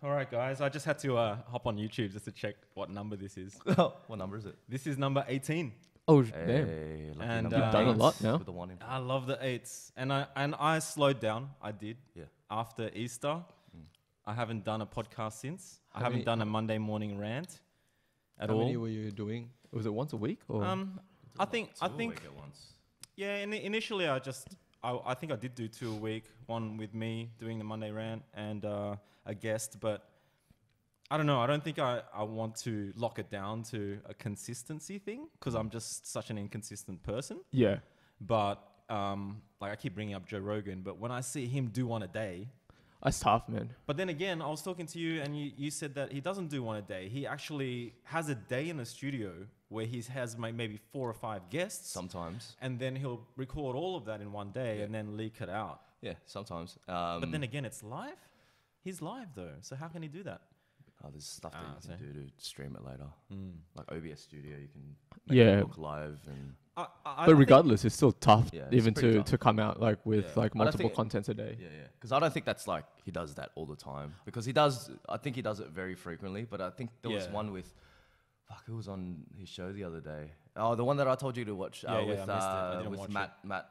All right, guys. I just had to hop on YouTube just to check what number this is. What number is it? This is number 18. Oh, Hey, damn. lucky And, number You've done a eight lot now. with the one in front. I love the 8s. And I slowed down. I did. Yeah. After Easter. I haven't done a podcast since. I How haven't many- done a Monday morning rant at How all. many were you doing? Was it once a week? Or? I think Two a week at once. yeah. Initially, I think I did do 2 a week. One with me doing the Monday rant and a guest, but I don't know. I don't think I want to lock it down to a consistency thing because I'm just such an inconsistent person. Yeah. But like I keep bringing up Joe Rogan, but when I see him do one a day. That's tough, man. But then again, I was talking to you and you said that he doesn't do one a day. He actually has a day in the studio where he has maybe 4 or 5 guests. Sometimes. And then he'll record all of that in one day and then leak it out. Yeah, sometimes. But then again, it's live. He's live though. So how can he do that? There's stuff that you can do to stream it later. Like OBS Studio, you can Yeah. it look live. And But regardless, it's still tough Yeah, it's even pretty to, tough. to come out like with Yeah. like I don't multiple think- contents a day. yeah. Because I don't think that's like he does that all the time. Because he does, I think he does it very frequently. But I think there was Yeah. one with, who was on his show the other day? Oh, the one that I told you to watch Yeah, with, I missed it. I didn't watch with Matt,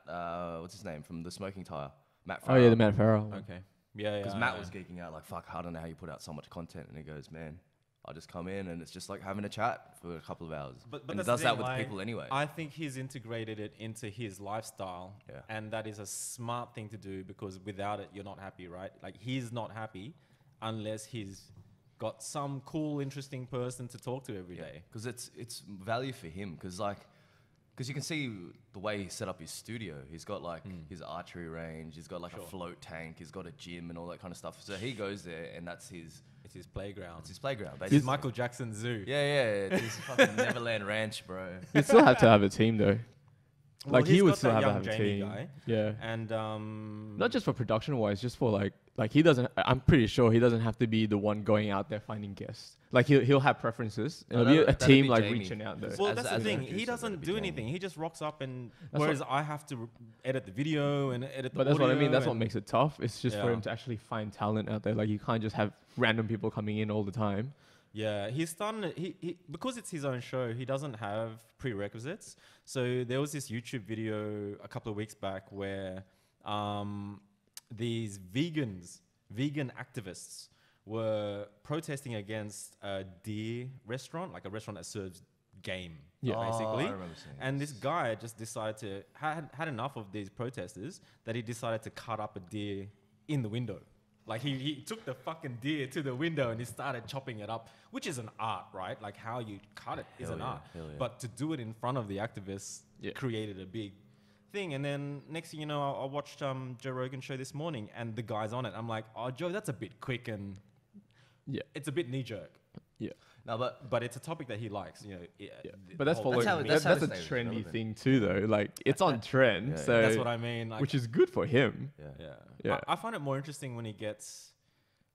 what's his name? From The Smoking Tire. Matt Oh Farah. yeah, the Matt Farrell. one. Okay. Yeah. Because Matt was geeking out, like, fuck, I don't know how you put out so much content. And he goes, man, I just come in and it's just like having a chat for a couple of hours. But and he that's does the that thing, with like, people anyway. I think he's integrated it into his lifestyle. Yeah. And that is a smart thing to do because without it, you're not happy, right? Like he's not happy unless he's got some cool, interesting person to talk to every day. Because it's value for him. Because you can see the way he set up his studio. He's got like his archery range. He's got like a float tank. He's got a gym and all that kind of stuff. So he goes there and that's his. It's his playground. It's his playground. It's Basically. Michael Jackson Zoo. Yeah. It's his fucking Neverland Ranch, bro. You still have to have a team though. Well, Like he's he would got still that have to young have a Jamie team. guy. Yeah. And Not just for production wise, just for like he doesn't. I'm pretty sure he doesn't have to be the one going out there finding guests. Like he'll have preferences. It'll be a that'd team be like Jamie. reaching out there. well, As- that's as the a thing. He producer, doesn't that'd be do Jamie. anything. He just rocks up and That's whereas I have to edit the video and edit the But that's what I audio mean. That's what and- makes it tough. It's just for Yeah. him to actually find talent out there. Like you can't just have random people coming in all the time. Yeah, he's done. He because it's his own show. He doesn't have prerequisites. So there was this YouTube video a couple of weeks back where these vegan activists were protesting against a deer restaurant, like a restaurant that serves game, Yeah. basically. I remember seeing And this guy just decided to had enough of these protesters that he decided to cut up a deer in the window. Like he took the fucking deer to the window and he started chopping it up, which is an art, right? Like how you cut it is Hell an yeah, art. hell yeah. But to do it in front of the activists Yeah. created a big thing. And then next thing you know, I watched Joe Rogan show this morning and the guy's on it. I'm like, oh, Joe, that's a bit quick and Yeah. it's a bit knee jerk. Yeah. No, but But it's a topic that he likes, you know. Yeah. But that's whole- following. how- That's, that's how that's a it stays trendy relevant. thing too, though. Like it's on trend, Yeah, so That's what I mean. Like, which is good for him. yeah. Yeah. I find it more interesting when he gets,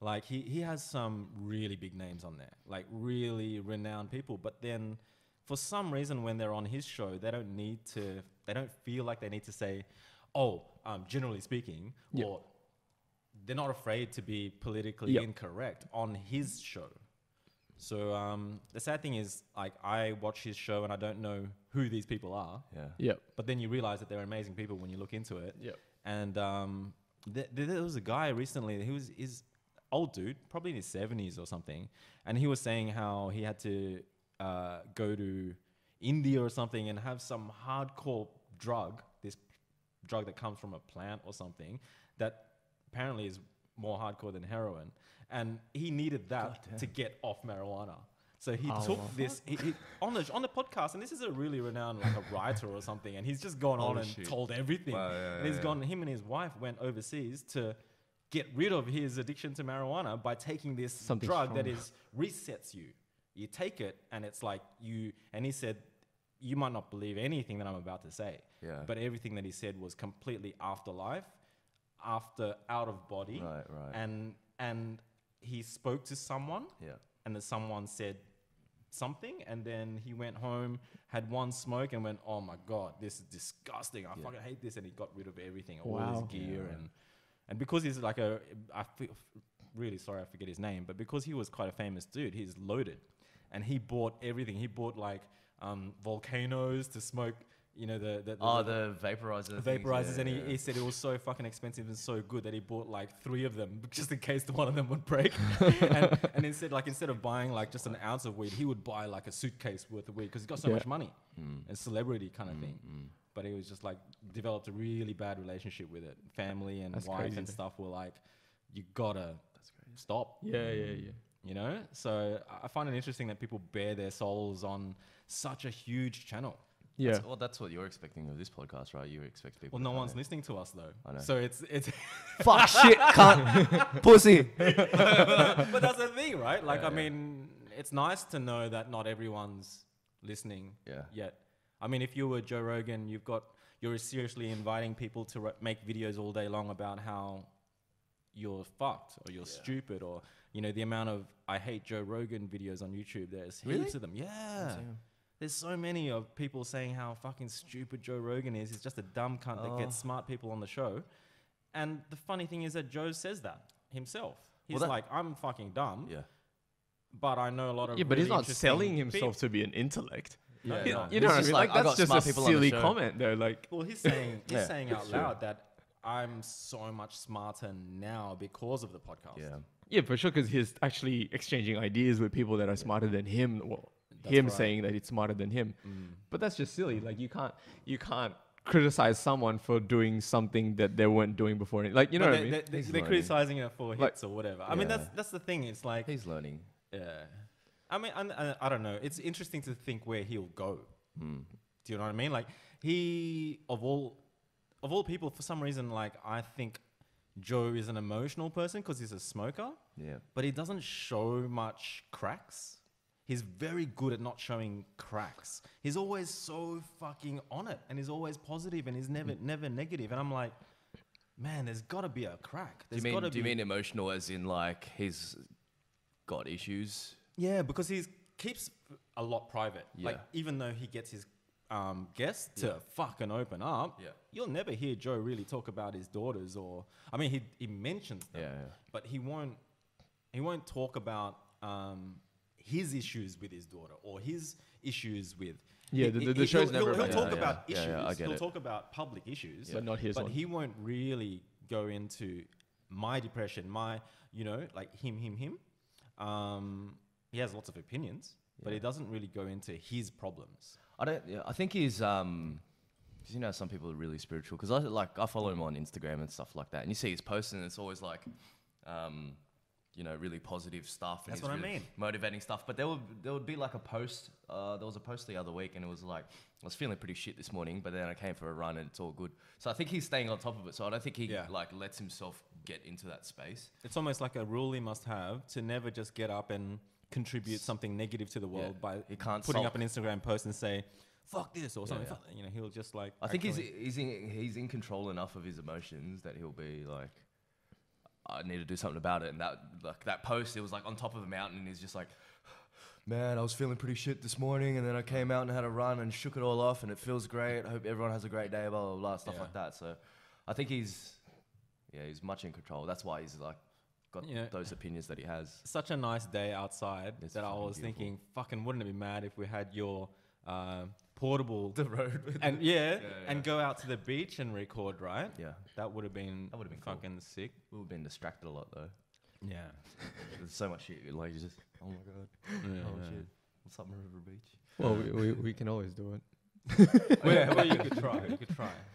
like, he has some really big names on there, like really renowned people. But then for some reason, when they're on his show, they don't feel like they need to say, oh, generally speaking, Yeah. or they're not afraid to be politically Yep. incorrect on his show. So the sad thing is, like, I watch his show and I don't know who these people are. Yeah. Yep. But then you realize that they're amazing people when you look into it. Yep. And there was a guy recently, he's old dude, probably in his 70s or something. And he was saying how he had to go to India or something and have some hardcore drug, this drug that comes from a plant or something, that apparently is more hardcore than heroin. And he needed that to get off marijuana. So he took this he on the podcast, and this is a really renowned, like a writer or something, and he's just gone on and shit. told everything. Wow, And he's gone. Him and his wife went overseas to get rid of his addiction to marijuana by taking this Something drug that strong. resets you. You take it, and it's like you. And he said, you might not believe anything that I'm about to say, Yeah. but everything that he said was completely afterlife, after out of body, Right. and he spoke to someone, Yeah. and then someone said something, and then he went home, had one smoke, and went, oh my god, this is disgusting, I fucking hate this, and he got rid of everything, all Wow. his gear, and because he's like I feel really sorry I forget his name, but because he was quite a famous dude, he's loaded, and he bought everything. He bought like volcanoes to smoke. You know the vaporizer vaporizers, and he said it was so fucking expensive and so good that he bought like 3 of them just in case one of them would break. and instead of buying like just an ounce of weed, he would buy like a suitcase worth of weed because he's got so much money, and celebrity kind of thing. But he was just like developed a really bad relationship with it. Family and wife crazy. And stuff were like, you gotta stop. Yeah. You know, so I find it interesting that people bare their souls on such a huge channel. Yeah. That's what you're expecting of this podcast, right? You expect people. Well, no one's listening to us though. I know. So it's fuck shit, cunt, pussy. But that's the thing, right? Like, I mean, it's nice to know that not everyone's listening yet. I mean, if you were Joe Rogan, you're seriously inviting people to make videos all day long about how you're fucked or you're stupid, or you know, the amount of I hate Joe Rogan videos on YouTube. There's heaps of them. Yeah. There's so many of people saying how fucking stupid Joe Rogan is. He's just a dumb cunt that gets smart people on the show. And the funny thing is that Joe says that himself. He's like, I'm fucking dumb. Yeah. But I know a lot of but he's not selling himself to be an intellect. Yeah. You know what I mean? Like, that's just a silly comment though. Like, well, he's saying out loud that I'm so much smarter now because of the podcast. Yeah, for sure, because he's actually exchanging ideas with people that are smarter than him. Well, saying that it's smarter than him. But that's just silly. Like, you can't criticize someone for doing something that they weren't doing before. Like, you know what I mean? They're criticizing it for hits or whatever. I mean, that's the thing. It's like he's learning. Yeah. I mean, I don't know. It's interesting to think where he'll go. Do you know what I mean? Like, he of all people, for some reason, like, I think Joe is an emotional person because he's a smoker. Yeah. But he doesn't show much cracks. He's very good at not showing cracks. He's always so fucking on it, and he's always positive, and he's never negative. And I'm like, man, there's got to be a crack. Do you mean emotional as in like he's got issues? Yeah, because he keeps a lot private. Yeah. Like, even though he gets his guests to fucking open up, you'll never hear Joe really talk about his daughters, or I mean, he mentions them, but he won't talk about his issues with his daughter or his issues with the show's never he'll talk about issues. He'll talk about public issues, but not his. But he won't really go into my depression, like him. He has lots of opinions, but he doesn't really go into his problems. I think he's you know, some people are really spiritual because I follow him on Instagram and stuff like that, and you see his posts and it's always like you know, really positive stuff. And that's what really I mean. Motivating stuff. But there would be like a post. There was a post the other week, and it was like, I was feeling pretty shit this morning, but then I came for a run, and it's all good. So I think he's staying on top of it. So I don't think he like lets himself get into that space. It's almost like a rule he must have to never just get up and contribute something negative to the world by putting up an Instagram post and say, "Fuck this" or something. You know, he'll just like. I think he's in control enough of his emotions that he'll be like, I need to do something about it. And that post, it was like on top of a mountain, and he's just like, man, I was feeling pretty shit this morning, and then I came out and had a run and shook it all off, and it feels great. I hope everyone has a great day, blah, blah, blah, stuff like that. So I think he's much in control. That's why he's like got those opinions that he has. Such a nice day outside that I was thinking, fucking wouldn't it be mad if we had your portable the road and and go out to the beach and record, right? Yeah, that would have been fucking cool. Sick. We would have been distracted a lot though. Yeah, there's so much shit. Like, you just, oh my god, shit. What's up, River Beach? Well, we can always do it. well, you could try.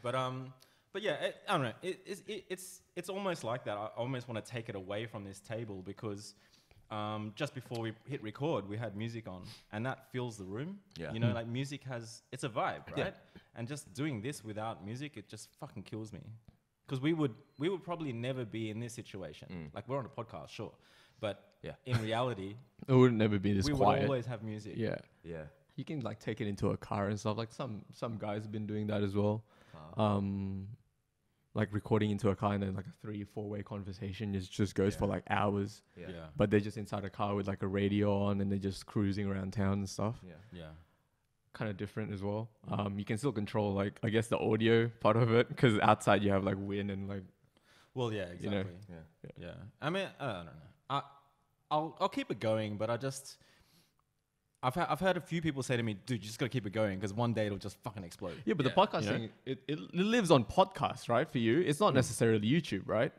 But yeah, I don't know. It's almost like that. I almost want to take it away from this table because. Just before we hit record, we had music on, and that fills the room. Yeah. You know, like music it's a vibe, right? Yeah. And just doing this without music, it just fucking kills me. Because we would probably never be in this situation. Like, we're on a podcast, sure, but in reality, it would never be this quiet. We would always have music. Yeah. Yeah. You can like take it into a car and stuff. Like some guys have been doing that as well. Like recording into a car and then like a 3-4-way conversation just goes for like hours. Yeah. But they're just inside a car with like a radio on and they're just cruising around town and stuff. Yeah. Kind of different as well. You can still control like, I guess, the audio part of it because outside you have like wind and like. Well, yeah, exactly. You know? Yeah. I mean, I don't know. I'll keep it going, but I've heard a few people say to me, dude, you just gotta keep it going because one day it'll just fucking explode. Yeah, but the podcast thing, it lives on podcasts, right? For you, it's not necessarily YouTube, right?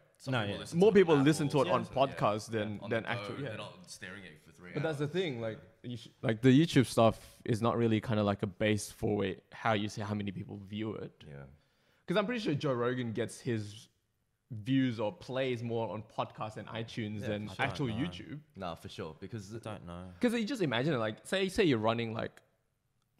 More people listen to it on podcasts than actual. Yeah, they're not staring at you for 3 hours. But that's the thing, like like the YouTube stuff is not really kind of like a base for how you see how many people view it. Yeah, because I'm pretty sure Joe Rogan gets his views or plays more on podcasts and iTunes than actual YouTube. No, for sure. Because I don't know. Because you just imagine it, like say you're running like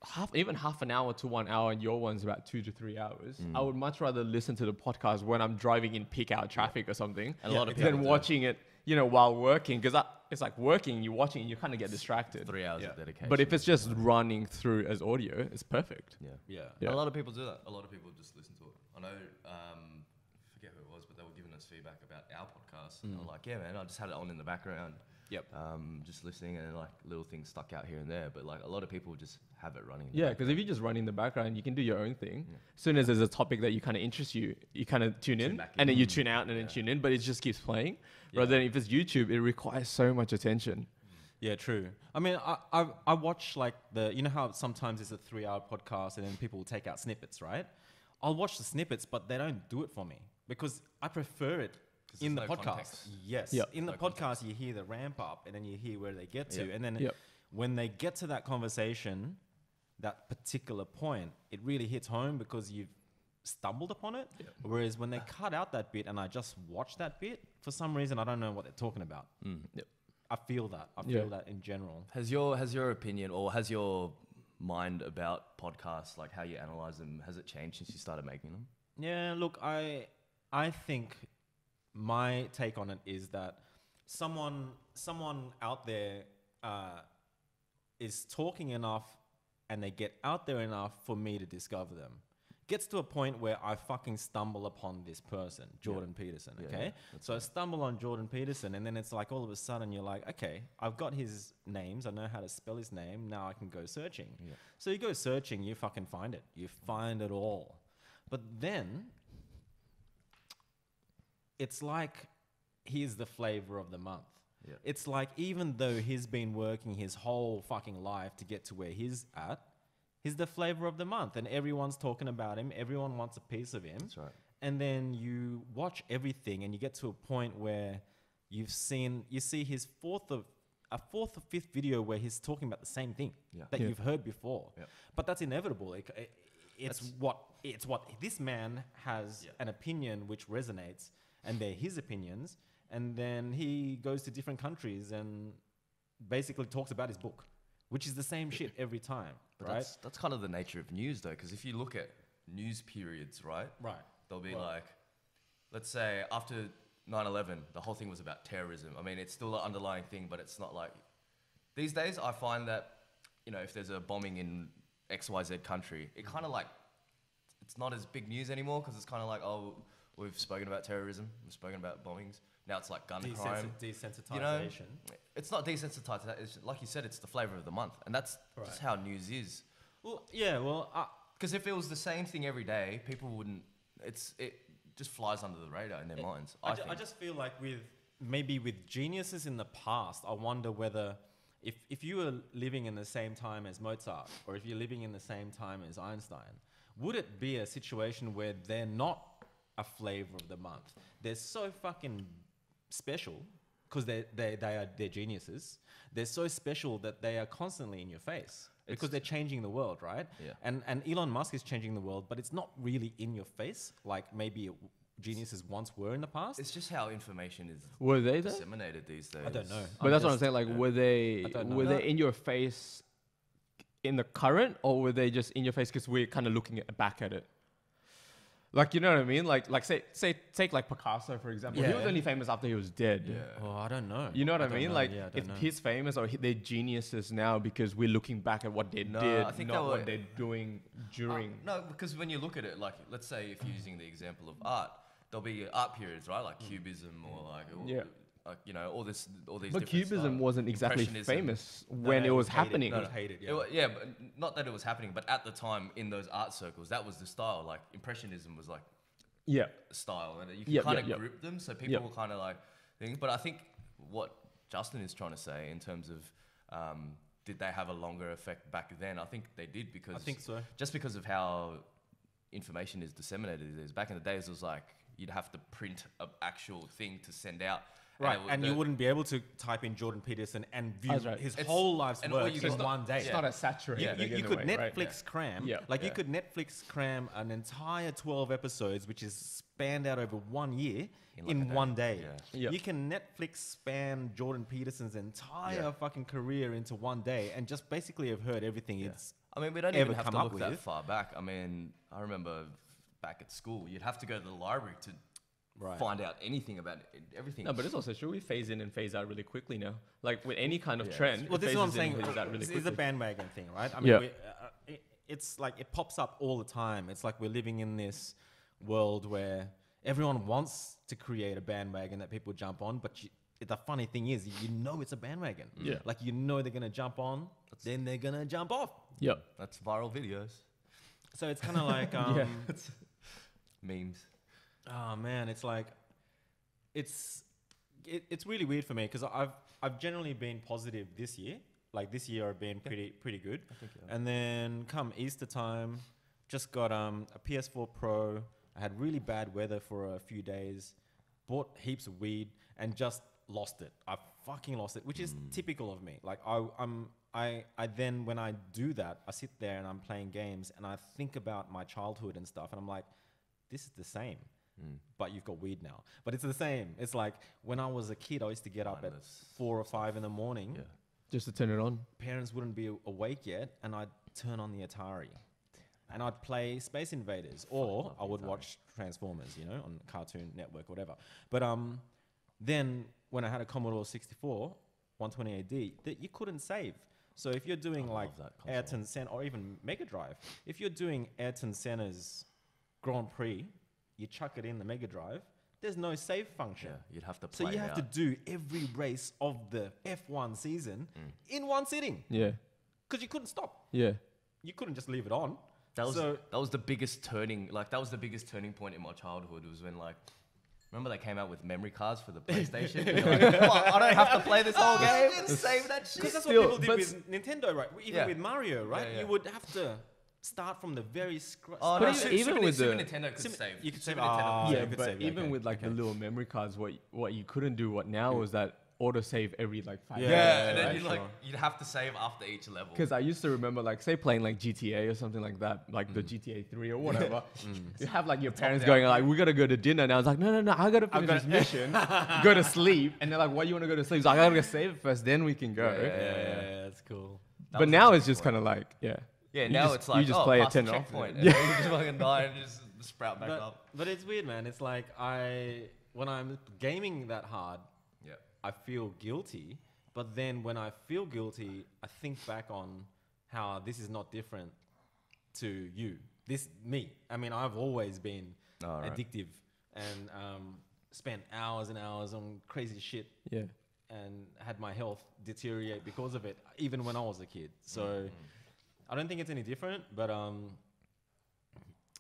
half an hour to 1 hour, and your one's about 2 to 3 hours. I would much rather listen to the podcast when I'm driving in peak hour traffic or something, and a lot of people than watching it, while working. Because it's like working, you're watching, you kind of get distracted. 3 hours of dedication. But if it's just running through as audio, it's perfect. Yeah. A lot of people do that. A lot of people just listen to it. I know. Forget who it was, but they were giving us feedback about our podcast. And I'm like, yeah, man, I just had it on in the background. Yep. Just listening, and like little things stuck out here and there. But like a lot of people just have it running. Yeah, because if you just run in the background, you can do your own thing. As soon as there's a topic that you kind of interests you, you kind of tune in, and then you tune out and then tune in, but it just keeps playing. Rather than if it's YouTube, it requires so much attention. Yeah, true. I mean, I watch like how sometimes it's a 3-hour podcast and then people will take out snippets, right? I'll watch the snippets, but they don't do it for me because I prefer it in the podcast. Context. Yes. Yep. In the podcast, you hear the ramp up and then you hear where they get to. And then when they get to that conversation, that particular point, it really hits home because you've stumbled upon it. Yep. Whereas when they cut out that bit and I just watch that bit, for some reason, I don't know what they're talking about. Yep. I feel that. I feel that in general. Has your opinion or has your mind about podcasts, like how you analyze them, has it changed since you started making them? Yeah, look, I think my take on it is that someone out there is talking enough and they get out there enough for me to discover them. Gets to a point where I fucking stumble upon this person, Jordan Peterson, okay? So I stumble on Jordan Peterson and then it's like all of a sudden you're like, okay, I've got his names, I know how to spell his name, now I can go searching. Yeah. So you go searching, you fucking find it. You find it all. But then it's like he's the flavor of the month. Yeah. It's like even though he's been working his whole fucking life to get to where he's at, he's the flavor of the month and everyone's talking about him. Everyone wants a piece of him. That's right. And then you watch everything and you get to a point where you see his fourth or fifth video where he's talking about the same thing that you've heard before. Yeah. But that's inevitable. It's what this man has an opinion which resonates and they're his opinions. And then he goes to different countries and basically talks about his book, which is the same shit every time, right? That's kind of the nature of news, though, because if you look at news periods, right? They'll be like, let's say after 9/11, the whole thing was about terrorism. I mean, it's still an underlying thing, but it's not like... These days, I find that, if there's a bombing in XYZ country, it kind of like... It's not as big news anymore, because it's kind of like, oh, we've spoken about terrorism, we've spoken about bombings. Now it's like gun crime. Desensitization. It's not desensitization. It's, like you said, it's the flavor of the month. And that's just how news is. Well, yeah, because if it was the same thing every day, people wouldn't... It just flies under the radar in their minds, I just feel like with geniuses in the past, I wonder whether... If you were living in the same time as Mozart, or if you're living in the same time as Einstein, would it be a situation where they're not a flavor of the month? They're so fucking special because they're geniuses. They're so special that they are constantly in your face because they're changing the world, right? Yeah. And Elon Musk is changing the world, but it's not really in your face like maybe geniuses once were in the past. It's just how information is disseminated these days. I don't know. But that's what I'm saying. Like, were they in your face in the current, or were they just in your face because we're kind of looking back at it? Like, you know what I mean? Like take like Picasso, for example. He was only famous after he was dead. Yeah. Oh, I don't know. You know what I mean? Like, if he's famous or they're geniuses now because we're looking back at what they did, I think not what they're doing during. No, because when you look at it, like, let's say if you're using the example of art, there'll be art periods, right? Like Cubism or all these. But Cubism wasn't exactly famous when it was happening. It was hated. Yeah, but not that it was happening, but at the time in those art circles, that was the style. Like Impressionism was like style, and you can kind of group them, so people will kind of like things. But I think what Justin is trying to say in terms of did they have a longer effect back then? I think they did because... I think so. Just because of how information is disseminated these days. Back in the days, it was like you'd have to print an actual thing to send out. Right, and you wouldn't be able to type in Jordan Peterson and view his whole life's work in one day. It's not as saturated. You could Netflix cram, you could Netflix cram an entire 12 episodes, which is spanned out over 1 year, in one day. You can Netflix span Jordan Peterson's entire fucking career into 1 day and just basically have heard everything it's I mean, we don't even have to look that far back. I mean, I remember back at school, you'd have to go to the library to find out anything about everything. No, but it's also true. We phase in and phase out really quickly now. Like with any kind of trend. Well, this is what I'm saying. It's a bandwagon thing, right? I mean, it's like it pops up all the time. It's like we're living in this world where everyone wants to create a bandwagon that people jump on, but the funny thing is, you know it's a bandwagon. Yeah. Like you know they're gonna jump on, then they're gonna jump off. Yep. That's viral videos. So it's kind of like memes. Oh man, it's like it's really weird for me because I've generally been positive this year. Like this year I've been pretty good. I think, And then come Easter time, just got a PS4 Pro. I had really bad weather for a few days. Bought heaps of weed and just lost it. I fucking lost it, which is typical of me. Like I then when I do that, I sit there and I'm playing games and I think about my childhood and stuff, and I'm like, this is the same. But you've got weed now. But it's the same. It's like when I was a kid, I used to get up at 4 or 5 in the morning. Yeah. Just to turn it on. Parents wouldn't be awake yet, and I'd turn on the Atari. And I'd play Space Invaders, or I would watch Transformers, you know, on Cartoon Network or whatever. But then when I had a Commodore 64, 128D, that you couldn't save. So if you're doing like Ayrton Senna or even Mega Drive, if you're doing Ayrton Senna's Grand Prix, you chuck it in the Mega Drive, there's no save function. Yeah, you'd have to play So you have to do every race of the F1 season in one sitting. Yeah. Because you couldn't stop. Yeah. You couldn't just leave it on. That was the biggest turning point in my childhood. Was when remember they came out with memory cards for the PlayStation? You're like, what? I don't have to play this whole game and save that shit. Because that's what people did with Nintendo, right? Even with Mario, right? You would have to start from the very scratch. Oh, but no, even with Super Nintendo could save. You could save. But even with the little memory cards, what you couldn't do now was that autosave every 5 minutes. And then you'd have to save after each level. Because I used to remember say playing GTA or something like that, the GTA 3 or whatever. You have your parents going we gotta go to dinner, and I was like, no, I gotta finish this mission, go to sleep, and they're like, why do you want to go to sleep? He's like, I gotta save it first, then we can go. Yeah, that's cool. But now it's just kind of Yeah, now it's like, you just play a 10 off. Checkpoint, and you just fucking die and just sprout back up. But it's weird, man. It's like when I'm gaming that hard, I feel guilty. But then when I feel guilty, I think back on how this is not different to you. Me. I mean, I've always been addictive and spent hours and hours on crazy shit. Yeah. And had my health deteriorate because of it, even when I was a kid. So I don't think it's any different, but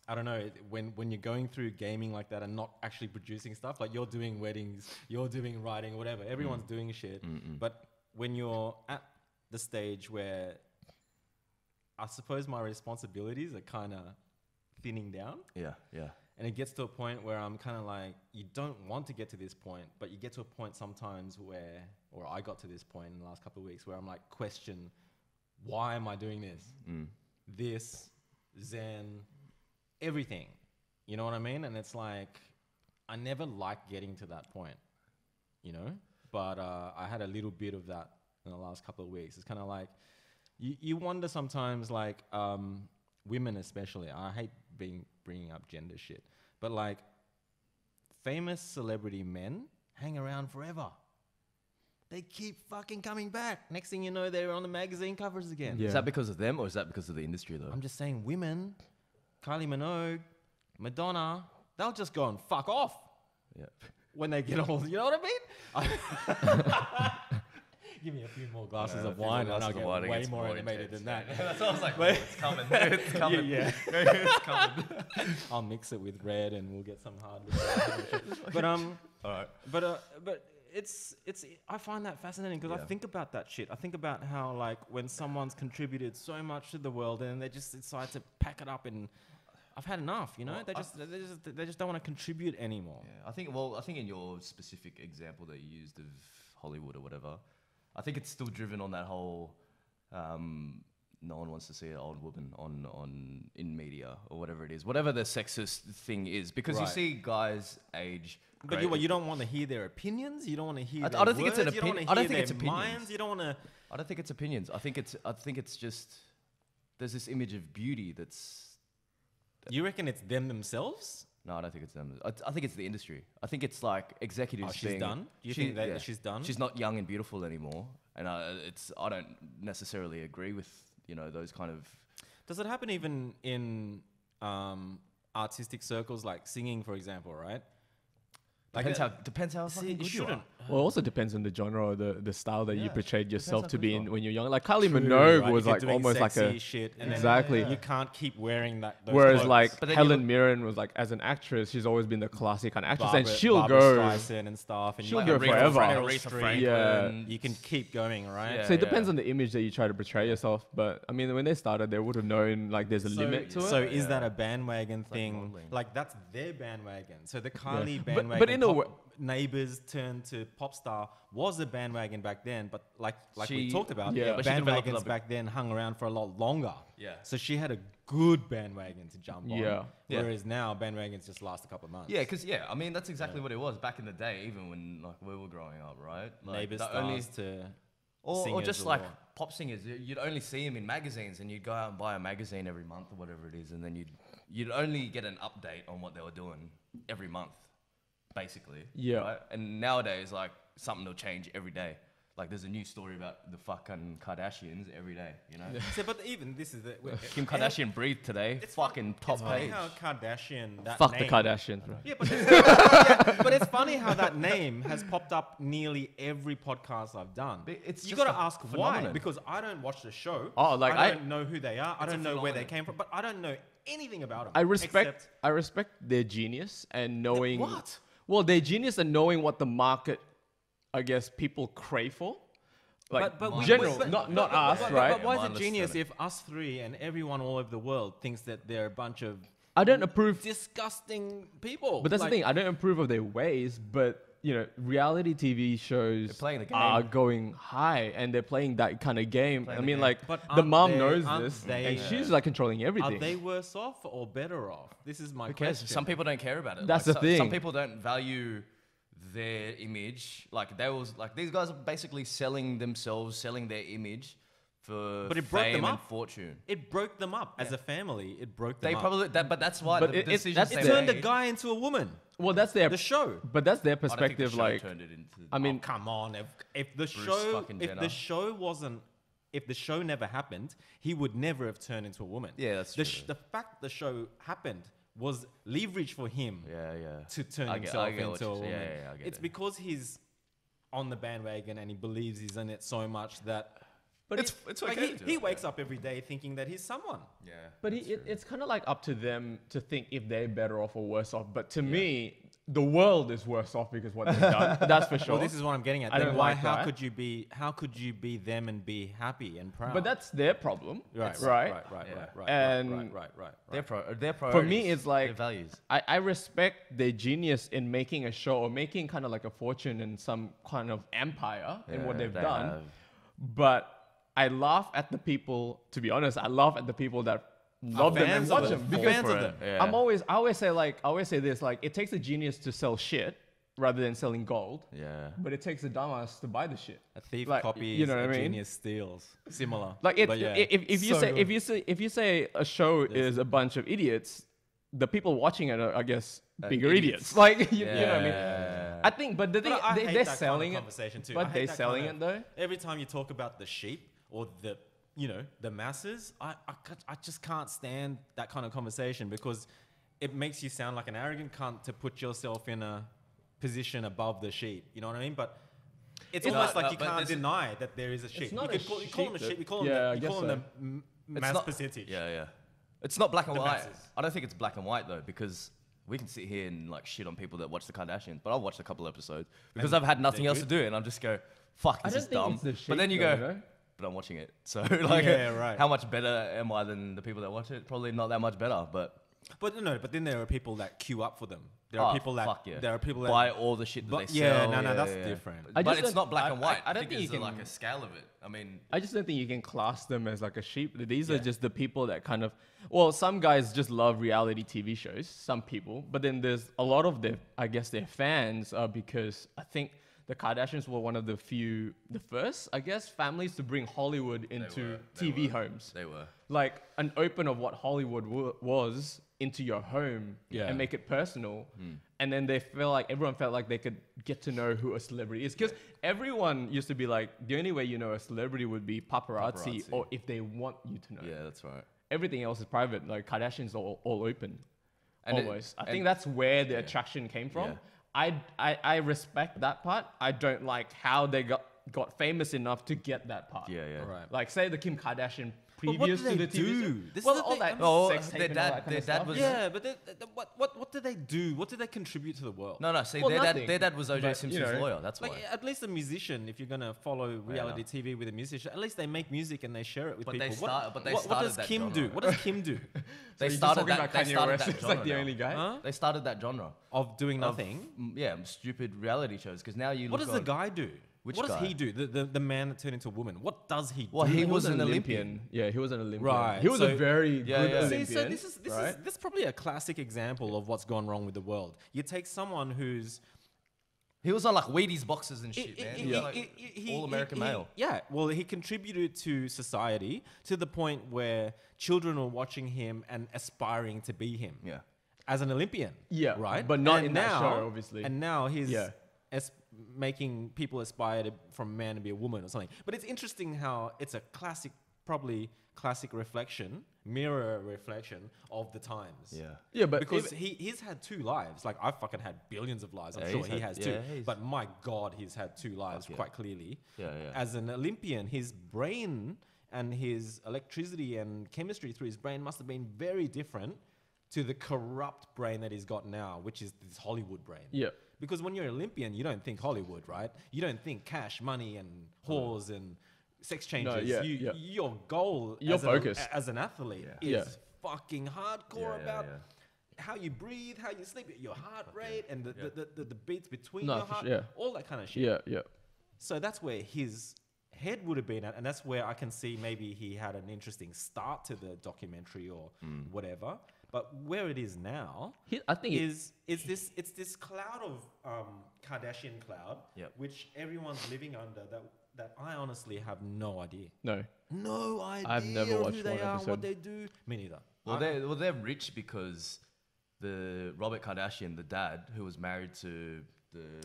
I don't know, when you're going through gaming like that and not actually producing stuff, like you're doing weddings, you're doing writing, whatever, everyone's doing shit. But when you're at the stage where I suppose my responsibilities are kind of thinning down. Yeah. And it gets to a point where I'm kind of like, you don't want to get to this point, but you get to a point sometimes or I got to this point in the last couple of weeks where I'm like, question, why am I doing this? This, Zen, everything. You know what I mean? And it's like, I never liked getting to that point, you know? But I had a little bit of that in the last couple of weeks. It's kind of like, you wonder sometimes, women especially, I hate bringing up gender shit, but famous celebrity men hang around forever. They keep fucking coming back. Next thing you know, they're on the magazine covers again. Yeah. Is that because of them or is that because of the industry though? I'm just saying women, Kylie Minogue, Madonna, they'll just go and fuck off. Yeah. When they get old, you know what I mean? Give me a few more glasses of wine and I'll get way more animated than that. That's what I was like, it's coming. It's coming. Yeah. It's coming. I'll mix it with red and we'll get some hard. But all right. But I find that fascinating because I think about that shit. I think about how like when someone's contributed so much to the world and they just decide to pack it up and I've had enough, you know. Well, they just don't want to contribute anymore. Yeah, I think in your specific example that you used of Hollywood or whatever, I think it's still driven on that whole. No one wants to see an old woman on in media or whatever it is, whatever the sexist thing is, because you see guys age. But you don't want to hear their opinions. You don't want to hear. I don't think it's an opinion. I don't think it's opinions. Minds. You don't want to. I don't think it's opinions. I think it's just there's this image of beauty that's. You reckon it's them themselves? No, I don't think it's them. I think it's the industry. I think it's like executives. Oh, she's done. Do you think that she's done? She's not young and beautiful anymore, and I don't necessarily agree with those kind of. Does it happen even in artistic circles, like singing, for example, right? Like depends how fucking good you are. Well, it also depends on the genre or the style that you portrayed yourself to be in when you're young. Like Kylie True, Minogue right? was like almost like a shit and exactly. You can't keep wearing that. Whereas clothes. like Helen Mirren was like as an actress, she's always been the classic kind of actress, and she'll Barbara go Streisand and stuff, and she'll like go forever. Aretha Franklin. You can keep going, right? Yeah, so it depends on the image that you try to portray yourself. But I mean, when they started, they would have known like there's a limit to it. So is that a bandwagon thing? Like that's their bandwagon. So the Kylie bandwagon. But in a way. Neighbours turned to pop star was a bandwagon back then, but like we talked about, but bandwagons back then hung around for a lot longer. Yeah. So she had a good bandwagon to jump on. Yeah. Whereas now bandwagons just last a couple of months. Yeah, because I mean that's exactly what it was back in the day, even when like we were growing up, right? Like, Neighbours stars to or just like pop singers. You'd only see them in magazines, and you'd go out and buy a magazine every month or whatever it is, and then you'd only get an update on what they were doing every month. Basically, right? And nowadays, like something will change every day. Like there's a new story about the fucking Kardashians every day, So, but even this is Kim Kardashian breathed today. It's fucking top page. How Kardashian that fuck name, the Kardashians, bro. Yeah, but it's funny how that name has popped up nearly every podcast I've done. You got to ask why, because I don't watch the show. Oh, like I don't know who they are. I don't know where they came from, but I don't know anything about them. I respect their genius and knowing what. Well, they're genius and knowing what the market, I guess, people crave for. Like, but general, not us, right? But why is it genius if us three and everyone all over the world thinks that they're a bunch of I don't approve disgusting people? But that's the thing. I don't approve of their ways, but reality TV shows are going high and they're playing that kind of game. I mean, like, the mom knows this and she's like controlling everything. Are they worse off or better off? This is my question. Some people don't care about it. That's the thing. Some people don't value their image. Like these guys are basically selling themselves, selling their image for fame and fortune. It broke them up as a family. It broke them up. But that's why the decision it turned a guy into a woman. Well, that's the show. But that's their perspective. Like, turned it into I mean, come on. If the show never happened, he would never have turned into a woman. Yeah, that's true. The fact the show happened was leverage for him. To turn himself into a woman. It's because he's on the bandwagon and he believes he's in it so much that. But it's okay. He wakes up every day thinking that he's someone. Yeah. But it's kind of like up to them to think if they're better off or worse off. But to me, the world is worse off because what they've done. That's for sure. Well, this is what I'm getting at. How could you be them and be happy and proud? But that's their problem. Right. And their priorities. For me, it's like their values. I respect their genius in making a show or making kind of like a fortune and some kind of empire in what they've done. But I laugh at the people. To be honest, I laugh at the people that love them and watch them. Fans of them. Yeah. I always say this, like, it takes a genius to sell shit rather than selling gold. Yeah. But it takes a dumbass to buy the shit. A thief copies, a genius steals. Similar. Like if you say a show is a bunch of idiots, the people watching it are, I guess, bigger idiots. Like you know what I mean? I think, but the thing they're selling it. But they're selling it though. Every time you talk about the sheep or the masses, I just can't stand that kind of conversation because it makes you sound like an arrogant cunt to put yourself in a position above the sheep. You know what I mean? But it's almost like you can't deny that there is a sheep. You call them a sheep. You call them the mass percentage. Yeah. It's not black and white. I don't think it's black and white though, because we can sit here and like shit on people that watch the Kardashians, but I've watched a couple episodes because I've had nothing else to do, and I'm just go, fuck, this is dumb. But then you go, but I'm watching it, so like, how much better am I than the people that watch it? Probably not that much better, but no, but then there are people that queue up for them. There are people that there are people that buy all the shit that they sell. Yeah, that's different. But it's not black and white. I don't think you can like a scale of it. I mean, I just don't think you can class them as like a sheep. These are just the people that kind of, well, some guys just love reality TV shows, some people, but then there's a lot of their fans are because I think the Kardashians were one of the first, I guess, families to bring Hollywood into TV homes. They were. Like an open of what Hollywood was into your home and make it personal. And then everyone felt like they could get to know who a celebrity is. Because everyone used to be like, the only way you know a celebrity would be paparazzi or if they want you to know. Yeah, that's right. Everything else is private. Like Kardashians are all open. And almost. I think that's where the attraction came from. Yeah. I respect that part. I don't like how they got famous enough to get that part. Yeah, yeah. Right. Like say the Kim Kardashian previous to the TV show. This well, all that sex tape and all that kind of stuff. But what did they do? What did they contribute to the world? No. See, their dad was O.J. Simpson's lawyer. That's why. At least a musician, if you're gonna follow reality TV with a musician, at least they make music and they share it with people. What does Kim do? What does Kim do? They started that genre. Like the only guy. Huh? They started that genre of doing nothing. Stupid reality shows. Because now you. What does the guy do? What does he do? The man that turned into a woman. What does he do? Well, he was an Olympian. Yeah, he was an Olympian. Right. He was a very good Olympian. See, so this is probably a classic example of what's gone wrong with the world. You take someone who's... He was on like Wheaties boxes and shit, man. All American male. Well, he contributed to society to the point where children were watching him and aspiring to be him. Yeah. As an Olympian. Yeah. Right? But not in that show, obviously. And now he's... making people aspire from a man to be a woman or something. But it's interesting how it's a probably classic mirror reflection of the times. Yeah. Yeah, but because he's had two lives. Like I've fucking had billions of lives. I'm sure he has too. But my God, he's had two lives quite clearly. Yeah. As an Olympian, his brain and his electricity and chemistry through his brain must have been very different to the corrupt brain that he's got now, which is this Hollywood brain. Yeah. Because when you're an Olympian, you don't think Hollywood, right? You don't think cash, money, and whores and sex changes. No, your goal as an athlete is fucking hardcore about how you breathe, how you sleep, your heart rate, and the beats between your heart, all that kind of shit. Yeah. So that's where his head would have been at, and that's where I can see maybe he had an interesting start to the documentary or whatever. But where it is now, I think it's this cloud of Kardashian cloud, which everyone's living under. That I honestly have no idea. No idea. I've never watched who they one are, episode. what they do. Me neither. Well, they're rich because the Robert Kardashian, the dad, who was married to the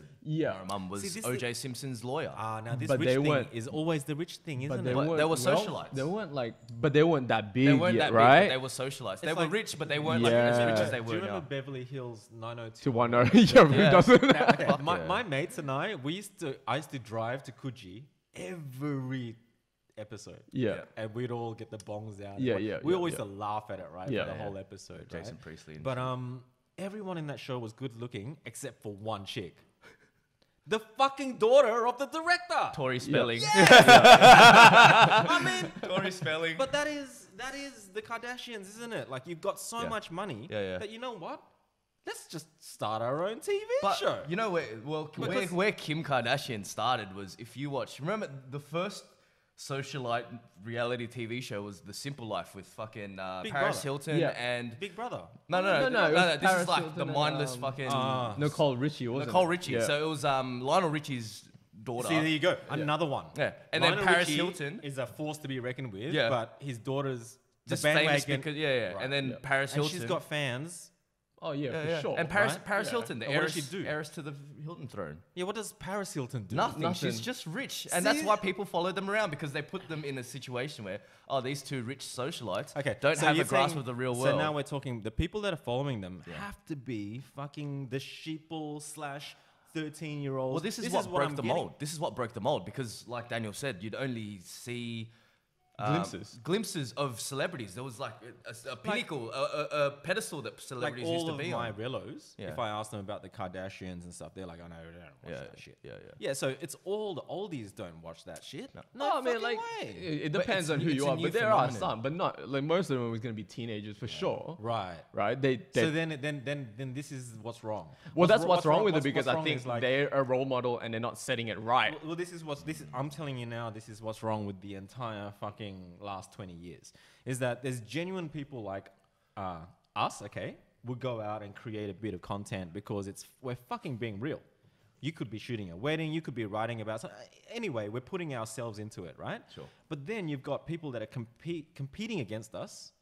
mum, was O.J. Simpson's lawyer. Now this rich thing is always the rich thing, isn't it? They were socialites. They weren't but they weren't that big. They weren't that right? big, but they were socialites. They were rich, but they weren't as rich as they were. Do you remember Beverly Hills 902? To 100, who doesn't? My mates and I used to drive to Coogee every episode. Yeah. And we'd all get the bongs out. We always used to laugh at it, right? For the whole episode. Jason Priestley. But everyone in that show was good looking except for one chick. The fucking daughter of the director. Tori Spelling. I mean, Tori Spelling. But that is the Kardashians, isn't it? Like you've got so much money that you know what? Let's just start our own TV show. You know where Kim Kardashian started was if you watch. Remember the first socialite reality TV show was The Simple Life with fucking Paris Hilton and Big Brother. No. This is like the mindless fucking Nicole Richie, wasn't Nicole it? Richie. Yeah. So it was Lionel Richie's daughter. See, there you go. Another one. Yeah, and Lionel then Paris Richie Hilton is a force to be reckoned with. Yeah. But his daughter's just the famous bandwagon. because and then Paris Hilton. And she's got fans. Oh for sure. And Paris Hilton, the And what does she do? heiress to the Hilton throne. Yeah, what does Paris Hilton do? Nothing. She's just rich, and that's why people follow them around because they put them in a situation where these two rich socialites don't have a grasp of the real world. So now we're talking the people that are following them have to be fucking the sheeple / 13-year-olds. Well, this is what broke the mold. This is what broke the mold because, like Daniel said, you'd only see glimpses of celebrities. There was like a pinnacle, a pedestal that celebrities used to be on. All of my relos, if I ask them about the Kardashians and stuff, they're like, "I know, they don't watch that shit." Yeah. So it's all the oldies don't watch that shit. No, I mean, like, way. it depends on who you are, but there are some, but not like most of them are going to be teenagers for sure. Right. So then this is what's wrong. Well, that's what's wrong with it, because I think they're a role model and they're not setting it right. Well, I'm telling you now, this is what's wrong with the entire fucking last 20 years, is that there's genuine people like us, okay, would go out and create a bit of content because we're fucking being real. You could be shooting a wedding, you could be writing about something. Anyway, we're putting ourselves into it, right? Sure. But then you've got people that are competing against us,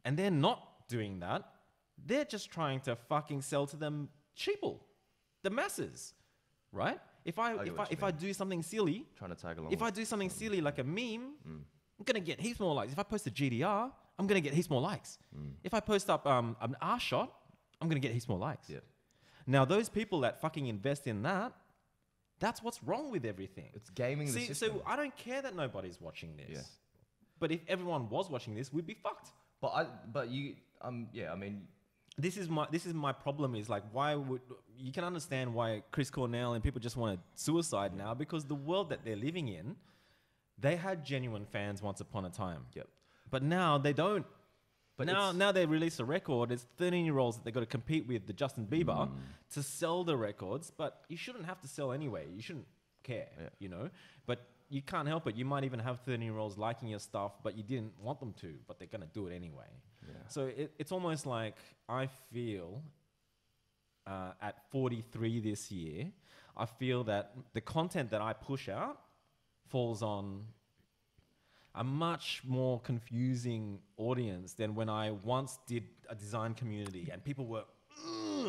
and they're not doing that. They're just trying to fucking sell to them sheeple, the masses, right? If I do something silly, trying to tag along. If I do something silly like a meme, I'm gonna get heaps more likes. If I post a GDR, I'm gonna get heaps more likes. If I post up an R shot, I'm gonna get heaps more likes. Yeah. Now those people that fucking invest in that, that's what's wrong with everything. It's gaming the system. So I don't care that nobody's watching this. Yeah. But if everyone was watching this, we'd be fucked. I mean, this is my problem, is like, you can understand why Chris Cornell and people just want to suicide now, because the world that they're living in, they had genuine fans once upon a time. Yep. But now they don't. But now they release a record, it's 13-year-olds that they've got to compete with the Justin Bieber to sell the records, but you shouldn't have to sell anyway. You shouldn't care, you know? But you can't help it. You might even have 13-year-olds liking your stuff, but you didn't want them to, but they're going to do it anyway. Yeah. So it's almost like I feel at 43 this year, I feel that the content that I push out falls on a much more confusing audience than when I once did a design community and people were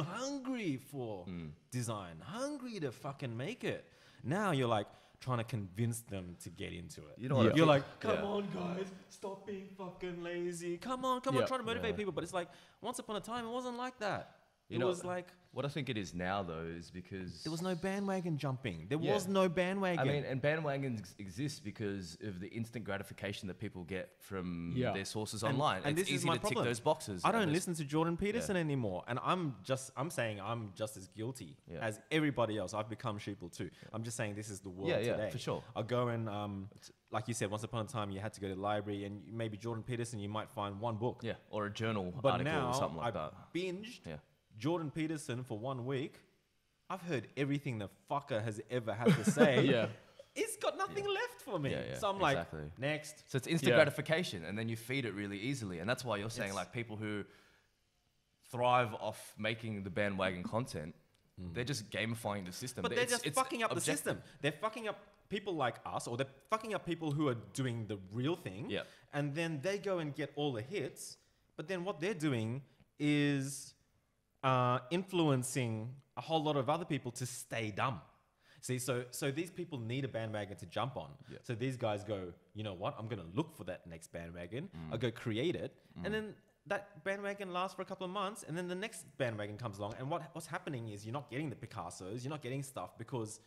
hungry for design, hungry to fucking make it. Now you're like trying to convince them to get into it. You know what? You're like, come on, guys, stop being fucking lazy. Come on, trying to motivate people. But it's like, once upon a time, it wasn't like that. It was like... What I think it is now, though, is because... There was no bandwagon jumping. There was no bandwagon. I mean, and bandwagons exist because of the instant gratification that people get from their sources online. And it's this is easy my to problem. tick those boxes. I don't listen to Jordan Peterson anymore. And I'm saying I'm just as guilty as everybody else. I've become sheeple too. I'm just saying this is the world today. Yeah, for sure. I'll go and... like you said, once upon a time, you had to go to the library, and maybe Jordan Peterson, you might find one book. Yeah, or a journal but article now or something like I've that. Binged Jordan Peterson for 1 week. I've heard everything the fucker has ever had to say. It's got nothing left for me. So I'm like, next. So it's instant gratification, and then you feed it really easily. And that's why you're saying like people who thrive off making the bandwagon content, they're just gamifying the system. But they're just fucking up the system. They're fucking up people like us, or they're fucking up people who are doing the real thing. Yeah. And then they go and get all the hits. But then what they're doing is influencing a whole lot of other people to stay dumb. See, so these people need a bandwagon to jump on. Yeah. So these guys go, you know what? I'm going to look for that next bandwagon. I'll go create it. And then that bandwagon lasts for a couple of months. And then the next bandwagon comes along. And what's happening is you're not getting the Picassos. You're not getting stuff because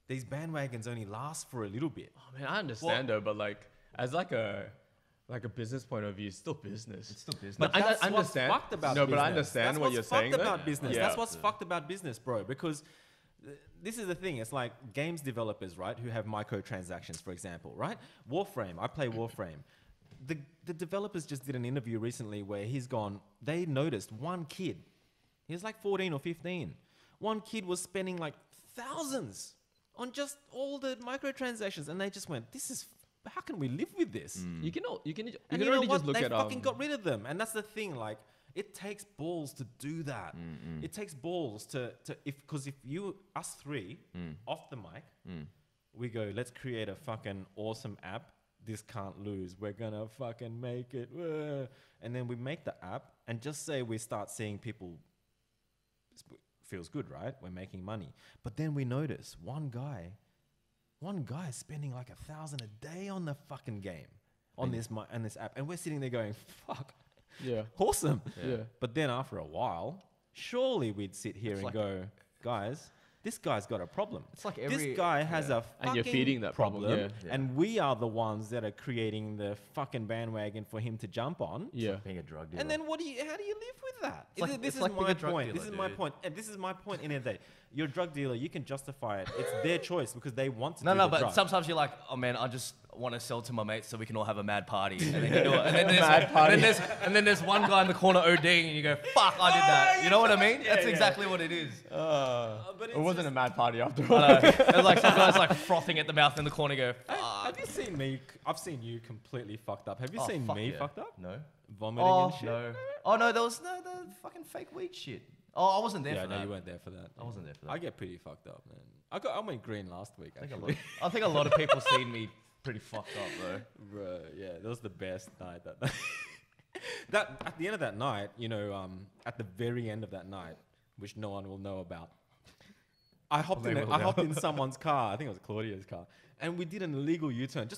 these bandwagons only last for a little bit. Oh, man, I understand though, but like, as like a business point of view, it's still business. It's still business. But I understand. What's fucked about business. But I understand what you're saying. That's what's fucked about business. That's what's fucked about business, bro. Because this is the thing. It's like games developers, right, who have microtransactions, for example, right? Warframe. I play Warframe. The developers just did an interview recently where they noticed one kid. He was like 14 or 15. One kid was spending like thousands on just all the microtransactions, and they just went, how can we live with this? You can and you know what? They fucking got rid of them. And that's the thing, like, it takes balls to do that. It takes balls because if us three, off the mic, we go, let's create a fucking awesome app. This can't lose. We're gonna fucking make it. And then we make the app and just say we start seeing people, feels good, right? We're making money. But then we notice one guy is spending like $1,000 a day on the fucking game, on this app, and we're sitting there going, "Fuck, awesome." Yeah. But then after a while, surely we'd sit here and go, "Guys, this guy's got a problem. It's like this guy has a fucking and you're feeding that problem. And we are the ones that are creating the fucking bandwagon for him to jump on. Yeah. Being a drug dealer. And then how do you live with that? This is like being my a drug point. dealer, This is my point. And this is my point in the day. You're a drug dealer. You can justify it. It's their choice because they want to. No, but sometimes you're like, oh man, I just want to sell to my mates so we can all have a mad party. And then you do it. And then there's one guy in the corner ODing, and you go, fuck, I did that. You know what I mean? That's exactly what it is. But it wasn't a mad party after all. There's like some guys like frothing at the mouth in the corner. Go, fuck. Have you seen me? I've seen you completely fucked up. Have you seen me fucked up? No. Vomiting and shit. No. Oh no, there was the fucking fake weed shit. Oh, I wasn't there for that. Yeah, no, you weren't there for that. I wasn't there for that. I get pretty fucked up, man. I went green last week, actually. I think a lot of people seen me pretty fucked up, though. Bro, yeah, that was the best night that night. At the end of that night, at the very end of that night, which no one will know about, I hopped in someone's car. I think it was Claudia's car. And we did an illegal U-turn.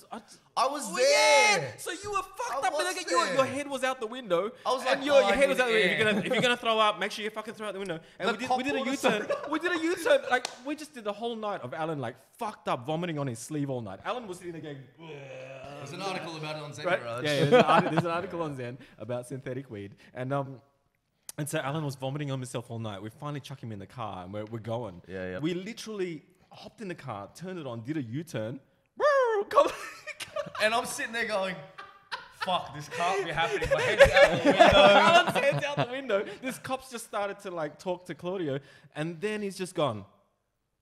I was there. Yeah. So you were fucked up. Like, your head was out the window. I was like, and your head was out the window. If you're gonna throw up, make sure you fucking throw out the window. And we did a U-turn. We did a U-turn. Like we just did the whole night of Alan like fucked up, vomiting on his sleeve all night. Alan was sitting there going. There's an article about it on Zen, right? Yeah, there's an article on Zen about synthetic weed, and so Alan was vomiting on himself all night. We finally chuck him in the car, and we're going. Yeah. We literally hopped in the car, turned it on, did a U-turn. And I'm sitting there going, fuck, this can't be happening. My head's out the window. Alan's head's out the window. This cop's just started to like talk to Claudio, and then he's just gone.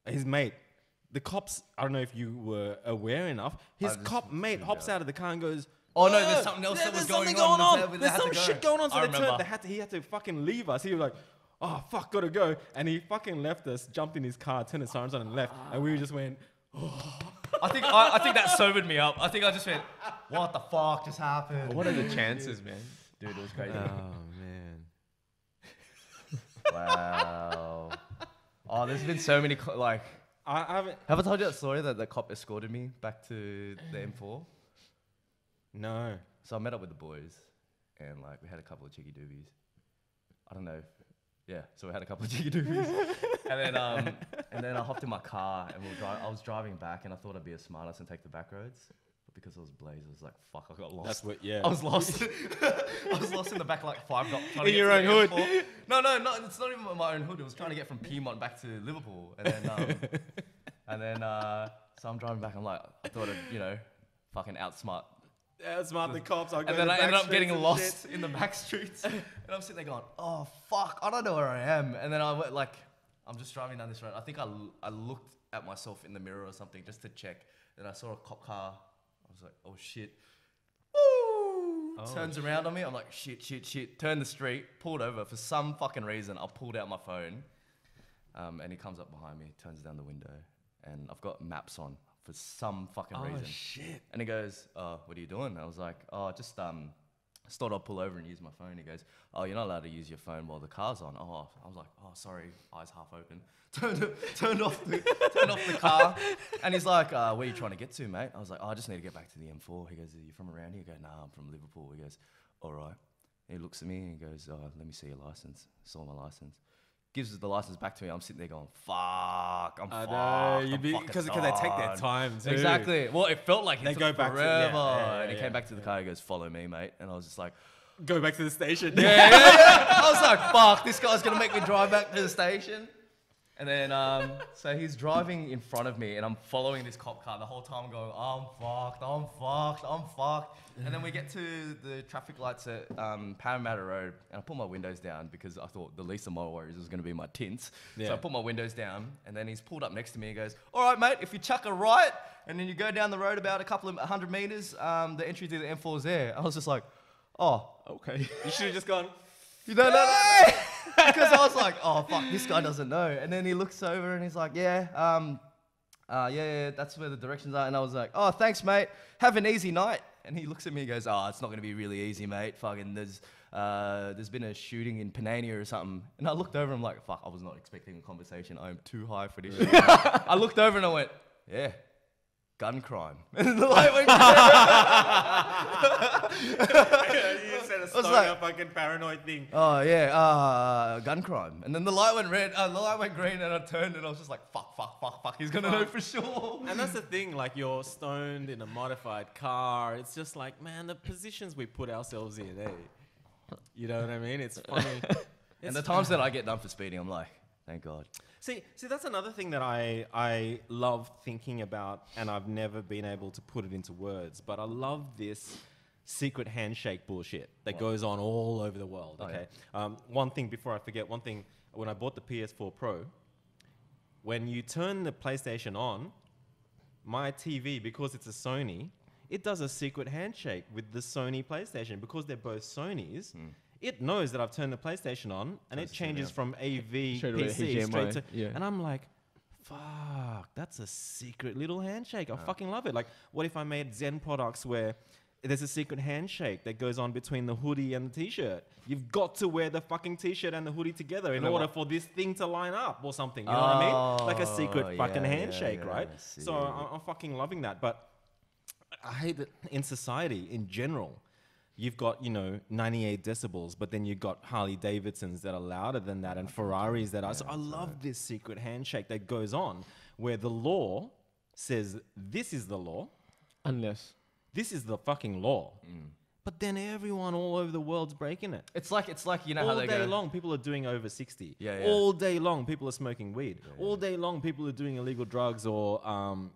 His mate, the cops, I don't know if you were aware enough, his cop mate hops out of the car and goes, oh no, there's something else that was going on. There's some shit going on. So he had to fucking leave us. He was like, oh fuck, gotta go. And he fucking left us, jumped in his car, turned his sirens on and left. And we just went, oh. I think that sobered me up. I think I just went, what the fuck just happened? What are the chances, man? Dude, it was crazy. Oh, man. Wow. Oh, there's been so many, like... Have I told you that story that the cop escorted me back to the M4? No. So I met up with the boys, and like we had a couple of cheeky doobies. I don't know. Yeah, so we had a couple of cheeky doobies. and then I hopped in my car, and I was driving back, and I thought I'd be a smartass and take the back roads. But because I was blazed, I was like, fuck, I got lost. I was lost. I was lost in the back like 5 blocks. In your own hood? No, it's not even my own hood. It was trying to get from Piedmont back to Liverpool. And then, so I'm driving back, I'm like, I thought I'd, fucking outsmart the cops. And then I ended up getting lost in the back streets. And I'm sitting there going, oh, fuck, I don't know where I am. And then I went like, I'm just driving down this road. I think I looked at myself in the mirror or something just to check. Then I saw a cop car. I was like, oh, shit. Woo! Turns around on me. I'm like, shit. Turned the street, pulled over. For some fucking reason, I pulled out my phone. And he comes up behind me, turns down the window. And I've got maps on. For some fucking reason. Oh, shit. And he goes, what are you doing? I was like, just thought I'd pull over and use my phone. He goes, oh, you're not allowed to use your phone while the car's on. Oh, I was like, oh, sorry, eyes half open. Turned off the car. And he's like, where are you trying to get to, mate? I was like, oh, I just need to get back to the M4. He goes, are you from around here? I go, nah, I'm from Liverpool. He goes, all right. And he looks at me and he goes, let me see your license. Saw my license. Gives the license back to me. I'm sitting there going, fuck, I'm fucked. Because they take their time too. Exactly. Well, it felt like they go back forever. And he came back to the car. He goes, follow me, mate. And I was just like, go back to the station. Yeah. I was like, fuck, this guy's going to make me drive back to the station. And then, so he's driving in front of me, and I'm following this cop car the whole time, going, I'm fucked. And then we get to the traffic lights at Parramatta Road, and I put my windows down because I thought the least of my worries was going to be my tints. Yeah. So I put my windows down, and then he's pulled up next to me and goes, all right, mate, if you chuck a right, and then you go down the road about a couple of 100 meters, the entry to the M4 is there. I was just like, oh, okay. You should have just gone, no. Because I was like, oh, fuck, this guy doesn't know. And then he looks over and he's like, yeah, that's where the directions are. And I was like, oh, thanks, mate. Have an easy night. And he looks at me and goes, oh, it's not going to be really easy, mate. Fucking, there's been a shooting in Penania or something. And I looked over and I'm like, fuck, I was not expecting a conversation. I am too high for this shit. I looked over and I went, yeah. Gun crime. And the light went I was like, fucking paranoid thing. Oh yeah, gun crime. And then the light went red, the light went green, and I turned and I was just like, fuck. He's gonna know for sure. And that's the thing, like you're stoned in a modified car. It's just like, man, the positions we put ourselves in, You know what I mean? It's funny. And the times that I get done for speeding, I'm like, thank God. See, that's another thing that I love thinking about, and I've never been able to put it into words, but I love this secret handshake bullshit that goes on all over the world, okay? One thing before I forget, when I bought the PS4 Pro, when you turn the PlayStation on, my TV, because it's a Sony, it does a secret handshake with the Sony PlayStation. Because they're both Sonys, it knows that I've turned the PlayStation on, and it changes from AV PC straight to... Yeah. And I'm like, fuck, that's a secret little handshake. I fucking love it. Like, what if I made Zen products where there's a secret handshake that goes on between the hoodie and the T-shirt? You've got to wear the fucking T-shirt and the hoodie together in order for this thing to line up or something. You know what I mean? Like a secret fucking handshake, right? So I'm fucking loving that. But I hate that in society in general, you've got, 98 decibels, but then you've got Harley Davidsons that are louder than that and Ferraris that are. So I love this secret handshake that goes on where the law says this is the law. Unless this is the fucking law. But then everyone all over the world's breaking it. It's like how they go... All day long, people are doing over 60. Yeah. All day long, people are smoking weed. All day long, people are doing illegal drugs or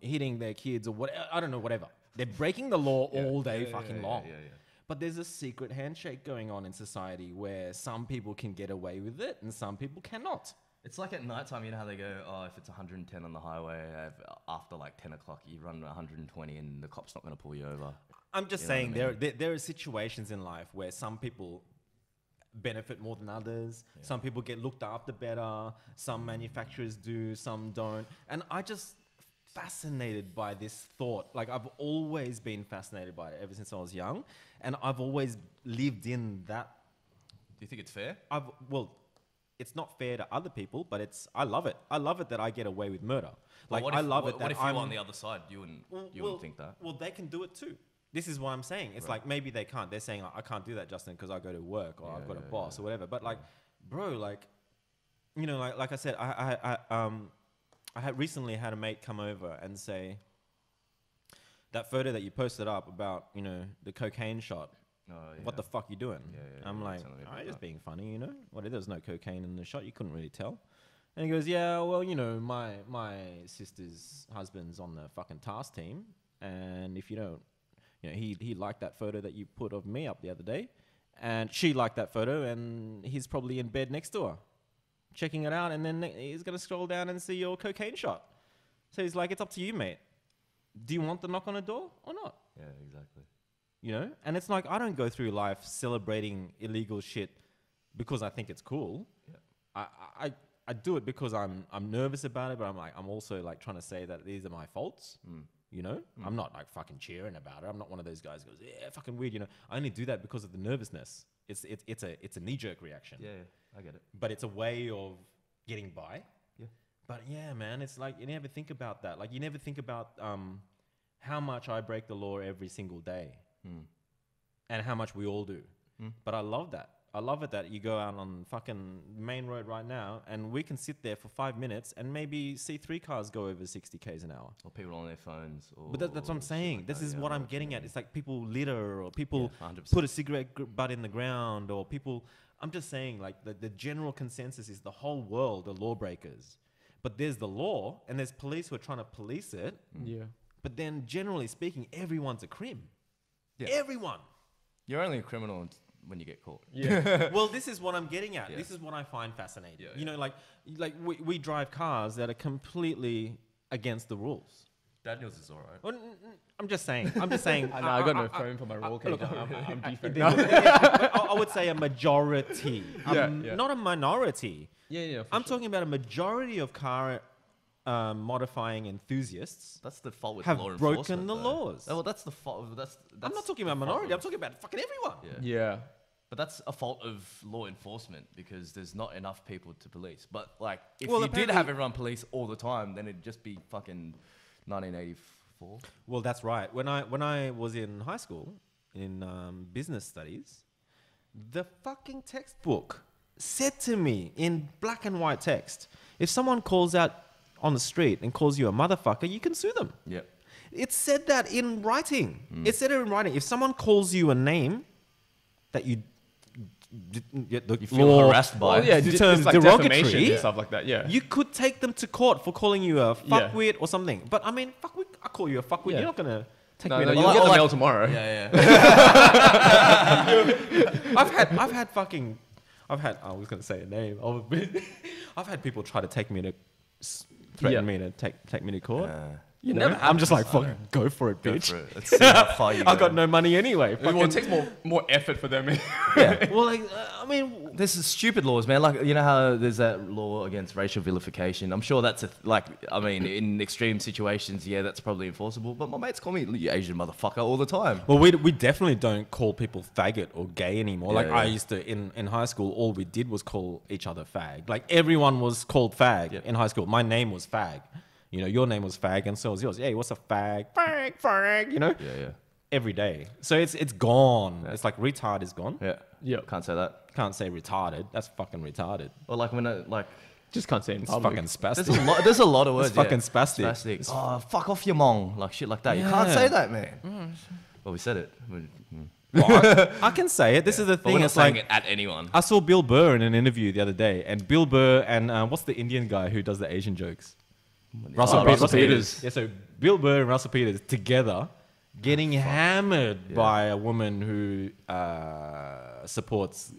hitting their kids or whatever. I don't know, whatever. They're breaking the law all day fucking long. But there's a secret handshake going on in society where some people can get away with it and some people cannot. It's like at nighttime, you know how they go, if it's 110 on the highway, after like 10 o'clock, you run 120 and the cop's not going to pull you over. I'm just saying there are situations in life where some people benefit more than others. Yeah. Some people get looked after better. Some manufacturers do, some don't. And I just fascinated by this thought. Like I've always been fascinated by it ever since I was young. And I've always lived in that. Do you think it's fair? It's not fair to other people, but I love it. I love it that I get away with murder. Like I love it that if I'm on the other side, you wouldn't think that. Well, they can do it too. This is what I'm saying. It's like maybe they can't. They're saying I can't do that, Justin, because I go to work or I've got a boss or whatever. But like, bro, like, like I said, I had recently had a mate come over and say that photo that you posted up about the cocaine shot. What the fuck you doing? I'm like, I'm just being funny, What if there's no cocaine in the shot? You couldn't really tell. And he goes, yeah, well, my sister's husband's on the fucking task team, and if you don't, he liked that photo that you put of me up the other day, and she liked that photo, and he's probably in bed next to her, checking it out, and then he's gonna scroll down and see your cocaine shot. So he's like, it's up to you, mate. Do you want the knock on the door or not? Yeah, exactly. And it's like I don't go through life celebrating illegal shit because I think it's cool. Yeah. I do it because I'm nervous about it, but I'm also like trying to say that these are my faults. I'm not like fucking cheering about it. I'm not one of those guys who goes, yeah, fucking weird. I only do that because of the nervousness. It's a knee-jerk reaction. Yeah, I get it. But it's a way of getting by. Yeah. But yeah, man, it's like you never think about that. Like you never think about how much I break the law every single day. And how much we all do. But I love that. I love it that you go out on fucking main road right now and we can sit there for 5 minutes and maybe see 3 cars go over 60 k's an hour. Or people on their phones. But that's what I'm saying. Like this is what I'm getting at. It's like people litter or people put a cigarette butt in the ground or people... I'm just saying like the general consensus is the whole world are lawbreakers. But there's the law and there's police who are trying to police it. Yeah. But then generally speaking, everyone's a crim. Yeah. Everyone. You're only a criminal when you get caught. Yeah. Well, this is what I'm getting at. Yeah. This is what I find fascinating. Yeah. Like we drive cars that are completely against the rules. Daniel's is all right. Well, I'm just saying. I got no phone for my roll cage. I'm defensive. I would say a majority. Not a minority. I'm talking about a majority of car modifying enthusiasts. That's the fault with have law broken the laws. Well, that's the fault. That's I'm not talking about minority. I'm talking about fucking everyone. Yeah. But that's a fault of law enforcement because there's not enough people to police. But like, if you did have everyone police all the time, then it'd just be fucking 1984. Well, that's right. When I was in high school in business studies, The fucking textbook said to me in black and white text, if someone calls out on the street and calls you a motherfucker, you can sue them. Yep. It said that in writing. It said it in writing. If someone calls you a name that you feel harassed by, determines like derogatory and stuff like that. Yeah, you could take them to court for calling you a fuckwit or something. But I mean, I call you a fuckwit. You're not gonna take me. You'll get the mail tomorrow. Yeah. I was gonna say a name. I've had people try to take me to threaten me to take me to court. You know, I'm just like, fucking go for it, bitch. Go for it. Let's see how far you go. I got no money anyway. Well, it takes more effort for them. Yeah. Well, like, I mean, there's stupid laws, man. Like, you know how there's that law against racial vilification. I'm sure that's in extreme situations, yeah, that's probably enforceable. But my mates call me you Asian motherfucker all the time. Well, we definitely don't call people faggot or gay anymore. I used to in high school. All we did was call each other fag. Like everyone was called fag in high school. My name was fag. You know, your name was fag, and so was yours. Hey, what's a fag? Fag. You know. Yeah. Every day. So it's gone. Yeah. It's like retard is gone. Yeah. Can't say that. Can't say retarded. That's fucking retarded. Or like when just can't say it in public. Fucking spastic. There's a lot of words. It's fucking spastic. Oh, fuck off your mong. Like shit like that. You can't say that, man. Well, we said it. Well, I can say it. This is the thing. We're not it's saying like it at anyone. I saw Bill Burr in an interview the other day, and Bill Burr and what's the Indian guy who does the Asian jokes? Russell Peters. Yeah, so Bill Burr and Russell Peters together getting hammered by a woman who supports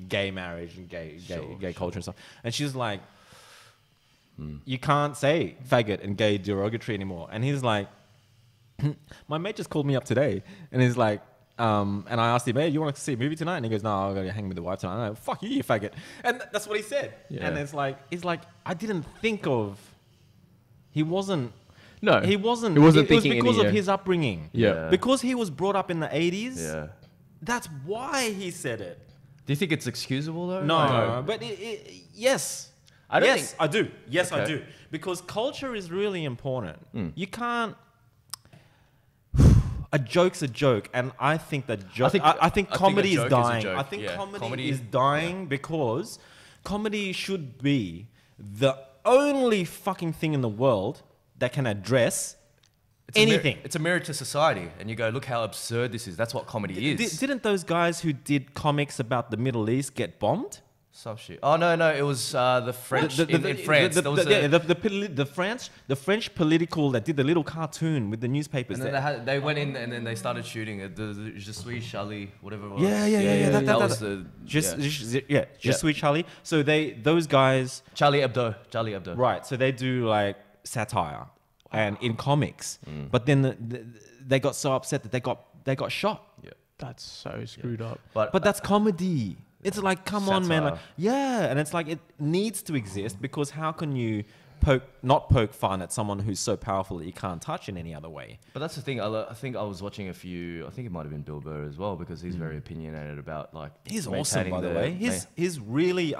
gay marriage and gay culture and stuff. And she's like, you can't say faggot and gay derogatory anymore. And he's like, my mate just called me up today and he's like, and I asked him, hey, you want to see a movie tonight? And he goes, no, I'll go hang with the wife tonight. And I'm like, fuck you, you faggot. And that's what he said. Yeah. And it's like, I didn't think of... He wasn't thinking it was because of his upbringing. Yeah. Because he was brought up in the 80s. Yeah. That's why he said it. Do you think it's excusable though? No. But yes. I do. Yes, okay. I do. Because culture is really important. You can't... A joke's a joke. And I think that I think comedy is dying. I think comedy is dying because comedy should be the only fucking thing in the world that can address anything. It's a mirror to society. And you go, look how absurd this is. That's what comedy is. Didn't those guys who did comics about the Middle East get bombed? Some shit. Oh, no. It was the French in France. The French political that did the little cartoon with the newspapers. And then they went in and then they started shooting it. The Je suis Charlie, whatever it was. Yeah. That was the... Je suis Charlie. So those guys... Charlie Hebdo. Right. So they do like satire and in comics. But then they got so upset that they got shot. Yeah. That's so screwed up. But that's comedy. It's like, come on, man. Like, and it's like, it needs to exist because how can you not poke fun at someone who's so powerful that you can't touch in any other way? But that's the thing. I think I was watching I think it might have been Bill Burr as well because he's very opinionated about like... He's awesome, by the way. He's really...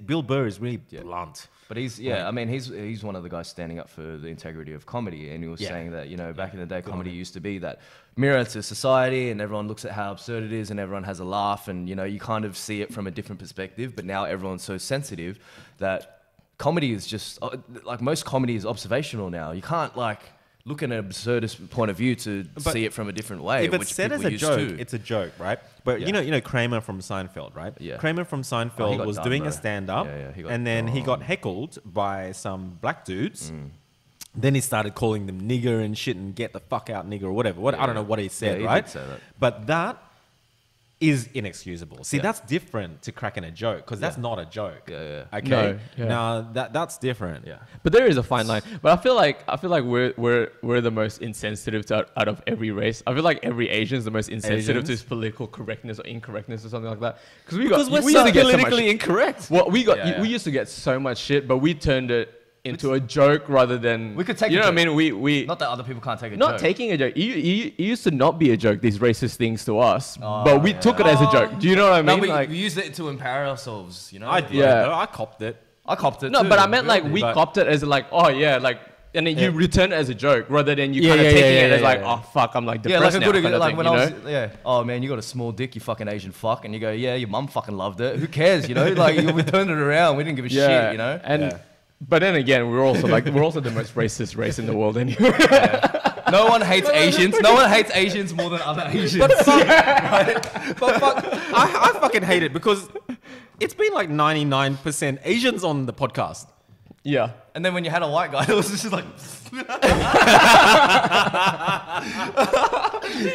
Bill Burr is really blunt. But he's one of the guys standing up for the integrity of comedy, and he was saying that, you know, back in the day, comedy used to be that mirror to society, and everyone looks at how absurd it is, and everyone has a laugh, and you know, you kind of see it from a different perspective. But now everyone's so sensitive that comedy is just like most comedy is observational now. You can't like look at an absurdist point of view to see it from a different way. If it's said as a joke, it's a joke, right? But you know Kramer from Seinfeld, right? Yeah. Kramer from Seinfeld was doing a stand-up, and then he got heckled by some black dudes. Then he started calling them nigger and shit and get the fuck out nigger or whatever. I don't know what he said, right? Did say that. But that is inexcusable. See, that's different to cracking a joke because that's not a joke. Okay. No, Now that's different. Yeah. But there is a fine line. But I feel like we're the most insensitive out of every race. I feel like every Asian is the most insensitive to political correctness or incorrectness or something like that. Because we're so politically incorrect. Well, we used to get so much shit, but we turned it into a joke rather than... We could take you know a joke. what I mean? We not that other people can't take a joke. Not taking a joke. It used to not be a joke, these racist things to us. But we took it as a joke. Do you know what I mean? No, we used it to empower ourselves, you know? I did. Yeah. I copped it. I copped it No, too. but I meant like we copped it as like, oh yeah, like and then you return it as a joke rather than you kind of taking it as like, oh fuck, I'm like depressed now. Like when I was, oh man, you got a small dick, you fucking Asian fuck, and you go, yeah, your mum fucking loved it. Who cares, you know? Like we turned it around, we didn't give a shit, you know? And but then again, we're also the most racist race in the world anyway. No one hates Asians. No one hates Asians more than other Asians. But fuck, I fucking hate it because it's been like 99% Asians on the podcast. Yeah. And then when you had a white guy, it was just like...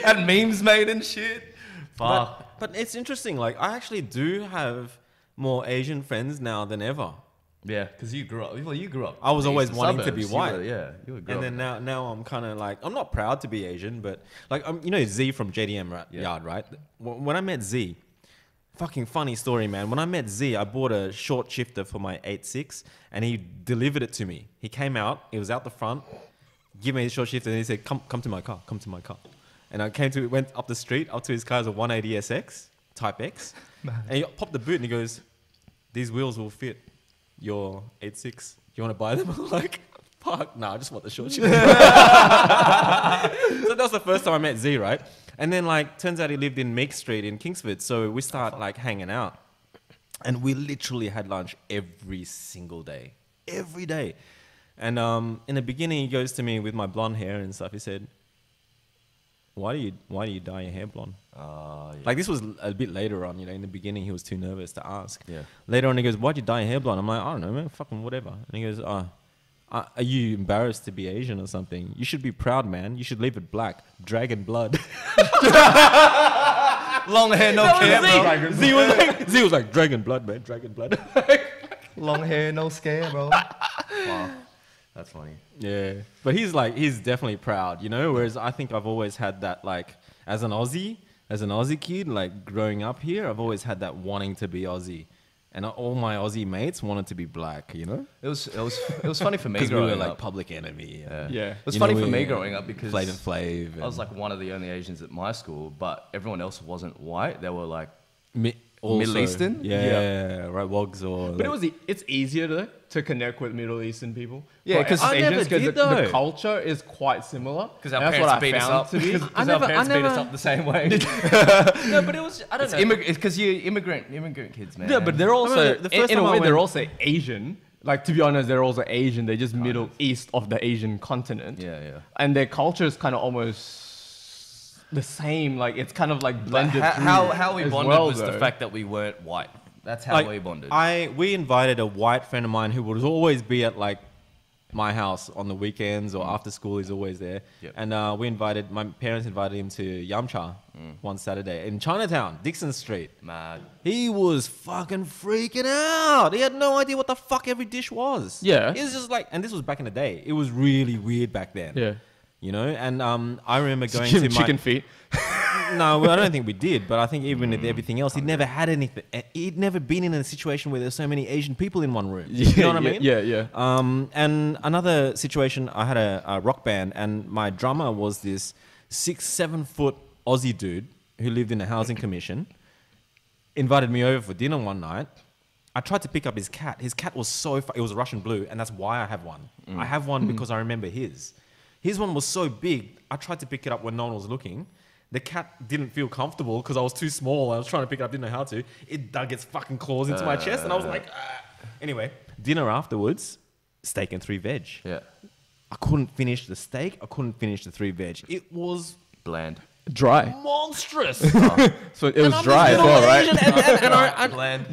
had memes made and shit. Fuck. But it's interesting. Like, I actually do have more Asian friends now than ever. Yeah, because you grew up. Well, you grew up. I was always wanting to be white. You were and then now I'm kind of like, I'm not proud to be Asian, but like, you know Z from JDM Yard, right? When I met Z, fucking funny story, man. When I met Z, I bought a short shifter for my 8.6 and he delivered it to me. He came out, he was out the front, give me a short shifter and he said, come to my car, come to my car. And I went up the street, up to his car, a 180 SX, Type X. And he popped the boot and he goes, these wheels will fit your 8.6. You want to buy them? I'm like, fuck, nah, I just want the short shifter. So that was the first time I met Z, right? And then like, turns out he lived in Meek Street in Kingsford. So we start like hanging out and we literally had lunch every single day, every day. And in the beginning, he goes to me with my blonde hair and stuff. He said, why do you dye your hair blonde? Like this was a bit later on, you know, in the beginning, he was too nervous to ask. Yeah. Later on, he goes, why'd you dye your hair blonde? I'm like, I don't know, man, fucking whatever. And he goes, are you embarrassed to be Asian or something? You should be proud, man. You should leave it black. Dragon blood. Long hair, no care, bro. Z was like, dragon blood, man. Dragon blood. Long hair, no scare, bro. Wow. That's funny. Yeah. But he's definitely proud, you know? Whereas I think I've always had that, like, as an Aussie kid, like, growing up here, I've always had that wanting to be Aussie. And all my Aussie mates wanted to be black, you know? It was funny for me growing up. We were like Public Enemy. Yeah. It was funny for me growing up because Flav. I was like one of the only Asians at my school, but everyone else wasn't white. They were like Middle Eastern. Yeah, right, Wogs or... But it's easier to connect with Middle Eastern people. Yeah, because the culture is quite similar. Because our parents beat us up. Because our parents beat us up the same way. No, but it was, I don't know. It's because you're immigrant kids, man. Yeah, but they're also, in a way, they're also Asian. Like, to be honest, they're also Asian. They're just Middle East of the Asian continent. Yeah. And their culture is kind of almost the same. Like, it's kind of like blended. How we bonded was the fact that we weren't white. That's how we bonded. We invited a white friend of mine who would always be at like my house on the weekends or after school. He's always there. Yep. And my parents invited him to Yamcha one Saturday in Chinatown, Dixon Street. Mad. He was fucking freaking out. He had no idea what the fuck every dish was. Yeah. It was just like, and this was back in the day. It was really weird back then. Yeah. You know, and I remember going to chicken feet. No, well, I don't think we did. But I think even with everything else, he'd never had anything. He'd never been in a situation where there's so many Asian people in one room. You know what I mean? Yeah. And another situation, I had a rock band, and my drummer was this 6-7 foot Aussie dude who lived in a housing commission. Invited me over for dinner one night. I tried to pick up his cat. His cat was it was a Russian blue, and that's why I have one. I have one because I remember his. His one was so big, I tried to pick it up when no one was looking. The cat didn't feel comfortable because I was too small. I was trying to pick it up, didn't know how to. It dug its fucking claws into my chest, and I was like, ah. Anyway, dinner afterwards, steak and 3 veg. Yeah. I couldn't finish the steak. I couldn't finish the 3 veg. It was bland. Dry. Monstrous. So it was dry as well, right? And bland.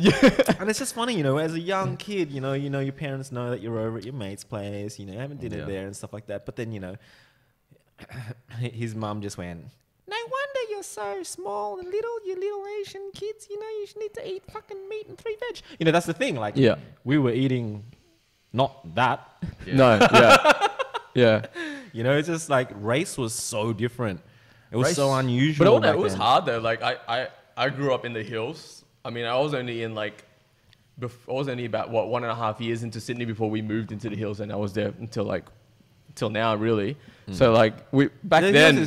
And it's just funny, you know, as a young kid, you know, your parents know that you're over at your mate's place, you know, having dinner there and stuff like that. But then, you know, his mum just went, no wonder you're so small and little, you little Asian kids, you know, you need to eat fucking meat and 3 veg. You know, that's the thing. Like, we were eating not that. Yeah. No, yeah. You know, it's just like race was so different. It was so unusual. But it was hard though. Like I grew up in the hills. I mean, I was only about 1.5 years into Sydney before we moved into the hills, and I was there until now, really. So like back then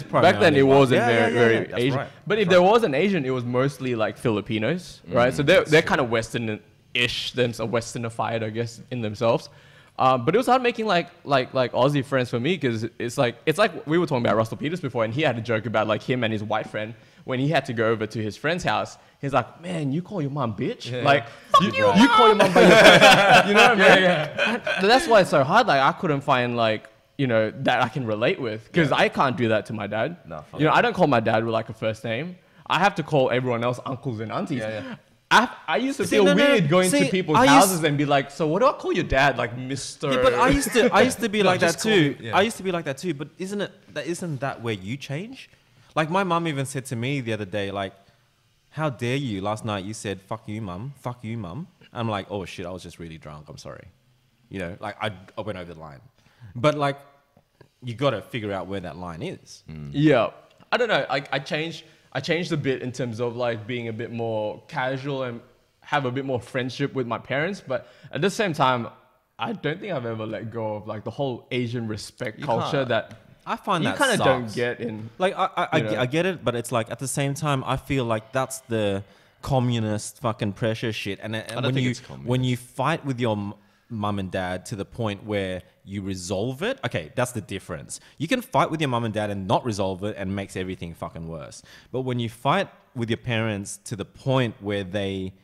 it wasn't very Asian. Right. But if there was an Asian, it was mostly like Filipinos, right? So they're kind of Western-ish, Westernified, I guess, in themselves. But it was hard making like Aussie friends for me because it's like we were talking about Russell Peters before, and he had a joke about like him and his white friend when he had to go over to his friend's house. He's like, man, you call your mom bitch? Yeah. Like, you call your mom by your you know what I mean? Yeah. That's why it's so hard. Like, I couldn't find like, you know, that I can relate with because I can't do that to my dad. No, you know, I don't call my dad with like a first name. I have to call everyone else uncles and aunties. I used to feel weird going to people's houses and be like, so what do I call your dad? Like Mr. Yeah, but I used to be like that too. I used to be like that too. But isn't that where you change? Like my mum even said to me the other day, like, how dare you? Last night you said, fuck you, mum. Fuck you, mum. I'm like, oh shit, I was just really drunk. I'm sorry. You know, like I went over the line. But like, you got to figure out where that line is. Yeah. I don't know. I changed a bit in terms of like being a bit more casual and have a bit more friendship with my parents. But at the same time, I don't think I've ever let go of like the whole Asian respect culture that I find you that kind of sucks. don't get in. Like I get it, but it's like at the same time, I feel like that's the communist fucking pressure shit. And when you fight with your mum and dad to the point where you resolve it, okay, that's the difference. You can fight with your mum and dad and not resolve it and makes everything fucking worse. But when you fight with your parents to the point where they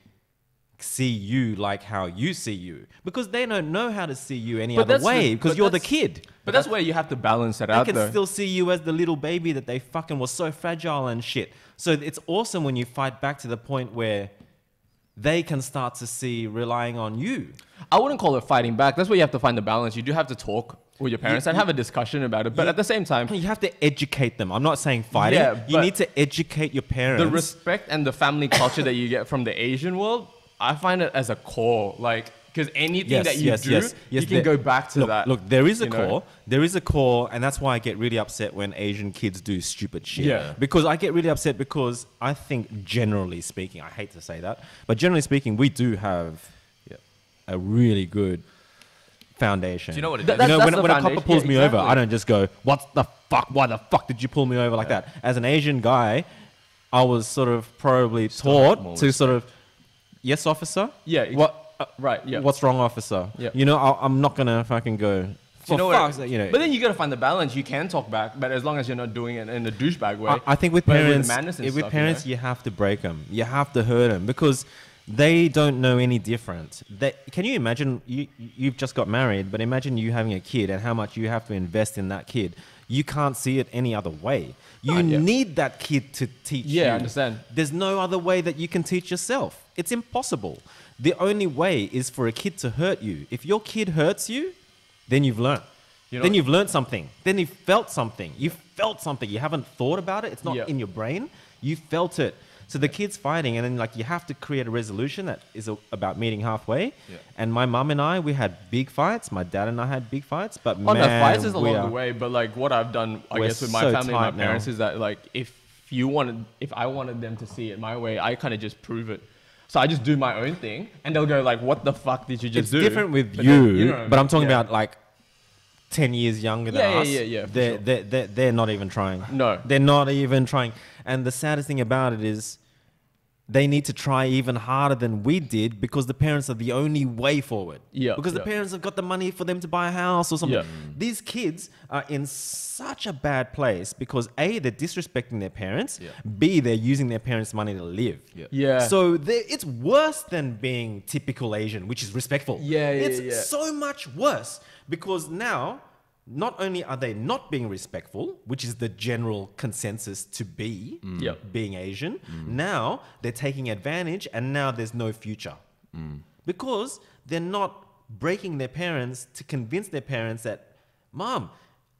see you like how you see you, because they don't know how to see you any other way because you're the kid. But that's where you have to balance it out. They can still see you as the little baby that they fucking was so fragile and shit. So it's awesome when you fight back to the point where they can start to see relying on you. I wouldn't call it fighting back. That's where you have to find the balance. You do have to talk with your parents and have a discussion about it. But at the same time, you have to educate them. I'm not saying fighting. Yeah, you need to educate your parents. The respect and the family culture that you get from the Asian world, I find it as a core. Like, because anything that you do, you can go back to that. Look, there is a core. There is a core, and that's why I get really upset when Asian kids do stupid shit. Yeah. Because I get really upset because I think, generally speaking, I hate to say that, but generally speaking, we do have a really good foundation. Do you know what it is? You know, when a copper pulls me over, I don't just go, what the fuck? Why the fuck did you pull me over like that? As an Asian guy, I was sort of probably taught to sort of, yes, officer? Yeah. What? Right, yeah. What's wrong, officer? Yeah. You know, I'm not going to fucking go, you know what? You know. But then you got to find the balance. You can talk back, but as long as you're not doing it in a douchebag way. I think with parents, you have to break them. You have to hurt them because they don't know any different. Can you imagine, you've just got married, but imagine you having a kid and how much you have to invest in that kid. You can't see it any other way. You need that kid to teach you. Yeah, I understand. There's no other way that you can teach yourself. It's impossible. The only way is for a kid to hurt you. If your kid hurts you, then you've learned. Then you've learned something. Then you felt something. You felt something. You haven't thought about it. It's not in your brain. You felt it. So the kid's fighting, and then like you have to create a resolution that is about meeting halfway. Yeah. And my mum and I, we had big fights. My dad and I had big fights. But fights is along the way. But like what I've done, I guess, with my family and my parents is that like if I wanted them to see it my way, I kind of just prove it. So I just do my own thing, and they'll go like, "What the fuck did you just do?" It's different with you, but I'm talking about like 10 years younger than us. Yeah. They're not even trying. No, they're not even trying. And the saddest thing about it is, they need to try even harder than we did because the parents are the only way forward. Yeah. Because the parents have got the money for them to buy a house or something. Yeah. These kids are in such a bad place because A, they're disrespecting their parents. Yeah. B, they're using their parents' money to live. Yeah. So it's worse than being typical Asian, which is respectful. It's so much worse because now, not only are they not being respectful, which is the general consensus to be being Asian, now they're taking advantage and now there's no future. Because they're not breaking their parents to convince their parents that, Mom,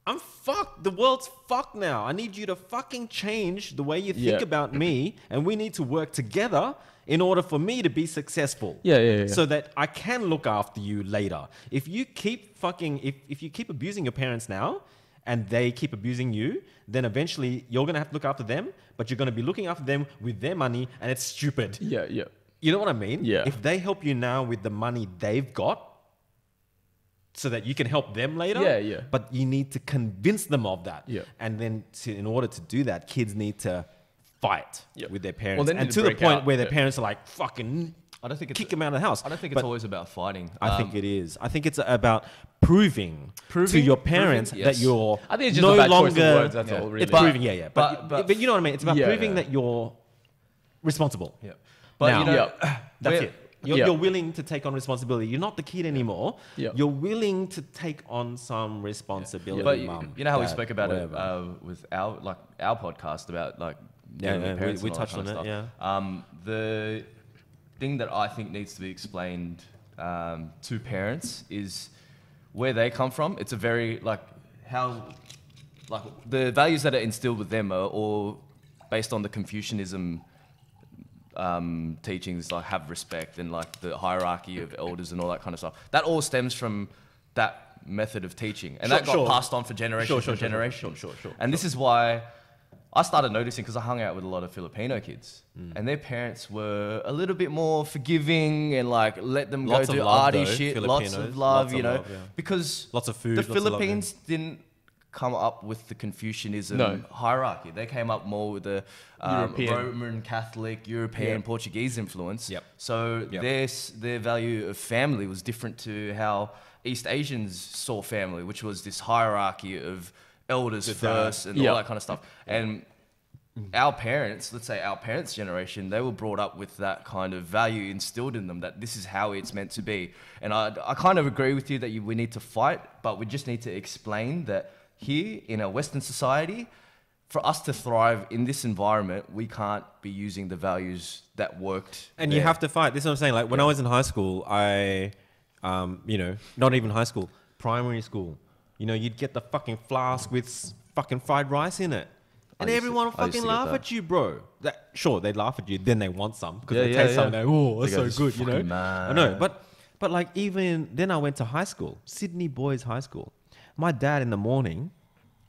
I'm fucked. The world's fucked now. I need you to fucking change the way you think about me, and we need to work together in order for me to be successful. So that I can look after you later. If you keep if you keep abusing your parents now and they keep abusing you, then eventually you're going to have to look after them, but you're going to be looking after them with their money, and it's stupid. You know what I mean? If they help you now with the money they've got so that you can help them later, but you need to convince them of that. And then in order to do that, kids need to fight with their parents. And to the point where their parents are like, fucking, I don't think it's kick them out of the house. I don't think it's always about fighting. I think it is. I think it's about proving to your parents that you're I think it's just no about longer. choice of words, that's all, really. It's proving, but you know what I mean. It's about proving that you're responsible. Yeah. But now, you know, that's it. You're willing to take on responsibility. You're not the kid anymore. You're willing to take on some responsibility. But mum, you know how we dad, spoke about whatever. it with our podcast about like we touched on it. Yeah. The thing that I think needs to be explained to parents is where they come from. It's a very how the values that are instilled with them are all based on the Confucianism teachings, like have respect and like the hierarchy of elders and all that kind of stuff. That all stems from that method of teaching, and that got passed on for generation to generation. And this is why I started noticing, because I hung out with a lot of Filipino kids, and their parents were a little bit more forgiving and like let them go do arty shit. Lots of love, because lots of food. The Philippines didn't come up with the Confucianism hierarchy. They came up more with the Roman Catholic, European, Portuguese influence. So their value of family was different to how East Asians saw family, which was this hierarchy of elders first and all that kind of stuff. And our parents, let's say our parents' generation, they were brought up with that kind of value instilled in them, that this is how it's meant to be. And I kind of agree with you that we need to fight, but we just need to explain that here in a Western society, for us to thrive in this environment, we can't be using the values that worked. And you have to fight. This is what I'm saying. Like when I was in high school, not even high school, primary school, you'd get the fucking flask with fucking fried rice in it. And everyone would fucking laugh at you, bro. Sure, they'd laugh at you, then they want some because they taste something like, oh, that's so good, I know, but like even then I went to high school, Sydney Boys High School. My dad in the morning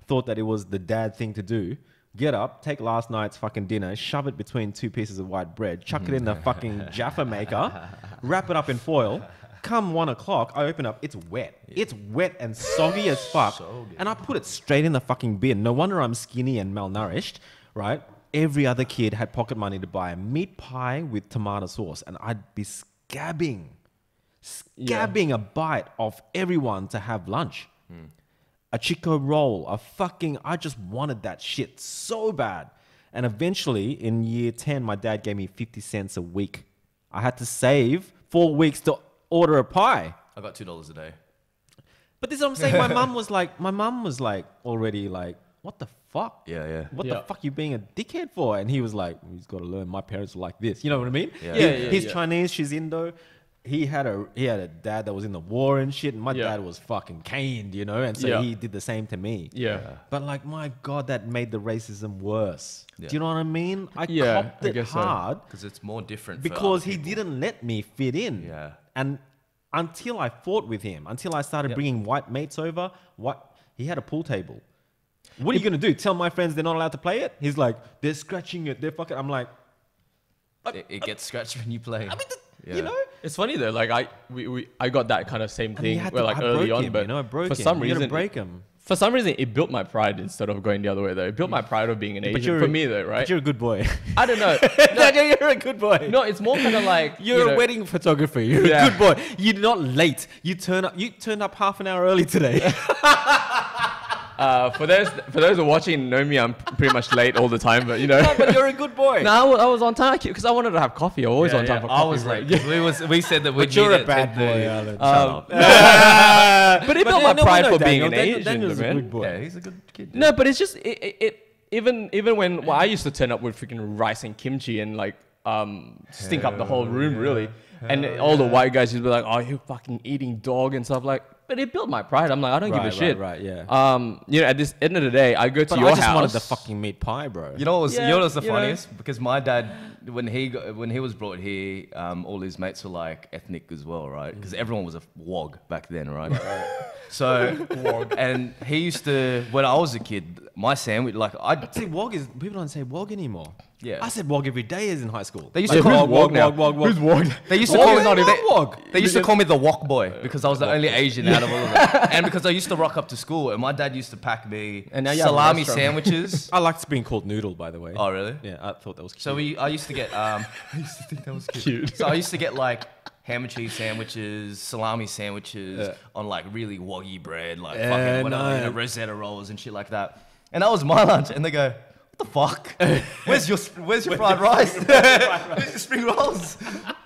thought that it was the dad thing to do. Get up, take last night's fucking dinner, shove it between two pieces of white bread, chuck it in the fucking Jaffa maker, wrap it up in foil. Come 1 o'clock, I open up, it's wet. It's wet and soggy as fuck. And I put it straight in the fucking bin. No wonder I'm skinny and malnourished, right? Every other kid had pocket money to buy a meat pie with tomato sauce, and I'd be scabbing a bite off everyone to have lunch. A Chico roll, I just wanted that shit so bad. And eventually, in year 10, my dad gave me 50 cents a week. I had to save 4 weeks to order a pie. I got $2 a day. But this is what I'm saying. My mum was like already like, what the fuck? Yeah. What the fuck you being a dickhead for? And he was like, he's got to learn. My parents were like this. You know what I mean? He's Chinese, she's Indo. He had a dad that was in the war and shit, and my dad was fucking caned, and so he did the same to me. But like, my God, that made the racism worse. Do you know what I mean? I copped it hard because it's more different. Because he didn't let me fit in. And until I fought with him, until I started bringing white mates over, he had a pool table. What are you gonna do? Tell my friends they're not allowed to play it? He's like, they're scratching it. They're fucking. I'm like, it gets scratched when you play. I mean, it's funny though. Like I got that kind of same thing where like early on, but I broke him. For some reason, break him. For some reason, it built my pride instead of going the other way though. It built my pride of being an Asian for me though, right? But you're a good boy. I don't know. You're a good boy. No, it's more kind of like you're a wedding photographer. You're a good boy. You're not late. You turned up half an hour early today. For those who are watching know me, I'm pretty much late all the time, but No, but you're a good boy. No, I was on time because I wanted to have coffee. I'm always on time for coffee. I was late. We said that we'd you're a bad boy, Alan. But it built my pride for being an Asian. Daniel's a good boy. Yeah, he's a good kid. No, but it's just even when I used to turn up with freaking rice and kimchi and like stink up the whole room really, and all the white guys would be like, "Oh, you fucking eating dog" and stuff like. But it built my pride. I'm like, I don't give a shit. Right, yeah. At this end of the day, I go to your house. I just wanted the fucking meat pie, bro. You know what was the funniest? Because my dad, when he was brought here, all his mates were like ethnic as well, right? Because everyone was a wog back then, right? So, and he used to, when I was a kid, my sandwich, like I see wog is people don't say wog anymore. Yeah. I said wog every day as in high school. They used to call wog now? wog. Who's wog? They used to call me wog. They used to call me the wok boy because I was the only Asian out of all of them, and because I used to rock up to school and my dad used to pack me And now you have a salami restaurant. sandwiches. I liked being called Noodle, by the way. Oh really? Yeah, I thought that was cute. So I used to get I used to think that was Cute. So I used to get like ham and cheese sandwiches, salami sandwiches on like really woggy bread, like fucking whatever, you know, Rosetta rolls and shit like that. And that was my lunch. And they go, "What the fuck? Where's your fried rice? Where's your spring rolls?"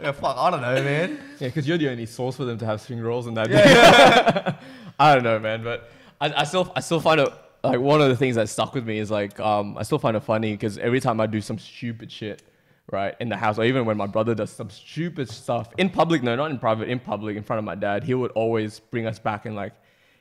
Yeah, fuck, I don't know, man. Yeah, because you're the only source for them to have spring rolls in that day. I don't know, man, but I still find it like one of the things that stuck with me is like I still find it funny because every time I do some stupid shit, right, in the house, or even when my brother does some stupid stuff in public, no, not in private, in public, in front of my dad, he would always bring us back and like,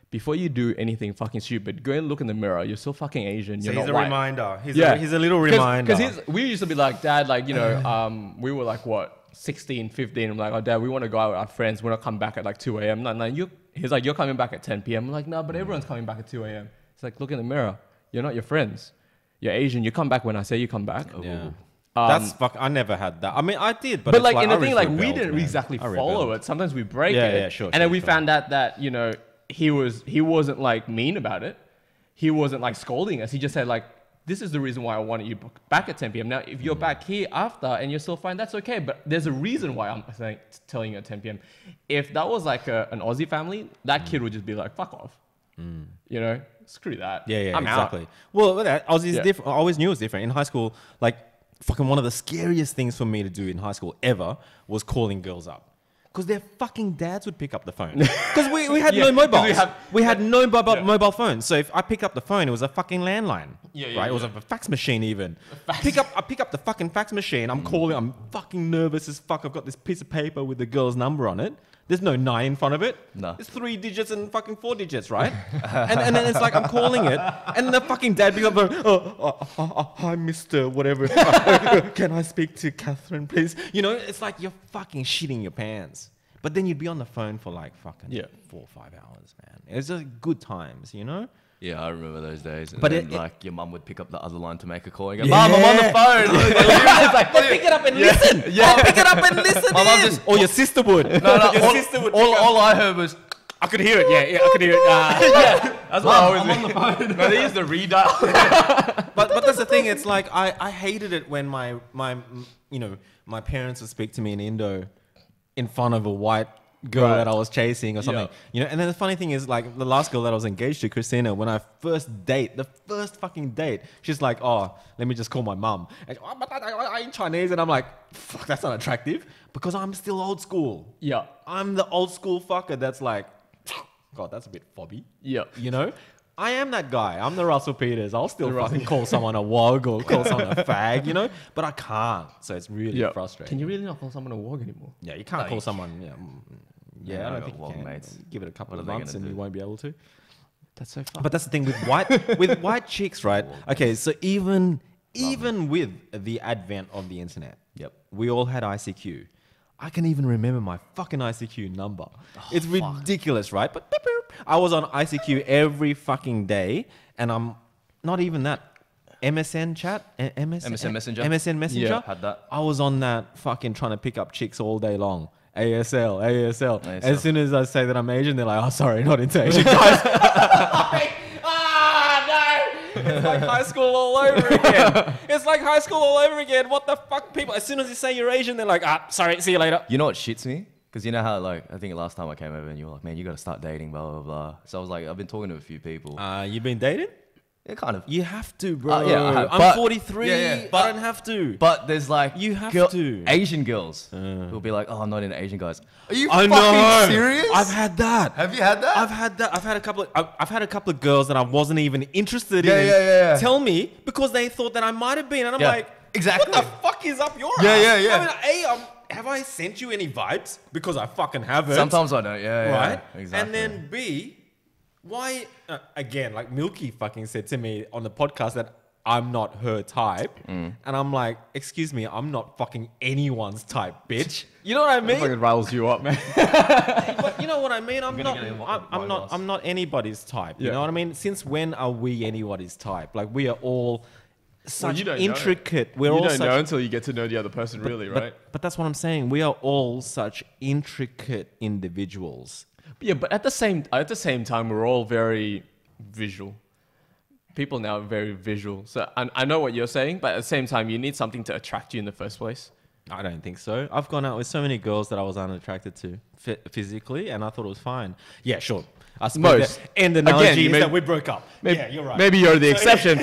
before you do anything fucking stupid, go and look in the mirror. You're still fucking Asian. So You're he's not a white. reminder. He's a little reminder. Because we used to be like, Dad, like, you know, we were like, what, 16, 15. I'm like, oh, Dad, we want to go out with our friends. We're not coming back at like 2 a.m. He's like, you're coming back at 10 p.m. I'm like, no, but everyone's coming back at 2 a.m. It's like, look in the mirror. You're not your friends. You're Asian. You come back when I say you come back. Yeah. That's I never had that. I mean, I did, but like in the I thing, like rebelled, we didn't man. exactly I follow rebelled. it. Sometimes we break it. Yeah, sure. And then we found out that, you know, he wasn't like mean about it. He wasn't like scolding us. He just said like, this is the reason why I wanted you back at 10 p.m. Now, if you're back here after and you're still fine, that's okay. But there's a reason why I'm telling you at 10 p.m. If that was like an Aussie family, that kid would just be like, fuck off. You know, screw that. Yeah, I'm exactly. out. Well, that Aussie's different. I always knew it was different. In high school, like, fucking one of the scariest things for me to do in high school ever was calling girls up. Because their fucking dads would pick up the phone. Because we had no mobiles. We had no mobile phones. So if I pick up the phone, it was a fucking landline. Right? It was a fax machine even. I pick up the fucking fax machine. I'm calling. I'm fucking nervous as fuck. I've got this piece of paper with the girl's number on it. There's no 9 in front of it. No. It's 3 digits and fucking 4 digits, right? and then it's like I'm calling it, and the fucking dad picks up the hi, Mr. Whatever. Can I speak to Catherine, please? You know, it's like you're fucking shitting your pants. But then you'd be on the phone for like fucking 4 or 5 hours, man. It's just good times, you know? Yeah, I remember those days. And But then, like your mum would pick up the other line to make a call and go, Yeah. "Mum, I'm on the phone." It's like, pick it up and listen. Oh, pick it up and listen. My mum just- or your sister would. No, Your sister would. all I heard was, I could hear it. Yeah, I could hear it. That's what I was "I'm on the phone." No, they used to redial. But that's the thing. It's like I hated it when my parents would speak to me in Indo in front of a white girl that I was chasing or something. You know. And then the funny thing is, like, the last girl that I was engaged to, Christina, when the first fucking date, she's like, "Oh, let me just call my mum." And but I'm Chinese, and I'm like, "Fuck, that's not attractive," because I'm still old school. Yeah. I'm the old school fucker that's like, God, that's a bit fobby. Yeah. You know? I am that guy. I'm the Russell Peters. I'll still fucking call someone a wog or call someone a fag, you know? But I can't. So it's really frustrating. Can you really not call someone a wog anymore? Yeah, you can't call someone. Yeah, I don't think you wog can. mates. Give it a couple What of are they months gonna and you do? won't be able to. That's so fun. But that's the thing with white chicks, right? Okay, so even with the advent of the internet, we all had ICQ. I can even remember my fucking ICQ number. It's ridiculous, right? But beep, beep. I was on ICQ every fucking day, and I'm not even that. MSN chat? MSN Messenger? MSN Messenger? Yeah, had that. I was on that fucking trying to pick up chicks all day long. ASL. As soon as I say that I'm Asian, they're like, "Oh, sorry, not into Asian guys." It's like high school all over again. It's like high school all over again. What the fuck, people? As soon as you say you're Asian, they're like, sorry, see you later. You know what shits me? Because you know how, like, I think last time I came over and you were like, "Man, you got to start dating, blah, blah, blah." So I was like, I've been talking to a few people. You've been dating? Yeah, kind of. You have to, bro. Yeah, I have. I'm But- 43. yeah, I don't have to. But there's like You have to. Asian girls who'll be like, "Oh, I'm not into Asian guys." Are you I fucking know. serious? I've had that. Have you had that? I've had that. I've had a couple of girls that I wasn't even interested Yeah, in. yeah. Tell me because they thought that I might have been, and I'm Yeah, like, exactly. What the fuck is up your Yeah, ass? yeah. I mean, have I sent you any vibes? Because I fucking haven't. Sometimes I don't. Yeah, Right? Exactly. And then B, why, again, like Milky fucking said to me on the podcast that I'm not her type. And I'm like, excuse me, I'm not fucking anyone's type, bitch. You know what I It mean? fucking riles you up, man. But you know what I mean? I'm gonna not anybody's type. You know what I mean? Since when are we anybody's type? Like, we are all such you don't intricate. Know. You don't know until you get to know the other person, really, right? But that's what I'm saying. We are all such intricate individuals. Yeah, but at the same time, we're all very visual. People now are very visual. So I know what you're saying, but at the same time, you need something to attract you in the first place. I don't think so. I've gone out with so many girls that I was unattracted to physically, and I thought it was fine. Yeah, sure. I suppose and the analogy is that we broke up. Yeah, you're right. Maybe you're the exception,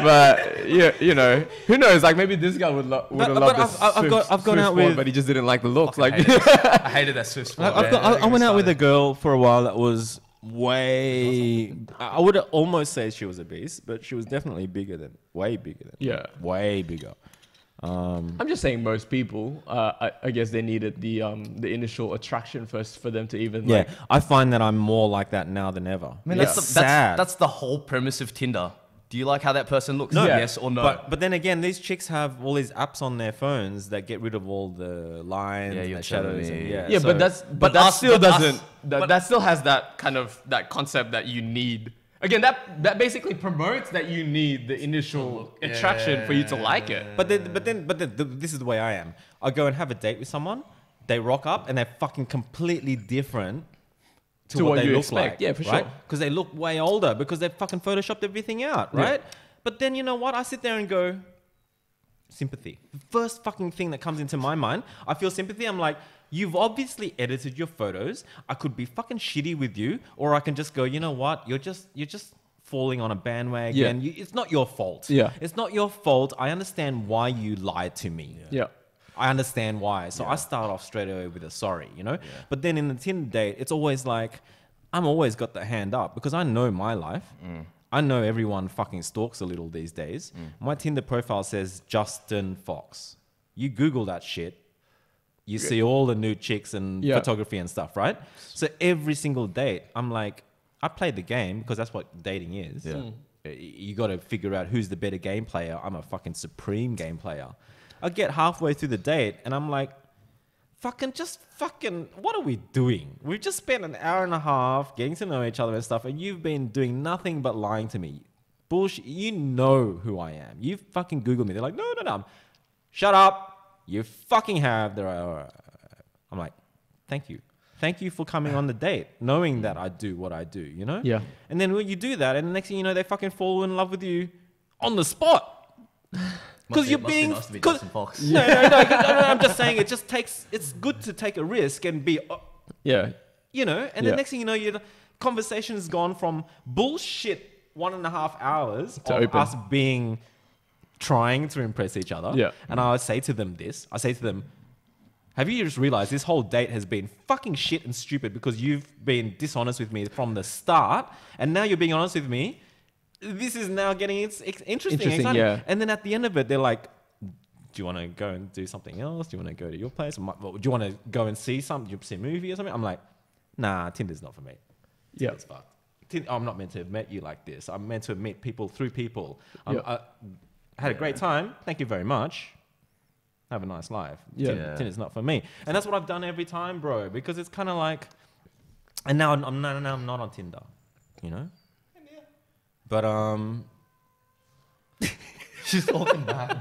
but you know, who knows? Like maybe this guy would have loved this. I've gone out with, but he just didn't like the looks. Like I hated that Swiss sport. I went out with a girl for a while that was way. I would almost say she was a beast, but she was definitely way bigger than. Yeah, way bigger. I'm just saying most people, I guess they needed the initial attraction first for them to even. Yeah, I find that I'm more like that now than ever. I mean, that's the whole premise of Tinder. Do you like how that person looks? No. Yes or no? But then again, these chicks have all these apps on their phones that get rid of all the lines and the shadows. But that still has that kind of that concept that you need. Again, that basically promotes that you need the initial attraction for you to like it. But then, this is the way I am. I go and have a date with someone, they rock up, and they're fucking completely different to what they you look expect. like. Yeah, for right? sure. Because they look way older because they've fucking photoshopped everything out, right? Yeah. But then you know what? I sit there and go, sympathy. The first fucking thing that comes into my mind, I feel sympathy. I'm like, you've obviously edited your photos. I could be fucking shitty with you, or I can just go, you know what? You're just falling on a bandwagon. Yeah. It's not your fault. Yeah. It's not your fault. I understand why you lied to me. Yeah. I understand why. So I start off straight away with a sorry, you know? Yeah. But then in the Tinder date, it's always like, I'm always got the hand up because I know my life. I know everyone fucking stalks a little these days. My Tinder profile says Justin Fox. You Google that shit. You see all the nude chicks and photography and stuff, right? So every single date, I'm like, I play the game because that's what dating is. Yeah. You got to figure out who's the better game player. I'm a fucking supreme game player. I get halfway through the date and I'm like, what are we doing? We've just spent an hour and a half getting to know each other and stuff, and you've been doing nothing but lying to me. Bullshit. You know who I am. You fucking Googled me. They're like, no. Shut up. You fucking have. I'm like, thank you. Thank you for coming on the date, knowing that I do what I do, you know? Yeah. And then when you do that, and the next thing you know, they fucking fall in love with you on the spot. Because you're being... Nice to be Justin Fox. No, I'm just saying it's good to take a risk and be... You know? And the next thing you know, the conversation's gone from bullshit 1.5 hours of us trying to impress each other. Yeah. And I say to them, have you just realized this whole date has been fucking shit and stupid because you've been dishonest with me from the start, and now you're being honest with me? This is now getting interesting. Exciting. Yeah. And then at the end of it, they're like, do you want to go and do something else? Do you want to go to your place? Do you want to go and see a movie or something? I'm like, nah, Tinder's not for me. Tinder's fucked. I'm not meant to have met you like this. I'm meant to meet people through people. I had a great time. Thank you very much. Have a nice life. Tinder's not for me. And that's what I've done every time, bro, because it's kind of like, and now I'm not on Tinder, you know? But she's talking back.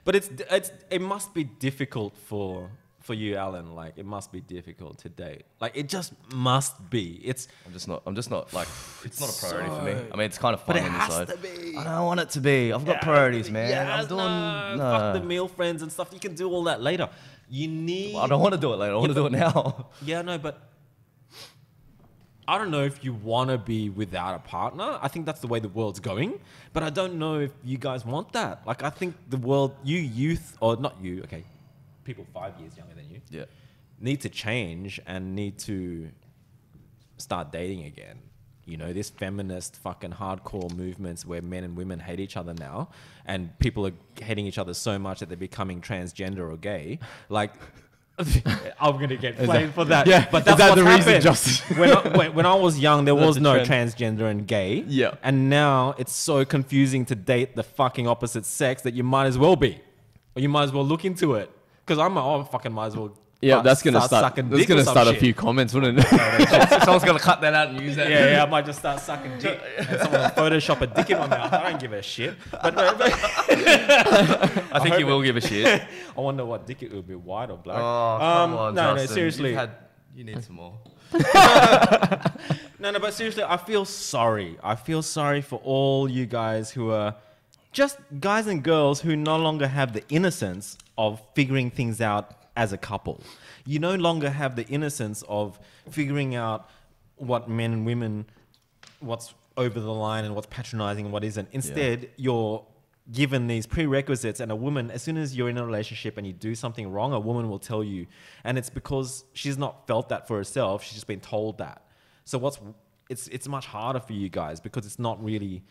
But it must be difficult for you, Alan. Like, it must be difficult to date. Like, it just must be. I'm just not like, it's not a priority for me. I mean, it's kind of fun but it on has the side. to be. I don't want it to be. I've got priorities, man. Yes, fuck the meal friends and stuff. You can do all that later. You need... Well, I don't want to do it later. I want to do it now. Yeah, no, but I don't know if you want to be without a partner. I think that's the way the world's going. But I don't know if you guys want that. Like, I think the world, people 5 years younger than you, need to change and need to start dating again. You know, this feminist fucking hardcore movements where men and women hate each other now, and people are hating each other so much that they're becoming transgender or gay. Like, I'm gonna get blamed for that. Yeah, but that's what's happened. When I was young, there was no transgender and gay. Yeah, and now it's so confusing to date the fucking opposite sex that you might as well be, or you might as well look into it. Because I fucking might as well Yeah, that's gonna start. That's gonna start a few comments, wouldn't it? Someone's gonna cut that out and use that. Yeah, I might just start sucking dick, and someone will Photoshop a dick in my mouth. I don't give a shit. But I think you will give a shit. I wonder what dick it will be, white or black. Oh, come on, no, Justin. seriously. You need some more. No, but seriously, I feel sorry. I feel sorry for all you guys who are just guys and girls who no longer have the innocence of figuring things out as a couple. You no longer have the innocence of figuring out what men and women, what's over the line and what's patronizing and what isn't. Instead, you're given these prerequisites, and a woman, as soon as you're in a relationship and you do something wrong, a woman will tell you. And it's because she's not felt that for herself. She's just been told that. So it's much harder for you guys because it's not really...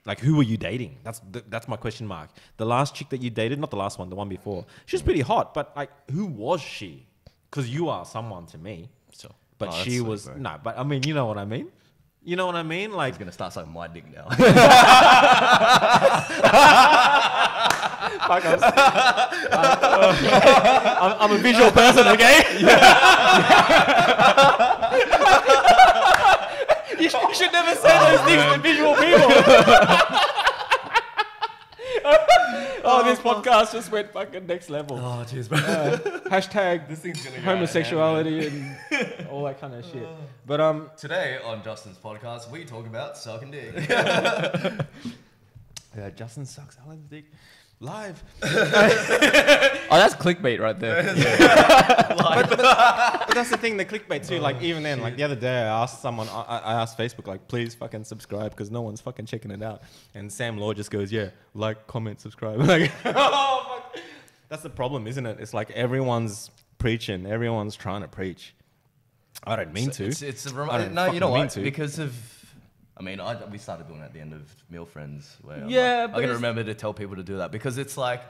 Like, who were you dating? That's my question mark. The last chick that you dated, not the last one, the one before, she was pretty hot, but like, who was she? Because you are someone to me. So, but she was sweet, no. But I mean, you know what I mean. You know what I mean? Like, he's gonna start sucking my dick now. Fuck, I'm a visual person, okay? You should never say those things to visual people. This podcast just went fucking next level. Oh, cheers, bro. Hashtag this thing's gonna go homosexuality and all that kind of shit. But today on Justin's podcast, we talk about sucking dick. Yeah, Justin sucks Alan's dick live. Oh, that's clickbait right there. But that's the thing, the clickbait too. Like even then, like the other day, I asked someone, I asked Facebook, like, please fucking subscribe because no one's fucking checking it out. And Sam Law just goes, yeah, like, comment, subscribe. Like, oh, fuck. That's the problem, isn't it? It's like everyone's preaching, everyone's trying to preach. I don't mean to. No, you know what? Because of. I mean, we started doing it at the end of Meal Friends. Where I'm going to remember to tell people to do that because it's like,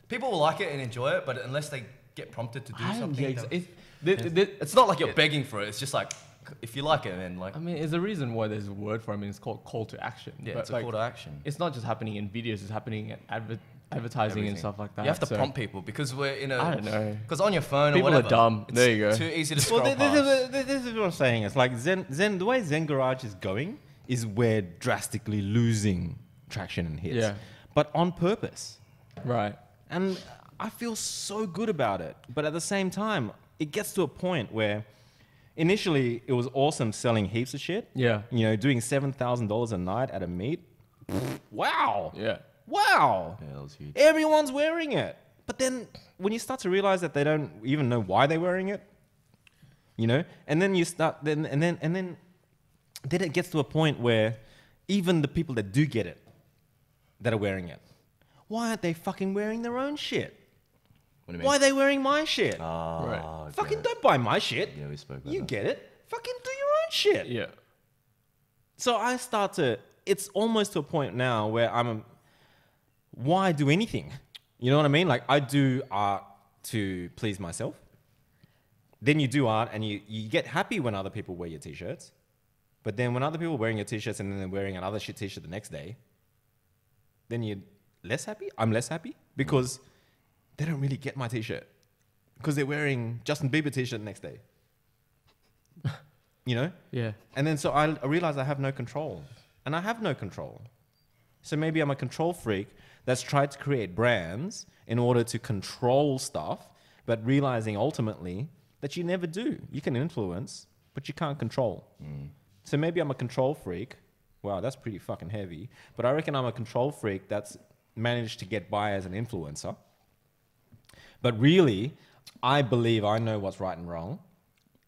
people will like it and enjoy it, but unless they get prompted to do something, it's not like you're begging for it. It's just like, if you like it, then like... I mean, there's a reason why there's a word for it. I mean, it's called call to action. Yeah, it's a call to action. It's not just happening in videos, it's happening in advertising and stuff like that. You have to prompt people because we're in a... I don't know. Because on your phone people or whatever... People are dumb. There you go. It's too easy to scroll past. This is what I'm saying. It's like Zen, the way Zen Garage is going is we're drastically losing traction and hits. Yeah. But on purpose. Right. And I feel so good about it. But at the same time, it gets to a point where initially it was awesome selling heaps of shit. Yeah. You know, doing $7,000 a night at a meet. Wow. Yeah. Wow. Yeah, that was huge. Everyone's wearing it. But then when you start to realize that they don't even know why they're wearing it, you know, and then you start, then it gets to a point where even the people that do get it, that are wearing it, why aren't they fucking wearing their own shit? What do you mean? Why are they wearing my shit? Right. Fucking don't buy my shit. Yeah, we spoke about that. You get it. Fucking do your own shit. Yeah. So I start to, it's almost to a point now where why do anything? You know what I mean? Like I do art to please myself. Then you do art and you get happy when other people wear your t-shirts. But then when other people are wearing your t-shirts and then they're wearing another shit t-shirt the next day, then you're less happy. I'm less happy because they don't really get my t-shirt because they're wearing Justin Bieber t-shirt the next day. You know? Yeah. And then so I realize I have no control. And I have no control. So maybe I'm a control freak that's tried to create brands in order to control stuff, but realizing ultimately that you never do. You can influence, but you can't control. So maybe I'm a control freak. Wow, that's pretty fucking heavy. But I reckon I'm a control freak that's managed to get by as an influencer. But really, I believe I know what's right and wrong.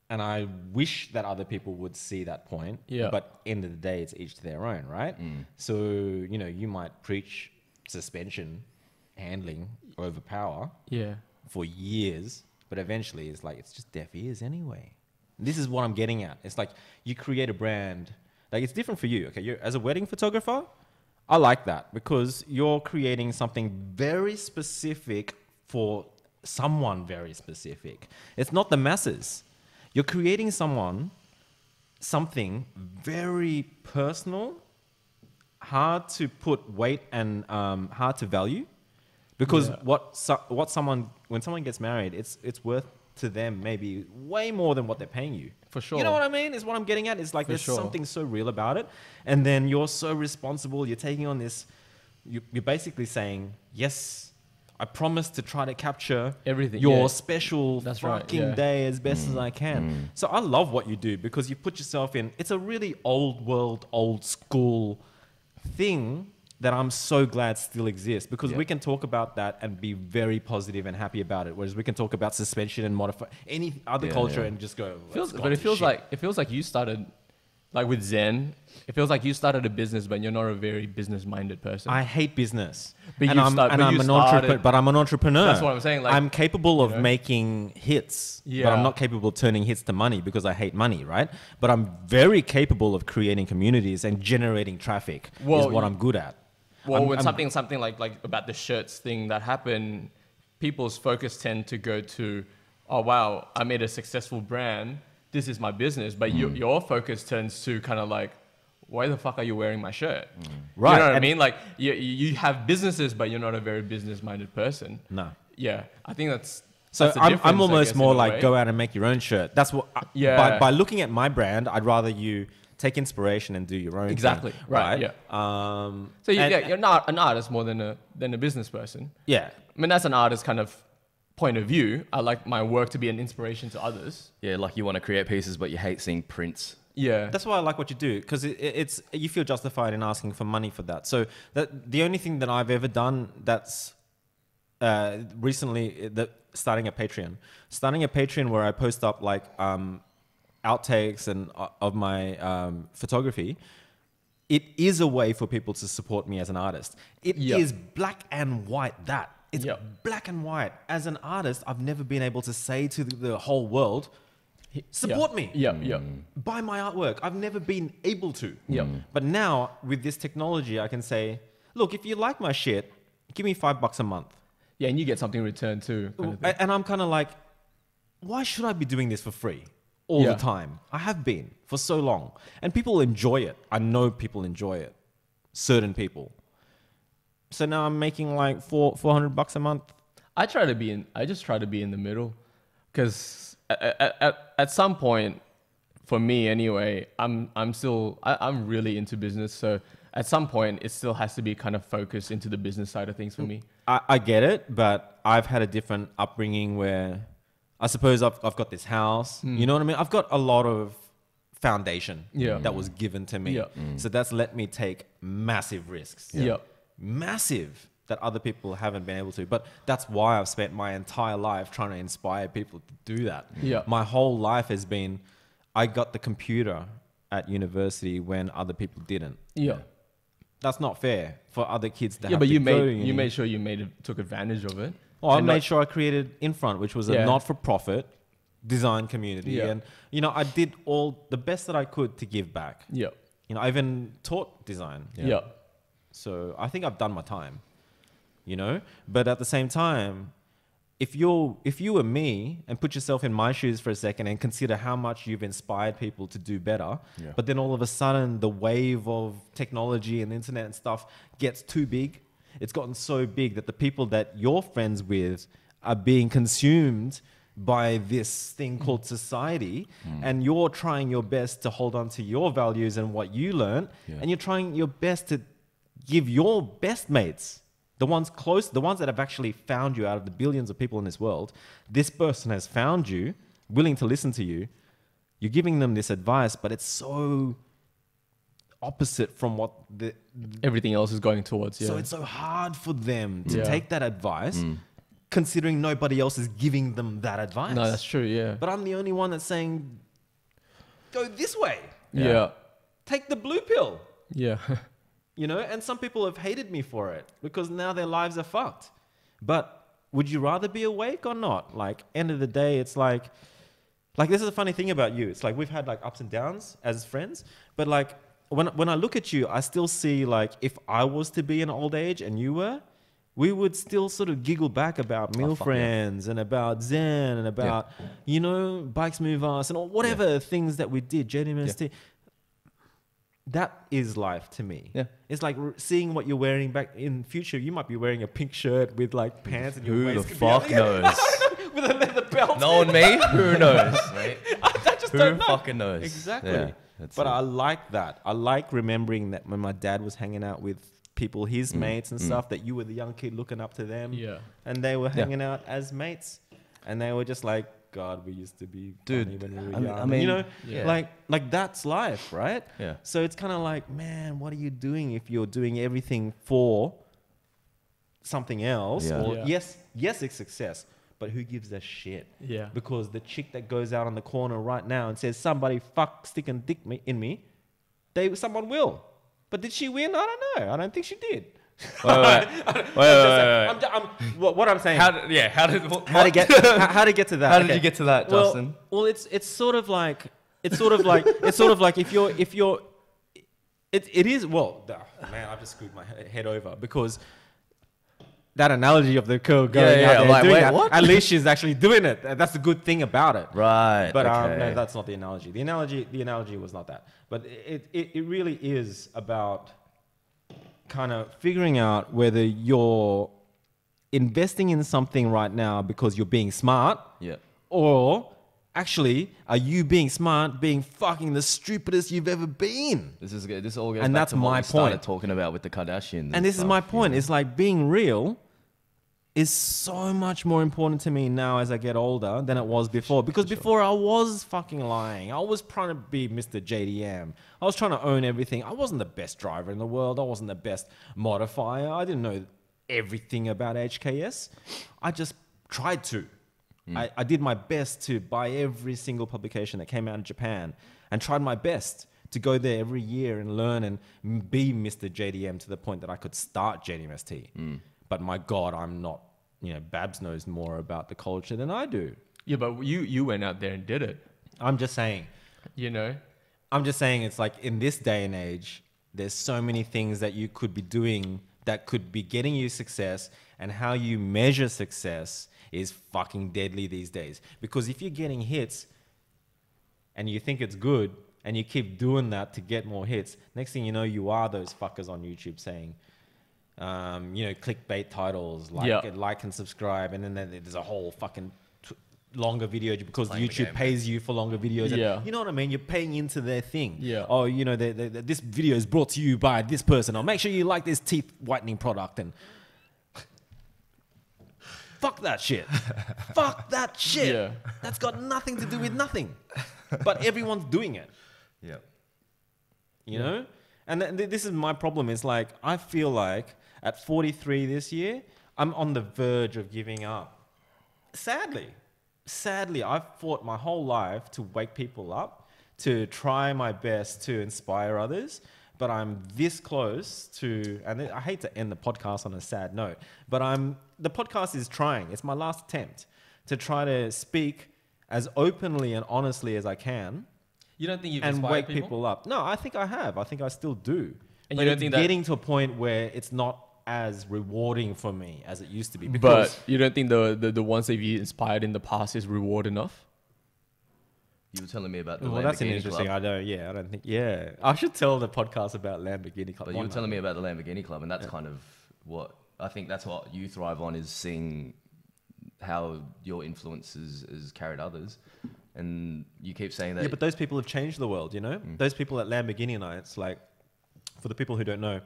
And I wish that other people would see that point. Yeah. But end of the day, it's each to their own, right? So, you know, you might preach suspension, handling over power for years. But eventually, it's like, it's just deaf ears anyway. This is what I'm getting at. It's like you create a brand. Like it's different for you. Okay, you're, as a wedding photographer, I like that because you're creating something very specific for someone very specific. It's not the masses. You're creating something very personal, hard to put weight and hard to value, because when someone gets married, it's worth to them maybe way more than what they're paying you. For sure. You know what I mean? Is what I'm getting at. It's like there's something so real about it. And then you're so responsible. You're taking on this. You're basically saying, yes, I promise to try to capture everything, your special That's fucking day as best as I can. So I love what you do because you put yourself in. It's a really old world, old school thing that I'm so glad still exists, because we can talk about that and be very positive and happy about it, whereas we can talk about suspension and modify any other culture and just go. It feels like you started, like with Zen. It feels like you started a business, but you're not a very business-minded person. I hate business, but I'm an entrepreneur. That's what I'm saying. Like, I'm capable of making hits, but I'm not capable of turning hits to money because I hate money, right? But I'm very capable of creating communities and generating traffic. Is what I'm good at. Well, when something like about the shirts thing that happened, people's focus tend to go to, oh wow, I made a successful brand. This is my business. But your focus turns to kind of like, why the fuck are you wearing my shirt? Right. You know what I mean? Like you have businesses, but you're not a very business-minded person. No. Yeah, I think that's. So that's I'm almost more like go out and make your own shirt. That's what. By looking at my brand, I'd rather you take inspiration and do your own. Exactly. Thing, right. Yeah. So you're not an artist more than a business person. Yeah. I mean, that's an artist kind of point of view. I like my work to be an inspiration to others. Yeah, like you want to create pieces, but you hate seeing prints. Yeah. That's why I like what you do, because it's you feel justified in asking for money for that. So the only thing that I've ever done that's recently starting a Patreon where I post up like outtakes and of my photography. It is a way for people to support me as an artist. It is black and white that. It's black and white. As an artist, I've never been able to say to the whole world, support me. Buy my artwork. I've never been able to. But now with this technology, I can say, look, if you like my shit, give me $5 a month. Yeah, and you get something in return too. And I'm kind of like, why should I be doing this for free all the time? I have been for so long. And people enjoy it. I know people enjoy it. Certain people. So now I'm making like $400 a month. I just try to be in the middle, because at some point, for me anyway, I'm really into business. So at some point, it still has to be kind of focused into the business side of things for me. I get it, but I've had a different upbringing where I suppose I've got this house. You know what I mean? I've got a lot of foundation that was given to me. So that's let me take massive risks. Massive, that other people haven't been able to. But that's why I've spent my entire life trying to inspire people to do that. My whole life has been, I got the computer at university when other people didn't. That's not fair for other kids to have but to you go made sure you took advantage of it. Well, I made sure I created Infront, which was a not-for-profit design community. And, you know, I did all the best that I could to give back. You know, I even taught design. So I think I've done my time, you know? But at the same time, if you were me and put yourself in my shoes for a second and consider how much you've inspired people to do better, but then all of a sudden the wave of technology and the internet and stuff gets too big. It's gotten so big that the people that you're friends with are being consumed by this thing called society, and you're trying your best to hold on to your values and what you learned, and you're trying your best to give your best mates, the ones close, the ones that have actually found you out of the billions of people in this world, this person has found you, willing to listen to you, you're giving them this advice, but it's so opposite from what everything else is going towards. So it's so hard for them to take that advice, considering nobody else is giving them that advice. No, that's true, But I'm the only one that's saying, go this way. Take the blue pill. You know, and some people have hated me for it because now their lives are fucked. But would you rather be awake or not? Like, end of the day, it's like this is a funny thing about you. It's like we've had like ups and downs as friends, but like when I look at you, I still see like if I was to be in old age and you were, we would still sort of giggle back about meal friends and about Zen and about, you know, Bikes Move Us and all, whatever things that we did, JDMST. That is life to me. It's like seeing what you're wearing back in future. You might be wearing a pink shirt with like pants and your waist. Who the fuck knows? with a leather belt. Knowing me, who knows, mate? I just Who don't know. fucking knows? Exactly. Yeah, but I like that. I like remembering that when my dad was hanging out with people, his mates and stuff, that you were the young kid looking up to them. Yeah. And they were hanging out as mates. And they were just like, God, we used to be funny when we were young. I mean, you know, yeah. like that's life, right? Yeah. So it's kind of like, man, what are you doing if you're doing everything for something else? Yeah. Or Yeah. yes, it's success, but who gives a shit? Yeah. Because the chick that goes out on the corner right now and says, somebody stick and dick in me, someone will. But did she win? I don't know. I don't think she did. Wait. What I'm saying. How to get to that? How did you get to that, Justin? Well, it's sort of like if you're it is man, I've just screwed my head over because that analogy of the girl going out there like, doing wait, that, what? at least she's actually doing it. That's the good thing about it. Right. But okay. no, that's not the analogy. The analogy was not that. But it really is about kind of figuring out whether you're investing in something right now because you're being smart, or actually are you being smart, being fucking the stupidest you've ever been. This all goes and back that's to what my we started point. talking about with the Kardashians. And this is my point. Yeah. It's like being real is so much more important to me now as I get older than it was before. Because before I was fucking lying. I was trying to be Mr. JDM. I was trying to own everything. I wasn't the best driver in the world. I wasn't the best modifier. I didn't know everything about HKS. I just tried to. I did my best to buy every single publication that came out in Japan and tried my best to go there every year and learn and be Mr. JDM to the point that I could start JDMST. But my God, I'm not, Babs knows more about the culture than I do. Yeah, but you went out there and did it. I'm just saying. I'm just saying it's like in this day and age, there's so many things that you could be doing that could be getting you success, and how you measure success is fucking deadly these days. Because if you're getting hits and you think it's good and you keep doing that to get more hits, next thing you know, you are those fuckers on YouTube saying, clickbait titles, like and subscribe, and then there's a whole fucking longer video because Playing YouTube pays you for longer videos. Yeah. And you know what I mean? You're paying into their thing. Yeah. Oh, this video is brought to you by this person. Or make sure you like this teeth whitening product. And fuck that shit. Fuck that shit. Yeah. That's got nothing to do with nothing. But everyone's doing it. Yeah. You know? And this is my problem. Is like, I feel like at 43 this year, I'm on the verge of giving up. Sadly, I've fought my whole life to wake people up, to try my best to inspire others, but I'm this close to, and I hate to end the podcast on a sad note, but the podcast is trying. It's my last attempt to try to speak as openly and honestly as I can. You don't think you've and inspired wake people up? No, I think I have. I think I still do. And but you don't it's think that getting to a point where it's not as rewarding for me as it used to be. But you don't think the ones that you inspired in the past is reward enough? You were telling me about the well, that's an Lamborghini interesting. Club. I don't think. Yeah, I should tell the podcast about Lamborghini Club. But you were telling me about the Lamborghini Club, and that's kind of what I think. That's what you thrive on, is seeing how your influence has carried others. And you keep saying that. Yeah, but those people have changed the world. Those people at Lamborghini nights. Like, for the people who don't know,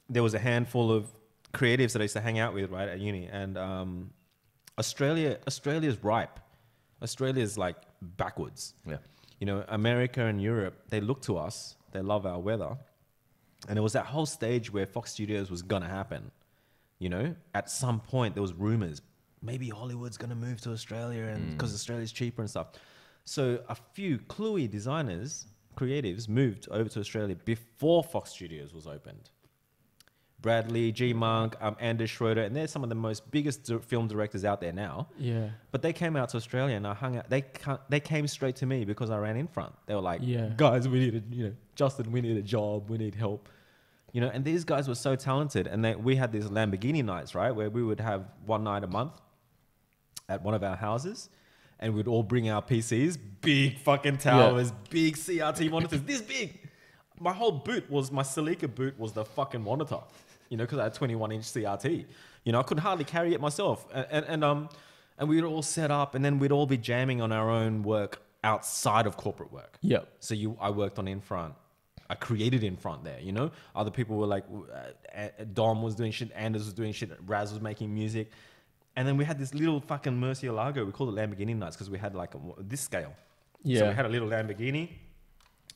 there was a handful of creatives that I used to hang out with right at uni, and Australia's ripe. Australia's like backwards. Yeah. America and Europe, they look to us. They love our weather, and it was that whole stage where Fox Studios was gonna happen. At some point there was rumors maybe Hollywood's gonna move to Australia, and because Australia's cheaper and stuff. So a few cluey designers, creatives, moved over to Australia before Fox Studios was opened. Bradley, G Monk, Anders Schroeder, and they're some of the most biggest film directors out there now. Yeah. But they came out to Australia, and I hung out. They came straight to me because I ran in front. They were like, guys, we need Justin, we need a job, we need help. And these guys were so talented, and we had these Lamborghini nights, right, where we would have one night a month at one of our houses, and we'd all bring our PCs, big fucking towers, big CRT monitors, this big. My whole boot my Celica boot was the fucking monitor. you know, because I had 21-inch CRT. You know, I couldn't hardly carry it myself. And we'd all set up, and then we'd all be jamming on our own work outside of corporate work. Yeah. So I worked on in front. I created in front there, you know? Other people were like, Dom was doing shit, Anders was doing shit, Raz was making music. And then we had this little fucking Murcielago. We called it Lamborghini nights because we had like this scale. Yeah. So we had a little Lamborghini,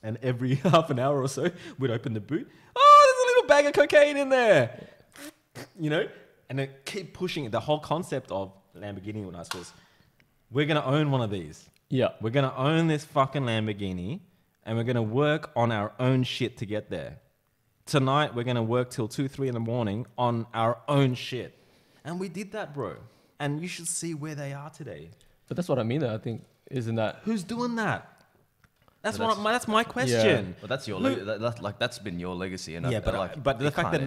and every half an hour or so, we'd open the boot. Oh, there's a little bag of cocaine in there, you know? And then keep pushing it. The whole concept of Lamborghini nights was, we're going to own one of these. Yeah. We're going to own this fucking Lamborghini, and we're going to work on our own shit to get there. Tonight, we're going to work till 2, 3 in the morning on our own shit. And we did that, bro. And you should see where they are today. But that's what I mean, though. I think, isn't that... Who's doing that? That's my question. Yeah. But that's your that's been your legacy, and yeah. But the fact that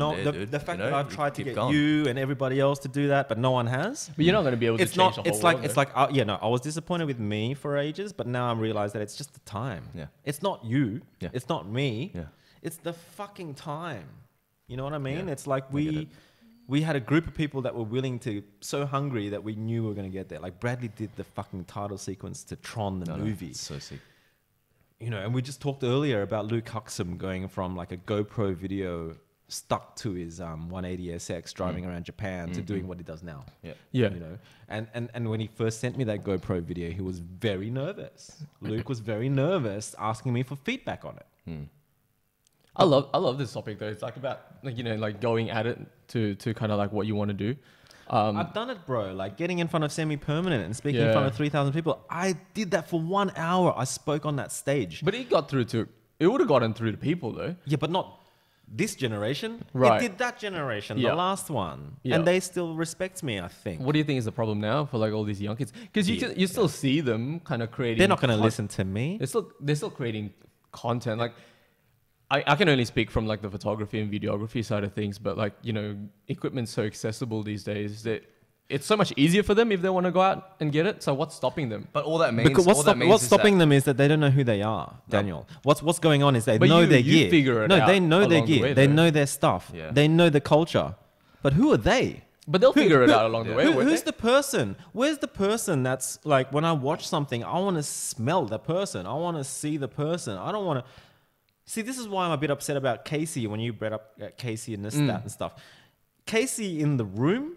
the fact that I've tried to get you and everybody else to do that, but no one has. But you're not going to be able to change the whole world. It's like I was disappointed with me for ages, but now I'm realized that it's just the time. Yeah. It's not you. Yeah. It's not me. Yeah. It's the fucking time. You know what I mean? Yeah. It's like we had a group of people that were willing to, so hungry that we knew we were going to get there. Like Bradley did the fucking title sequence to Tron the movie. It's so sick. You know, and we just talked earlier about Luke Huxham going from like a GoPro video stuck to his 180SX driving around Japan to doing what he does now. Yeah. You know, and when he first sent me that GoPro video, he was very nervous. Luke was very nervous, asking me for feedback on it. I love this topic though. It's like about like, you know, like going at it to kind of like what you want to do. I've done it, bro. Like getting in front of semi-permanent and speaking in front of 3,000 people. I did that for 1 hour. I spoke on that stage. But it got through to... It would have gotten through to people, though. Yeah, but not this generation. Right. It did that generation, the last one. Yeah. And they still respect me, I think. What do you think is the problem now for like all these young kids? Because you still see them kind of creating... They're not going to listen to me. They're still creating content. Like, I can only speak from like the photography and videography side of things, but like, you know, equipment's so accessible these days that it's so much easier for them if they want to go out and get it. So what's stopping them? But all that means... Because what's stopping them is that they don't know who they are, Daniel. No. What's going on is they know their gear. Figure it out. No, they know their gear. They know their stuff. Yeah. They know the culture. But who are they? But they'll figure it out along the way. Who's the person? Where's the person that's like, when I watch something, I want to smell the person. I want to see the person. I don't want to... See, this is why I'm a bit upset about Casey when you brought up Casey and this, that and stuff. Casey in the room,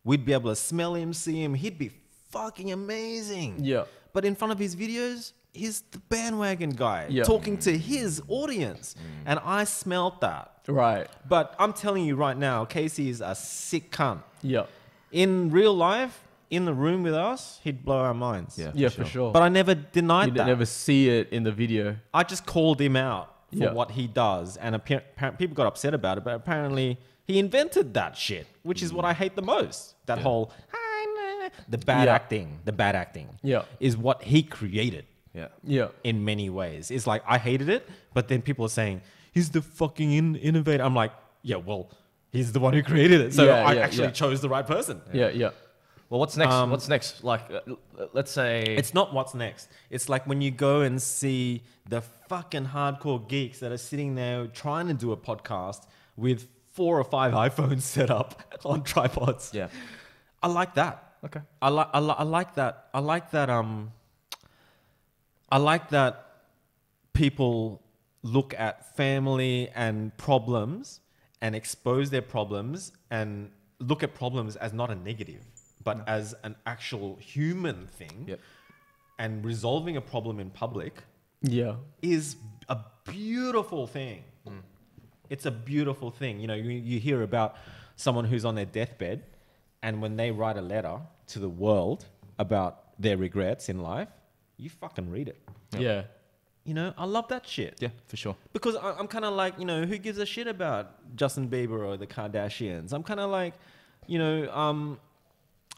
we'd be able to smell him, see him. He'd be fucking amazing. Yeah. But in front of his videos, he's the bandwagon guy Yeah. talking to his audience. And I smelled that. Right. But I'm telling you right now, Casey is a sick cunt. Yeah. In real life, in the room with us, he'd blow our minds. Yeah, for sure. But I never denied You that. never see it in the video. I just called him out for Yeah. what he does. And people got upset about it, but apparently he invented that shit, which is what I hate the most. That whole, the bad acting Yeah. is what he created Yeah. Yeah. in many ways. It's like, I hated it, but then people are saying, he's the fucking innovator. I'm like, yeah, well, he's the one who created it. So I actually chose the right person. Yeah. Yeah. Well, what's next? What's next? Like, let's say... It's not what's next. It's like when you go and see the fucking hardcore geeks that are sitting there trying to do a podcast with 4 or 5 iPhones set up on tripods. Yeah. I like that. Okay. I like that. I like that people look at family and problems and expose their problems and look at problems as not a negative, but as an actual human thing. Yep. And resolving a problem in public Yeah. is a beautiful thing. It's a beautiful thing. You know, you hear about someone who's on their deathbed, and when they write a letter to the world about their regrets in life, you fucking read it. Yeah. You know, I love that shit. Yeah, for sure. Because I'm kind of like, you know, who gives a shit about Justin Bieber or the Kardashians? I'm kind of like, you know,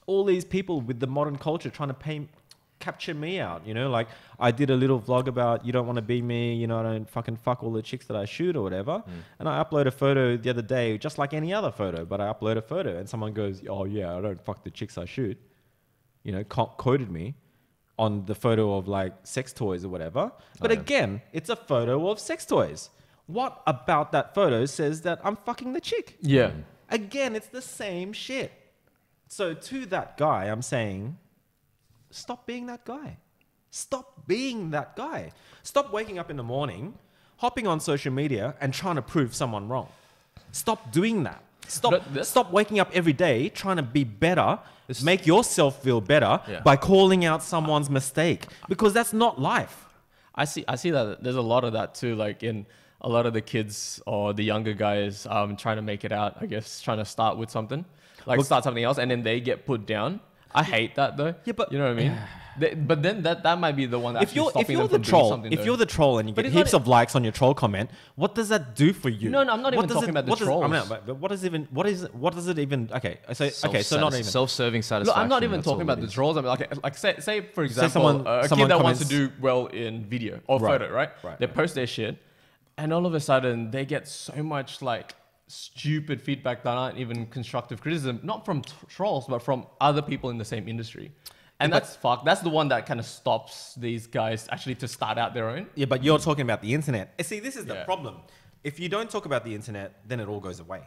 all these people with the modern culture trying to capture me out, you know, like I did a little vlog about you don't want to be me, you know, I don't fucking fuck all the chicks that I shoot or whatever. And I upload a photo the other day, just like any other photo, but I upload a photo and someone goes, oh yeah, I don't fuck the chicks I shoot, you know, quoted me on the photo of like sex toys or whatever. But again, it's a photo of sex toys. What about that photo says that I'm fucking the chick? Yeah. Again, it's the same shit. So to that guy, I'm saying, stop being that guy. Stop being that guy. Stop waking up in the morning, hopping on social media and trying to prove someone wrong. Stop doing that. Stop waking up every day trying to be better, make yourself feel better by calling out someone's mistake, because that's not life. I see that there's a lot of that too, like in a lot of the kids or the younger guys trying to make it out, I guess, trying to start with something, like start something else, and then they get put down. I hate that though. Yeah, but you know what I mean? But then that might be the one that's stopping them from doing something. If you're the troll and you get heaps of likes on your troll comment, what does that do for you? No, I'm not even talking about the trolls. But what does it even? Okay, so not even self-serving satisfaction. Look, I'm not even talking about the trolls. I mean, like say for example, a kid that wants to do well in video or photo, right? They post their shit, and all of a sudden they get so much like stupid feedback that aren't even constructive criticism, not from trolls, but from other people in the same industry. And that's fucked. That's the one that kind of stops these guys actually to start out their own. Yeah, but you're talking about the internet. See, this is the problem. If you don't talk about the internet, then it all goes away.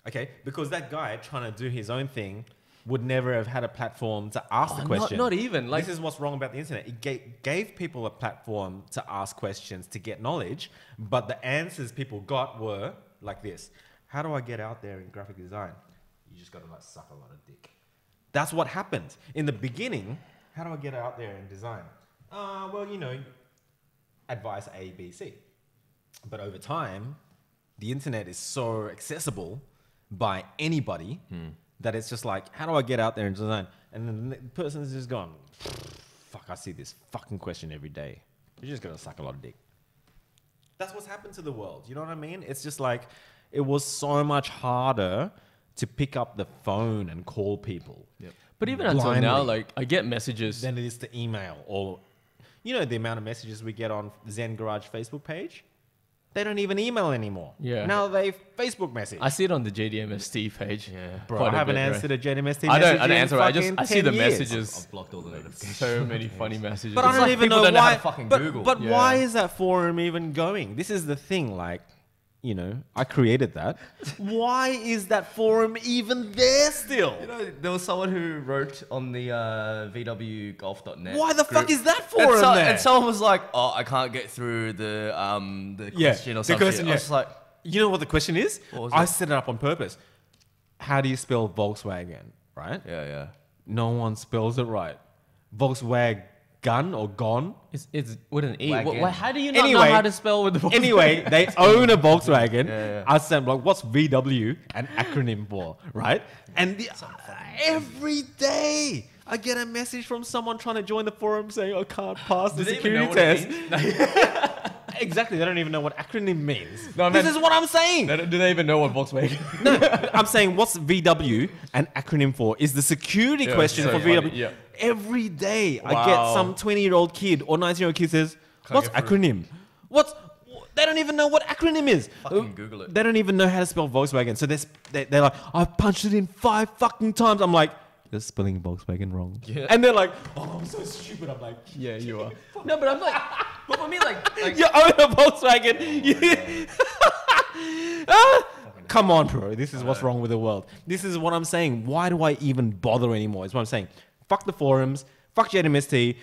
Okay? Because that guy trying to do his own thing would never have had a platform to ask the question. Not even. Like, this is what's wrong about the internet. It gave people a platform to ask questions, to get knowledge, but the answers people got were like this. How do I get out there in graphic design? You just got to like suck a lot of dick. That's what happened. In the beginning, how do I get out there in design? Well, you know, advice A, B, C. But over time, the internet is so accessible by anybody that it's just like, how do I get out there in design? And then the person's just gone, fuck, I see this fucking question every day. You're just going to suck a lot of dick. That's what's happened to the world. You know what I mean? It's just like, it was so much harder to pick up the phone and call people. Yep. But even until now, like, I get messages. Than it is to email. Or, you know, the amount of messages we get on Zen Garage Facebook page? They don't even email anymore. Yeah. Now they Facebook message. I see it on the JDMST page. Yeah. Bro, I haven't answered a JDMST message. I don't answer it. I see the messages. I've blocked all the notifications. So many funny messages. But I don't even know why. Google. But why is that forum even going? This is the thing, like, you know, I created that. Why is that forum even there still? You know, there was someone who wrote on the VWGolf.net. Why the fuck is that forum there? And someone was like, "Oh, I can't get through the question or something." I was like, you know what the question is? I set it up on purpose. How do you spell Volkswagen? Right? Yeah. No one spells it right. Volkswagen. Gun or gone? It's with an E. How do you not know how to spell with the Volkswagen? Anyway, they own a Volkswagen. I said, like, what's VW an acronym for, right? And every day I get a message from someone trying to join the forum saying, I can't pass the security test. Exactly. They don't even know what acronym means. No, this is what I'm saying. Do they even know what Volkswagen? No, I'm saying what's VW an acronym for? Is the security question for VW. Yeah. Every day I get some 20-year-old kid or 19-year-old kid says, what's acronym? They don't even know what acronym is. Fucking Google it. They don't even know how to spell Volkswagen. So they're like, I've punched it in 5 fucking times. I'm like, you're spelling Volkswagen wrong. Yeah. And they're like, oh, I'm so stupid. I'm like, yeah, you are. No, but I'm like, but for me, like you own a Volkswagen. Come on, bro. This is what's wrong with the world. This is what I'm saying. Why do I even bother anymore? Is what I'm saying. Fuck the forums. Fuck JMST.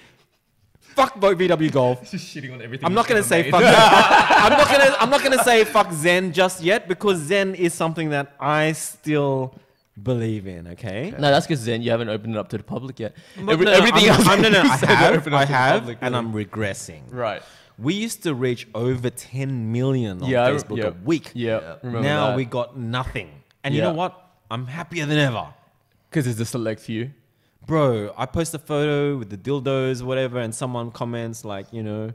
Fuck VW Golf. Just shitting on everything. I'm not gonna say fuck. I'm not gonna say fuck Zen just yet, because Zen is something that I still believe in. Okay. No, that's because Zen, you haven't opened it up to the public yet. Everything else. I have, and I'm regressing. Right. We used to reach over 10 million on Facebook a week. Yeah. Now we got nothing. And you know what? I'm happier than ever. Because it's a select few. Bro, I post a photo with the dildos or whatever, and someone comments like, you know,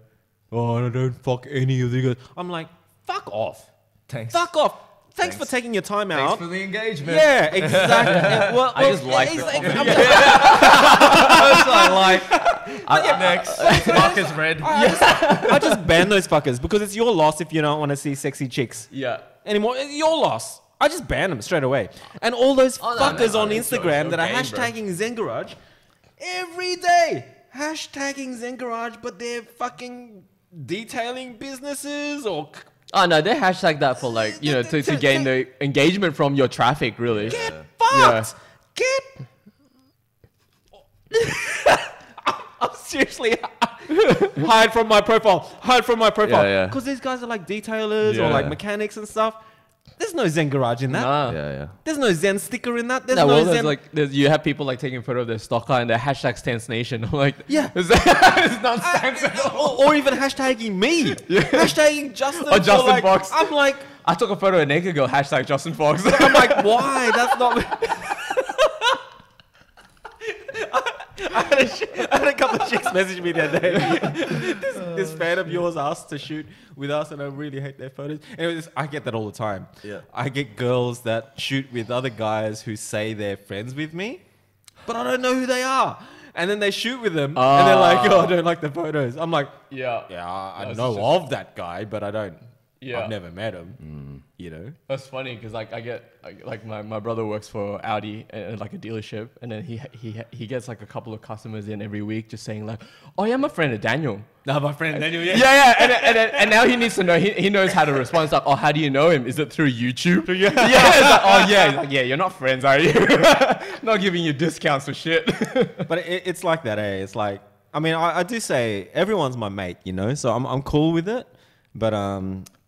oh, I don't fuck any of you guys. I'm like, fuck off. Thanks. Fuck off. Thanks for taking your time out. Thanks for the engagement. Yeah, exactly. Well, I just like the next. Marcus red. I just ban those fuckers because it's your loss if you don't want to see sexy chicks. Yeah. Anymore. It's your loss. I just ban them straight away. And all those fuckers on Instagram that are hashtagging Zen Garage every day. Hashtagging Zen Garage, but they're fucking detailing businesses or Oh no, they hashtag that for like, you know, to gain the engagement from your traffic, really. Get fucked. Get. I'm seriously hide from my profile. Hide from my profile. Yeah. Because these guys are like detailers or like mechanics and stuff. There's no Zen garage in that. Nah. Yeah. There's no Zen sticker in that. There's No, no well, Zen. you have people like taking a photo of their stock car and their hashtag Stance Nation. I'm like, Yeah. it's not Stance at all. or even hashtagging me. Hashtagging Justin. Or Justin like, Fox. I'm like, I took a photo a naked girl, hashtag Justin Fox. I'm like, why? That's not. I had a couple of chicks message me the other day. this fan of yours asked to shoot with us, and I really hate their photos. Anyways, I get that all the time. Yeah. I get girls that shoot with other guys who say they're friends with me, but I don't know who they are. And then they shoot with them, and they're like, "Oh, I don't like the photos." I'm like, Yeah. I know of that guy, but I don't. Yeah. I've never met him. You know. That's funny because like like my brother works for Audi and like a dealership, and then he gets like a couple of customers in every week just saying like, oh yeah, I'm a friend of Daniel. No, my friend Daniel. Yeah. And now he needs to know. He knows how to respond. It's like, oh, how do you know him? Is it through YouTube? Yeah. It's like, oh yeah. He's like, yeah, you're not friends, are you? Not giving you discounts for shit. But it's like that, eh? It's like, I mean, I do say everyone's my mate, you know, so I'm cool with it. But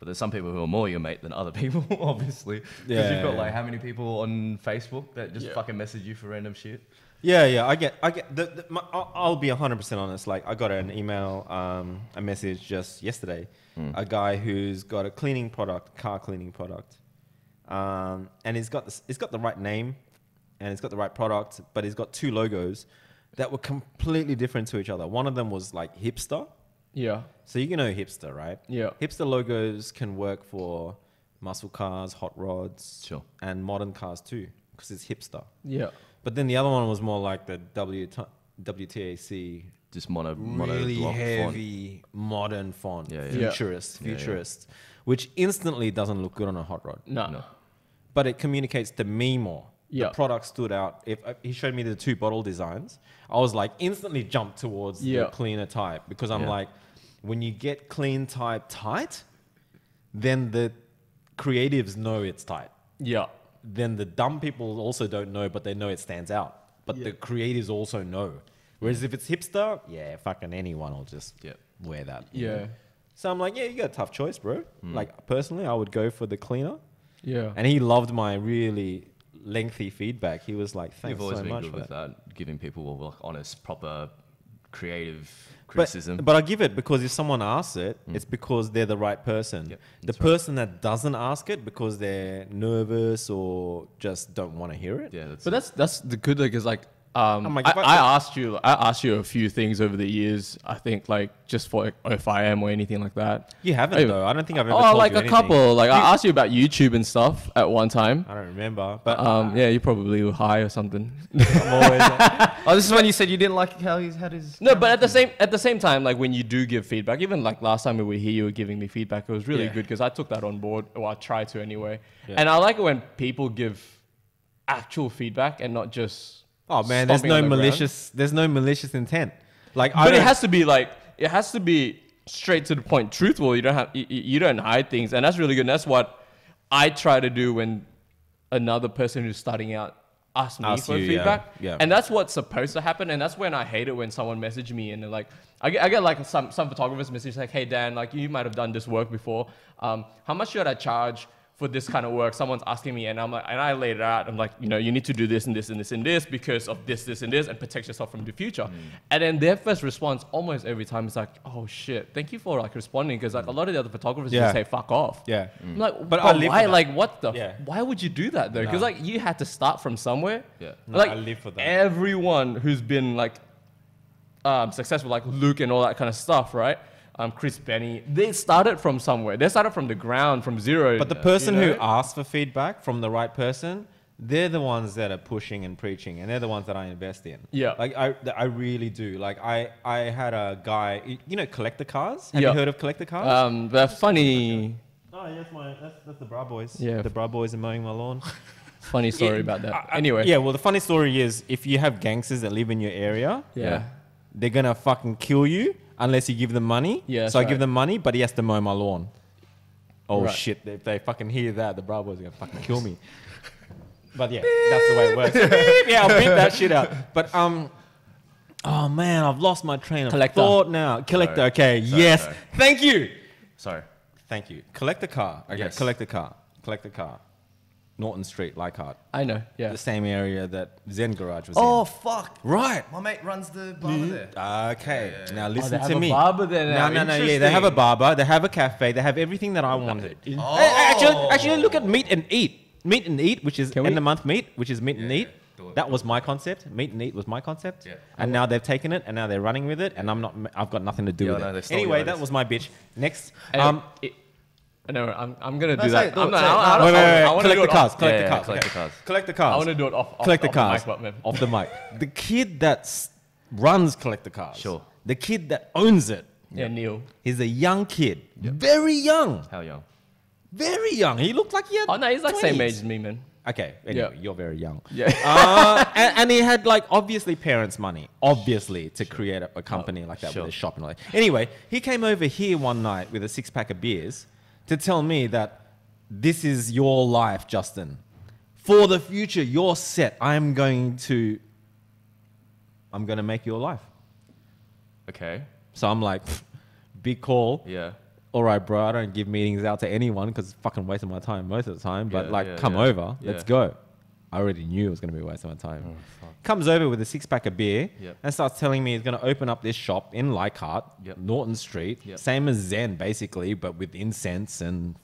there's some people who are more your mate than other people, obviously. Because you've got like how many people on Facebook that just fucking message you for random shit? Yeah. I get. I'll be 100% honest. Like, I got an email, a message just yesterday. A guy who's got a cleaning product, car cleaning product, and he's got the right name, and he's got the right product, but he's got two logos that were completely different to each other. One of them was like hipster. Yeah. So you know hipster, right? Yeah. Hipster logos can work for muscle cars, hot rods, Sure, and modern cars too, because it's hipster. Yeah. But then the other one was more like the WTAC, just mono really block heavy modern font, Yeah. futurist, which instantly doesn't look good on a hot rod. No. But it communicates to me more. Yeah. The product stood out. If he showed me the two bottle designs, I was like instantly jumped towards the cleaner type, because I'm like, when you get clean type tight, then the creatives know it's tight. Yeah. Then the dumb people also don't know, but they know it stands out. But the creatives also know. Whereas if it's hipster, fucking anyone will just wear that. Yeah. So I'm like, you got a tough choice, bro. Like, personally, I would go for the cleaner. Yeah. And he loved my really lengthy feedback. He was like, thanks You've always so been much good for with that. that, giving people like honest, proper, creative criticism. But I give it because if someone asks it, it's because they're the right person. Yep, the person that doesn't ask it because they're nervous or just don't want to hear it. Yeah, That's the good thing is like like, I asked you a few things over the years. I think like just for OFIM or anything like that. You haven't though. I don't think I've ever told like you a anything. couple. Like I asked you about YouTube and stuff at one time. I don't remember, but Yeah, you probably were high or something. I'm always oh, this is when you said you didn't like how he's had his. No, but at the same time, like when you do give feedback, even like last time we were here, you were giving me feedback. It was really good because I took that on board, or I try to anyway. Yeah. And I like it when people give actual feedback and not just. Oh man, there's no malicious intent. Like, but it has to be straight to the point, truthful. You don't hide things, and that's really good. And that's what I try to do when another person who's starting out asks me for feedback. Yeah. And that's what's supposed to happen. And that's when I hate it when someone messages me and they're like, I get like some photographers message like, hey Dan, like you might have done this work before. How much should I charge for this kind of work? Someone's asking me, and I'm like, and I laid it out. I'm like, you need to do this and this and this and this because of this and this, and protect yourself from the future. And then their first response almost every time is like, oh shit, thank you for like responding, because like a lot of the other photographers just say fuck off. Yeah. I'm like, but why? Like, what the? Yeah. Why would you do that though? Because like you had to start from somewhere. Yeah. No, Like I live for that. everyone who's been like successful, like Luke and all that kind of stuff, right? Chris Benny, they started from somewhere. They started from the ground, from zero. But the person who asks for feedback from the right person, they're the ones that are pushing and preaching, and they're the ones that I invest in. Yeah. Like I really do. Like I had a guy, collector cars. Have you heard of collector cars? They're funny. Oh, that's the Bra Boys. Yeah. The Bra Boys are mowing my lawn. Funny story about that. Anyway. Yeah, well, the funny story is if you have gangsters that live in your area, they're gonna fucking kill you unless you give them money. Yeah, so I give them money, but he has to mow my lawn. Oh shit! If they fucking hear that, the Bravos are gonna fucking kill me. But yeah, that's the way it works. Yeah, I'll beep that shit out. But oh man, I've lost my train of thought now. Collector, Sorry. okay, Sorry, yes, sorry. thank you. Sorry. Thank you. Collect the car. Okay, Yes. collect the car. Collect the car. Norton Street, Leichhardt. I know. Yeah. The same area that Zen Garage was Oh in. fuck! Right. My mate runs the barber there. Okay. Now Oh, listen they have to a me. barber there now. No. Yeah, they have a barber. They have a cafe. They have everything that I wanted. Actually, look at Meet and Eat. Meet and Eat, which is Can end we- of month meet, which is Meet and Eat. Do it. That was my concept. Meet and Eat was my concept. Yeah. And now they've taken it and now they're running with it, and I've got nothing to do Yeah, with no, they it. stole Anyway, your that ideas. was my bitch. Next. No, I'm gonna No, do say that. it, do I'm it, not- say it. I- I- Wait, I wanna collect do the it cars. off- Collect the Yeah, cars. collect okay. the cars. Collect the cars. I want to do it off Collect the off cars. mic, man. Off the mic. The kid that runs Collect the Cars. Sure. The kid that owns it. Yeah, Neil. He's a young kid. Very young. How young? Very young. He looked like he had Oh no, he's like 20s. same age as me, man. Okay, anyway, Yeah. you're very young. Yeah. And he had like obviously parents' money, obviously, to create a company like that Sure. with a shop and all that. Anyway, he came over here one night with a 6-pack of beers to tell me that this is your life, Justin. For the future, you're set. I'm going to make your life. Okay. So I'm like, "Pfft, big call. Yeah. All right, bro, I don't give meetings out to anyone because it's fucking wasting my time most of the time. But Yeah, like, yeah, come yeah. over, Yeah. let's go. I already knew it was going to be a waste of my time. Oh, Comes over with a 6-pack of beer Yep. and starts telling me he's going to open up this shop in Leichhardt, Yep. Norton Street, Yep. same as Zen basically, but with incense and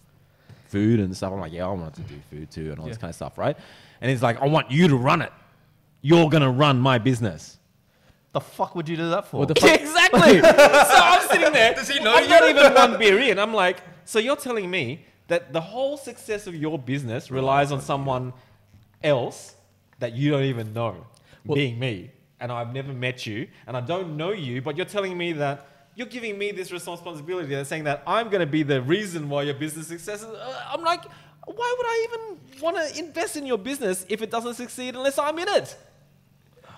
food and stuff. I'm like, yeah, I want to do food too and all this Yeah. kind of stuff, right? And he's like, I want you to run it. You're going to run my business. The fuck would you do that for? What the fuck? Exactly. So I'm sitting there. Does he know I'm you? not even one beer in. I'm like, so you're telling me that the whole success of your business relies on someone else that you don't even know, being me, and I've never met you, and I don't know you, but you're telling me that you're giving me this responsibility and saying that I'm going to be the reason why your business successes. I'm like, why would I even want to invest in your business if it doesn't succeed unless I'm in it?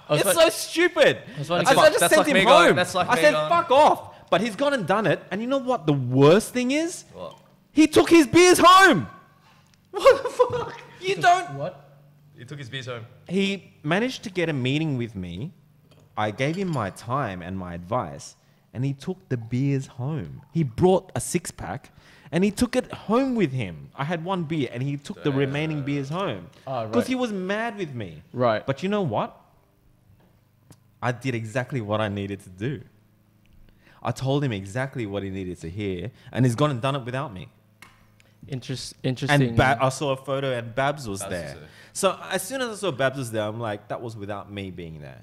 was It's like- so stupid. was like- I just That's sent like him me going- home. that's like I me said, going- fuck off. But he's gone and done it. And you know what the worst thing is? What? He took his beers home. What the fuck? You don't. What? He took his beers home. He managed to get a meeting with me. I gave him my time and my advice. And he took the beers home. He brought a 6-pack. And he took it home with him. I had one beer and he took the remaining beers home. Ah, Because right. he was mad with me. Right. But you know what? I did exactly what I needed to do. I told him exactly what he needed to hear, and he's gone and done it without me. Interesting. And I saw a photo, and Babs was Babs there. was there. So as soon as I saw Babs was there, I'm like, that was without me being there.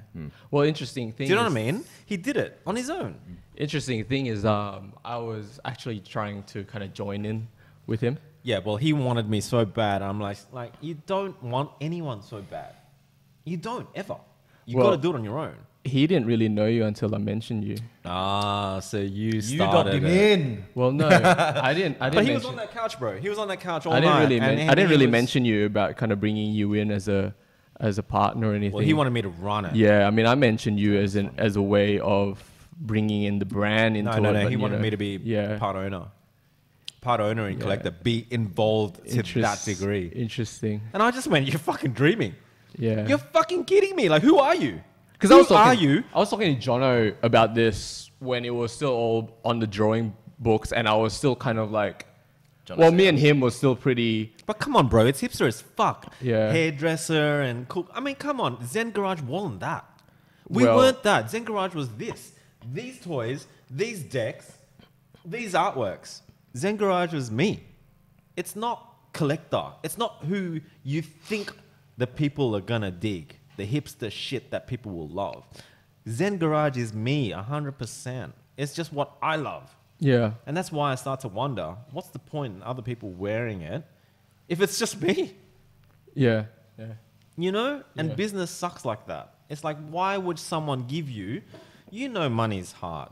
Well, interesting thing. Do you know what I is- mean? He did it on his own. Interesting thing is, I was actually trying to kind of join in with him. Yeah, well, he wanted me so bad. I'm like, you don't want anyone so bad. You don't ever. You Well- got to do it on your own. He didn't really know you until I mentioned you. Ah, so you You started dubbed him it. in. Well, no, I didn't. But he was mention- on that couch, bro. He was on that couch all I didn't night. really. and I didn't he really was- mention you about kind of bringing you in as a partner or anything. Well, he wanted me to run it. Yeah, I mean, I mentioned you as a way of bringing in the brand into No. it. but, He you wanted know, me to be yeah. part owner and Yeah. collector, be involved to that degree. Interesting. And I just went, you're fucking dreaming. Yeah. You're fucking kidding me. Like, who are you? Because Who are you? I was talking to Jono about this when it was still all on the drawing books, and I was still kind of like, well, me and him was still pretty. But come on, bro. It's hipster as fuck. Yeah. Hairdresser and cook. I mean, come on. Zen Garage wasn't that. We Well- weren't that. Zen Garage was this. These toys, these decks, these artworks. Zen Garage was me. It's not collector. It's not who you think the people are gonna dig. The hipster shit that people will love. Zen Garage is me, 100%. It's just what I love. Yeah. And that's why I start to wonder, what's the point in other people wearing it if it's just me? Yeah. Yeah. You know? And Yeah. business sucks like that. It's like, why would someone give you, money's hard.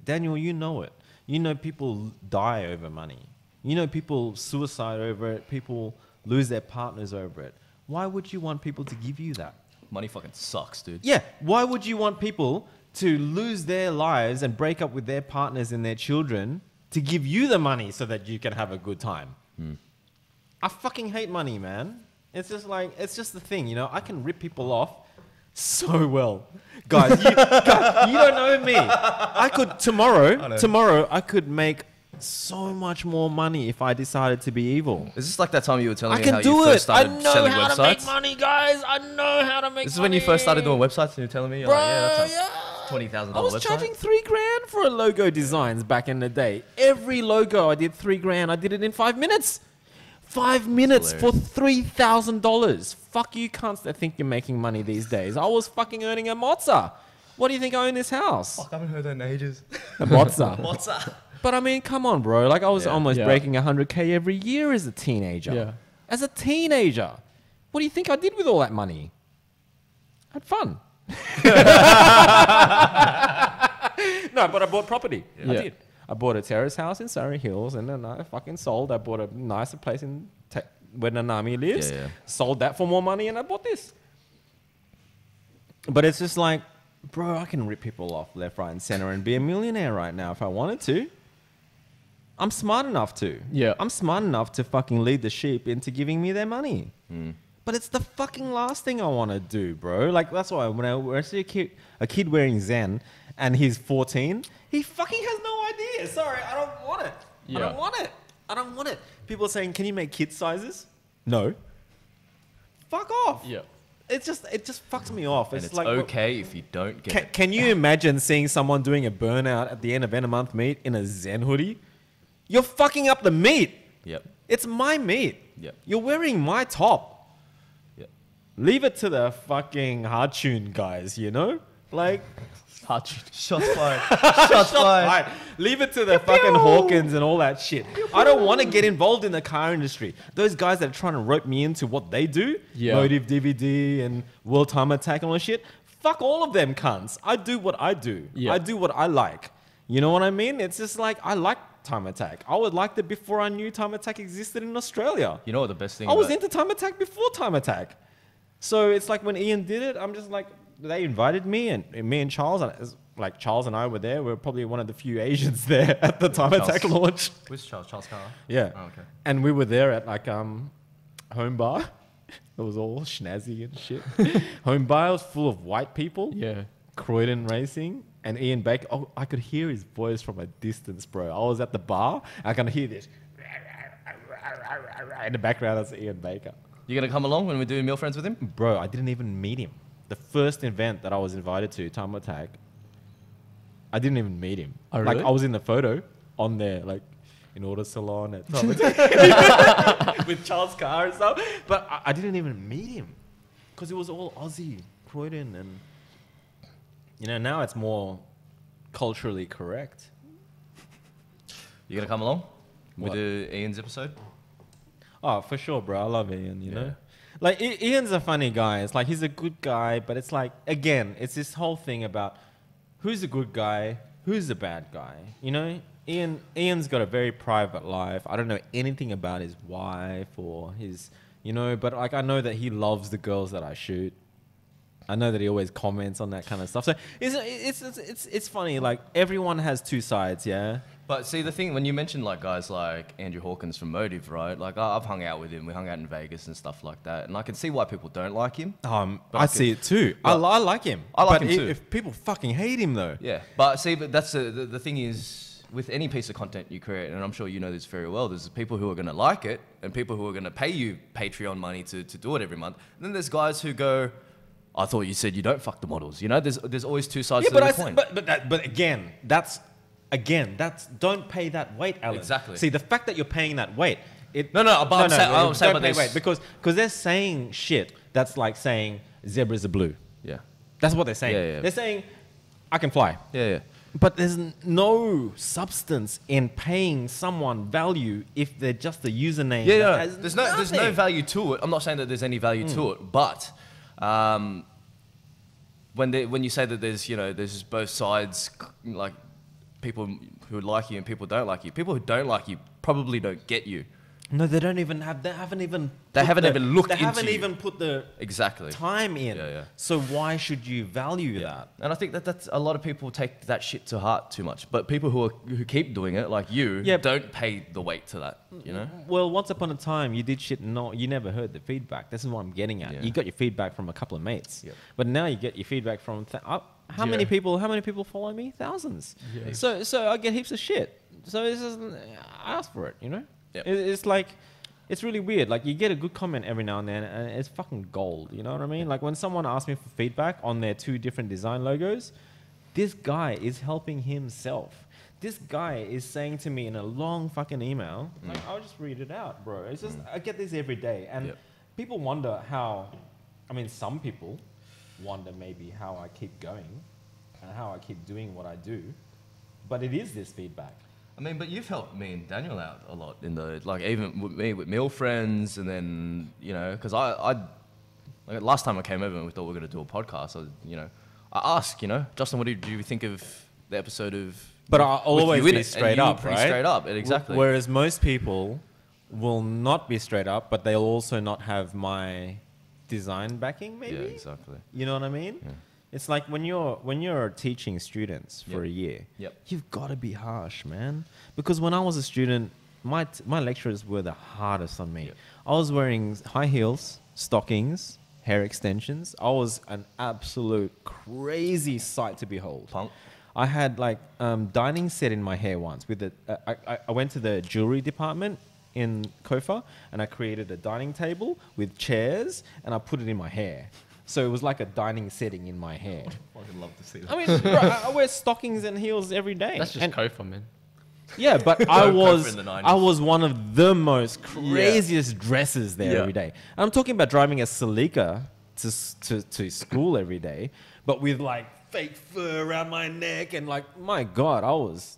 Daniel, you know it. You know people die over money. You know people suicide over it. People lose their partners over it. Why would you want people to give you that? Money fucking sucks, dude. Yeah. Why would you want people to lose their lives and break up with their partners and their children to give you the money so that you can have a good time. I fucking hate money, man. It's just like, it's just the thing, you know. I can rip people off so well. Guys, you don't know me. I could, tomorrow, I could make so much more money if I decided to be evil. Is this like that time you were telling I me can how do you it. first started I know selling how websites? to make money, guys. I know how to make money. This is when you first started doing websites and you're telling me, you're Bro, like, yeah, that's yeah. $20,000 I was website. charging $3,000 for a logo designs back in the day. Every logo I did $3,000. I did it in 5 minutes. 5 minutes for $3,000. Fuck you cunts that think you're making money these days. I was fucking earning a mozza. What do you think I own this house? Fuck, I haven't heard that in ages. A mozza. Mozza. But I mean, come on, bro. Like I was almost breaking 100K every year as a teenager. Yeah. As a teenager. What do you think I did with all that money? I had fun. No, but I bought property. Yeah. I did. I bought a terrace house in Surrey Hills, and then I fucking sold. I bought a nicer place in where Nanami lives. Yeah. Sold that for more money, and I bought this. But it's just like, bro, I can rip people off left, right, and center and be a millionaire right now if I wanted to. I'm smart enough to. Yeah. I'm smart enough to fucking lead the sheep into giving me their money. But it's the fucking last thing I want to do, bro. Like, that's why when I see a kid wearing Zen and he's 14, he fucking has no idea. Sorry, I don't want it. Yeah. I don't want it. I don't want it. People are saying, can you make kid sizes? No. Fuck off. Yeah. It just fucks me off. And it's like, okay if you don't get it. Can you imagine seeing someone doing a burnout at the end of end-of-month meet in a Zen hoodie? You're fucking up the meat. Yep. It's my meat. Yep. You're wearing my top. Yep. Leave it to the fucking hard tune guys, you know? Like, Shots fired. Shots fired. leave it to the fucking Hawkins and all that shit. I don't want to get involved in the car industry. Those guys that are trying to rope me into what they do, Motive DVD and World Time Attack and all that shit, fuck all of them cunts. I do what I do. Yeah. I do what I like. You know what I mean? It's just like, I like Time Attack. I would like it before I knew Time Attack existed in Australia. You know what the best thing I was about- into Time Attack before Time Attack. So it's like when Ian did it, I'm just like, they invited me and me and Charles, like Charles and I were there. We were probably one of the few Asians there at the Time Attack launch. Which Charles? Charles Carr? Yeah. Oh, okay. And we were there at like Home Bar. It was all snazzy and shit. Home Bar was full of white people. Yeah. Croydon Racing and Ian Baker. Oh, I could hear his voice from a distance, bro. I was at the bar. I can hear this. In the background, that's Ian Baker. You gonna come along when we do Meal Friends with him? Bro, I didn't even meet him. The first event that I was invited to, Time Attack, I didn't even meet him. Oh, Like, really? I was in the photo on there, like, in Order Salon at Time Attack with Charles Carr and stuff. But I didn't even meet him because it was all Aussie, Croydon, and, you know, now it's more culturally correct. You gonna come along? We What? do Ian's episode? Oh, for sure, bro. I love Ian, you know? Like, Ian's a funny guy. It's like, he's a good guy, but it's like, again, it's this whole thing about who's a good guy, who's a bad guy, you know? Ian's got a very private life. I don't know anything about his wife or his, you know, but like, I know that he loves the girls that I shoot. I know that he always comments on that kind of stuff. So it's funny. Like, everyone has two sides, yeah? But see, the thing, when you mention like guys like Andrew Hawkins from Motive, right? Like I've hung out with him. We hung out in Vegas and stuff like that. And I can see why people don't like him. But I see it too. I like him. I like but him too. If people fucking hate him though. Yeah. But see, but that's the thing is, with any piece of content you create, and I'm sure you know this very well, there's people who are going to like it and people who are going to pay you Patreon money to do it every month. And then there's guys who go, I thought you said you don't fuck the models. You know, there's always two sides to the coin. But again, that's don't pay that weight, Alan. Exactly. See, the fact that you're paying that weight, I'm saying, don't pay weight because they're saying shit that's like saying zebras are blue. Yeah. That's what they're saying. Yeah. They're saying I can fly. Yeah. But there's no substance in paying someone value if they're just a username. Yeah. Has There's no nothing. value to it. I'm not saying that there's any value to it, but when you say that there's both sides, like people who like you and people don't like you. People who don't like you probably don't get you. No, they don't even have. They haven't even. They haven't even looked They into haven't you. even put the Exactly. time in. Yeah, yeah. So why should you value that? And I think that's a lot of people take that shit to heart too much. But people who keep doing it, like you, don't pay the weight to that. You know. Well, once upon a time, you did shit. You never heard the feedback. This is what I'm getting at. Yeah. You got your feedback from a couple of mates, Yeah. but now you get your feedback from how many people? How many people follow me? Thousands. Yeah. So I get heaps of shit. So it's just, I ask for it. You know. Yep. It's like. It's really weird. Like, you get a good comment every now and then, and it's fucking gold. You know what I mean? Like, when someone asks me for feedback on their 2 different design logos, this guy is helping himself. This guy is saying to me in a long fucking email, like, I'll just read it out, bro. It's just, I get this every day. And people wonder how, I mean, some people wonder maybe how I keep going and how I keep doing what I do. But it is this feedback. I mean, but you've helped me and Daniel out a lot in the, like, even with me with meal friends, and then, you know, because I like, last time I came over and we thought we were going to do a podcast, I asked, you know, Justin, what do you think of the episode of... But I'll always be straight up, right? Straight up, exactly. Whereas most people will not be straight up, but they'll also not have my design backing, maybe? Yeah, exactly. You know what I mean? Yeah. It's like when you're teaching students for a year, You've got to be harsh, man. Because when I was a student, my lecturers were the hardest on me. I was wearing high heels, stockings, hair extensions. I was an absolute crazy sight to behold. Punk. I had like dining set in my hair once. With I went to the jewelry department in Kofa, and I created a dining table with chairs, and I put it in my hair. So it was like a dining setting in my hair. I would love to see that. I mean, bro, I wear stockings and heels every day. That's just Kofa, man. Yeah, but I in the 90s. was one of the most craziest dresses there every day. And I'm talking about driving a Celica to school every day, but with like fake fur around my neck, and like, my God, I was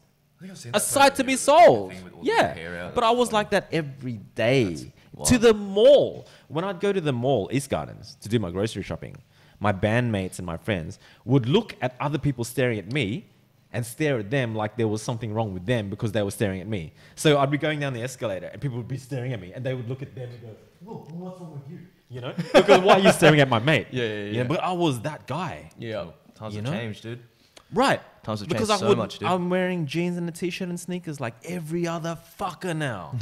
a sight to be sold. Yeah, but I was like that every day. To the mall. When I'd go to the mall, East Gardens, to do my grocery shopping, my bandmates and my friends would look at other people staring at me and stare at them like there was something wrong with them because they were staring at me. So I'd be going down the escalator and people would be staring at me, and they would look at them and go, "Whoa, what's wrong with you?" You know? Because why are you staring at my mate? Yeah. You know, but I was that guy. Yeah. Times have changed, dude. Right. Times have changed so much, dude. I'm wearing jeans and a t-shirt and sneakers like every other fucker now.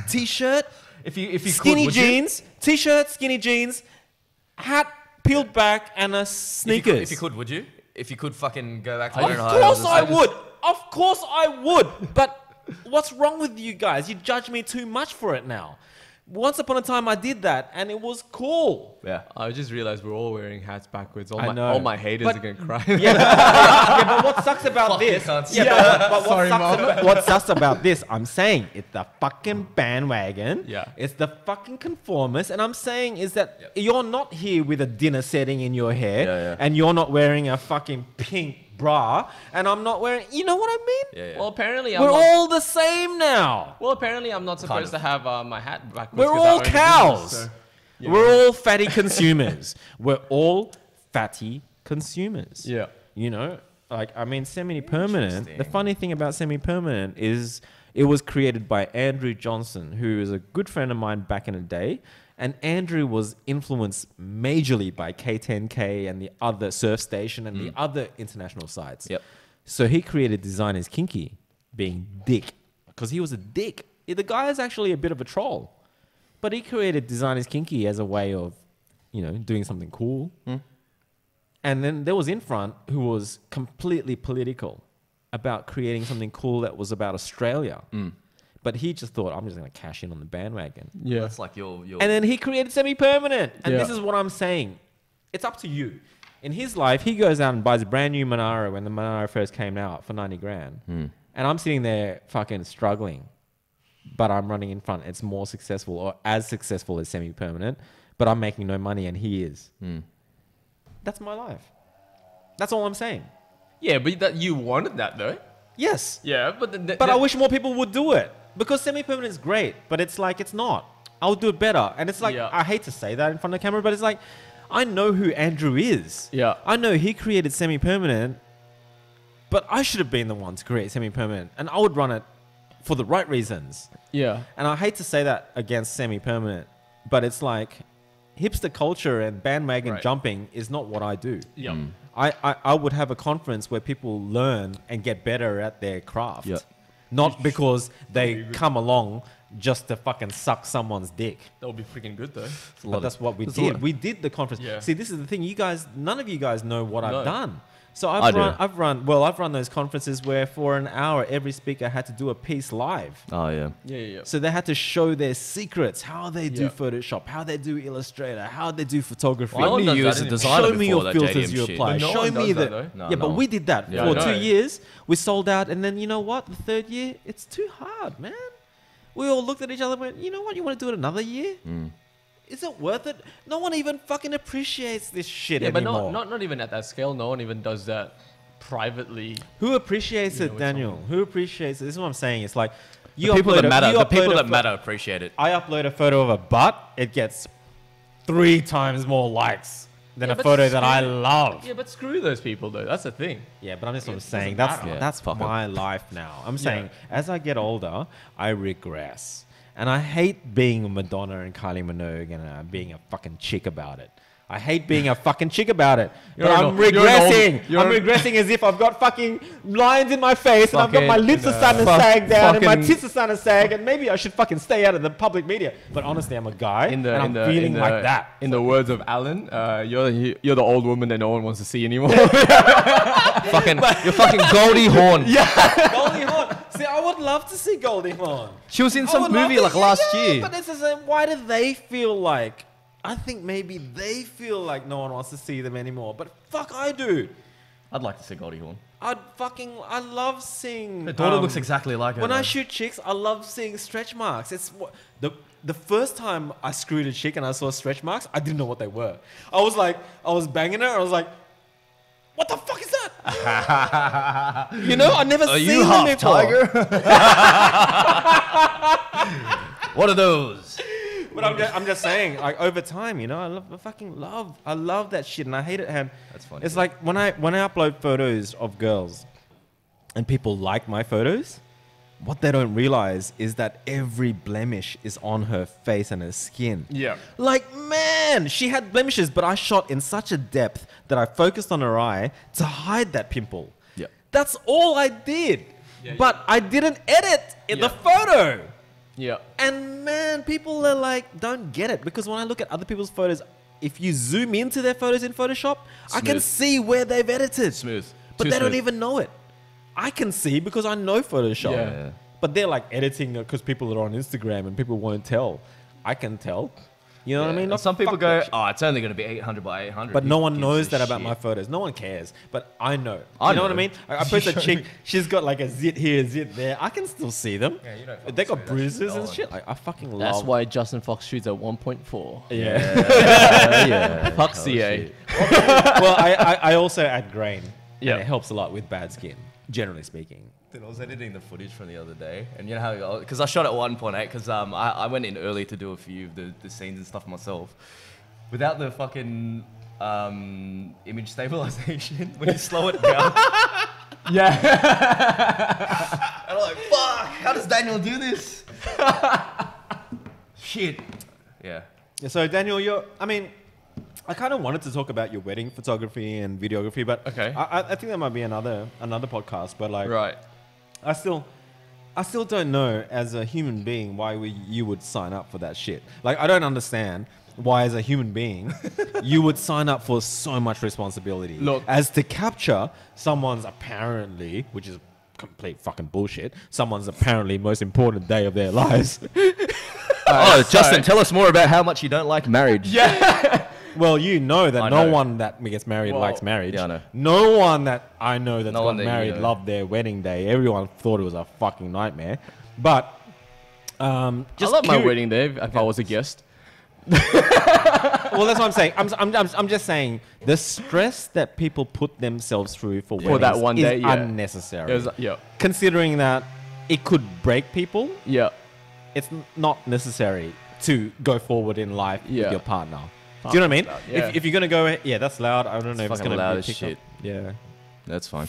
T-shirt, If you skinny could, jeans, t-shirt, skinny jeans, hat peeled back, and a sneakers. If you could, would you? If you could fucking go back to Of your course I would. Of course I would. But what's wrong with you guys? You judge me too much for it now. Once upon a time I did that, and it was cool. Yeah. I just realized we're all wearing hats backwards. All I know. all my haters But- are going to cry. Yeah, but what sucks about Fucking this? cunts. But Sorry, Mom. what sucks about this? I'm saying it's the fucking bandwagon. Yeah. It's the fucking conformist, and I'm saying is that you're not here with a dinner setting in your hair, and you're not wearing a fucking pink bra, and I'm not wearing. You know what I mean? Yeah. Well, apparently We're all the same now. Well, apparently I'm not supposed to have my hat backwards. We're 'cause I all own a cows. business, so- We're all fatty consumers. We're all fatty consumers. Yeah. You know, like, I mean, semi-permanent. The Interesting. funny thing about semi-permanent is it was created by Andrew Johnson, who is a good friend of mine back in the day. And Andrew was influenced majorly by K10K and the other Surf Station and the other international sites. Yep. So he created Design is Kinky, being dick, because he was a dick. The guy is actually a bit of a troll. But he created Design is Kinky as a way of, you know, doing something cool. And then there was Infront, who was completely political about creating something cool that was about Australia. But he just thought, I'm just going to cash in on the bandwagon. Yeah. That's like your And then he created Semi-Permanent. And Yeah. this is what I'm saying. It's up to you. In his life, he goes out and buys a brand new Monaro when the Monaro first came out for 90 grand. And I'm sitting there fucking struggling. But I'm running in front. It's more successful or as successful as Semi-Permanent. But I'm making no money and he is. That's my life. That's all I'm saying. Yeah, but that you wanted that though. Yes. Yeah, but But I wish more people would do it. Because semi-permanent is great, but it's like, it's not. I would do it better. And it's like, I hate to say that in front of the camera, but it's like, I know who Andrew is. Yeah. I know he created semi-permanent, but I should have been the one to create semi-permanent. And I would run it for the right reasons. Yeah. And I hate to say that against semi-permanent, but it's like hipster culture and bandwagon jumping is not what I do. Yeah. I would have a conference where people learn and get better at their craft. Not because they come along just to fucking suck someone's dick. That would be freaking good though. But that's what we did. We did the conference. Yeah. See, this is the thing. You guys, none of you guys know what I've done. So I've run those conferences where for an hour every speaker had to do a piece live. Oh yeah. Yeah. So they had to show their secrets, how they do Photoshop, how they do Illustrator, how they do photography. Well, I knew you as a designer show me before your that filters JDM you shit. apply. No Show one me does the that, though. yeah, but we did that Yeah, for I 2 know. years. We sold out, and then you know what? The third year, it's too hard, man. We all looked at each other and went, you know what? You want to do it another year? Is it worth it? No one even fucking appreciates this shit anymore. But not even at that scale. No one even does that privately. Who appreciates it, with Daniel? someone. Who appreciates it? This is what I'm saying. It's like The people that matter. The people that matter appreciate it. I upload a photo of a butt, it gets 3 times more likes than a but photo that I screw- love. Yeah, but screw those people though. That's the thing. Yeah, but I'm just It saying doesn't that's matter. that's fuck my life now. I'm saying as I get older, I regress, and I hate being Madonna and Kylie Minogue and being a fucking chick about it. I hate being a fucking chick about it. But I'm regressing. I'm regressing as if I've got fucking lines in my face and I've got my lips are starting to sag down and my tits are starting to sag and maybe I should fucking stay out of the public media. But honestly, I'm a guy and I'm feeling like that. In the words of Alan, you're the old woman that no one wants to see anymore. You're fucking Goldie Hawn. Goldie Hawn. See, I would love to see Goldie Hawn. She was in some movie like last year. But this is why do they feel like? I think maybe they feel like no one wants to see them anymore. But fuck, I do. I'd like to see Goldie Hawn. I love seeing. Her daughter looks exactly like her. When though. I shoot chicks, I love seeing stretch marks. It's the first time I screwed a chick and I saw stretch marks, I didn't know what they were. I was banging her. I was like, what the fuck is that? You know, I never seen you them half before. tiger? What are those? But I'm just saying, like over time, you know, I love that shit, and I hate it. And That's funny. it's like when I upload photos of girls, and people like my photos, what they don't realize is that every blemish is on her face and her skin. Yeah. Like, man, she had blemishes, but I shot in such a depth that I focused on her eye to hide that pimple. Yeah. That's all I did. But I didn't edit in the photo. Yeah. And man, people are like, don't get it. Because when I look at other people's photos, if you zoom into their photos in Photoshop, I can see where they've edited. Smooth. But Too they don't smooth. even know it. I can see because I know Photoshop. Yeah. But they're like editing it because people are on Instagram and people won't tell. I can tell. You know what I mean? And Not some people fuck go, that shit. oh, it's only going to be 800 by 800. But Who no one gives knows a that about shit? my photos. No one cares. But I know. I You know what I know. mean? I post a chick. She's got like a zit here, zit there. I can still see them. Yeah, you don't fucking They got see that bruises shit. and shit. Like, I fucking love. That's why Justin Fox shoots at 1.4. Yeah. Yeah. Fuck CA. Well, I also add grain. Yeah. And it helps a lot with bad skin, generally speaking. Dude, I was editing the footage from the other day, and you know how, because I shot at 1.8, because I went in early to do a few of the scenes and stuff myself. Without the fucking image stabilization, when you slow it down. Yeah. And I'm like, fuck, how does Daniel do this? Shit. Yeah. Yeah, so Daniel, I kind of wanted to talk about your wedding photography and videography, but Okay. I think that might be another podcast. But like, Right. I still don't know as a human being why you would sign up for that shit. Like, I don't understand why as a human being you would sign up for so much responsibility. Look. As to capture someone's apparently, which is complete fucking bullshit, someone's apparently most important day of their lives. Oh, Justin, tell us more about how much you don't like marriage. Yeah. Well, you know that I no know. one that gets married Well, likes marriage. yeah, I know. No one that I know that's No got one that you married know. loved their wedding day. Everyone thought it was a fucking nightmare. But I just love my curi- wedding day if I was a guest. Well, that's what I'm saying. I'm just saying the stress that people put themselves through for weddings that one day, is yeah. unnecessary. It was, yeah. Considering that it could break people, Yeah. it's not necessary to go forward in life with Yeah. your partner. Do you know what I mean? Yeah. If you're gonna go, yeah, that's loud. I don't know if it's fucking gonna loud be as picked up. shit. Yeah. That's fine.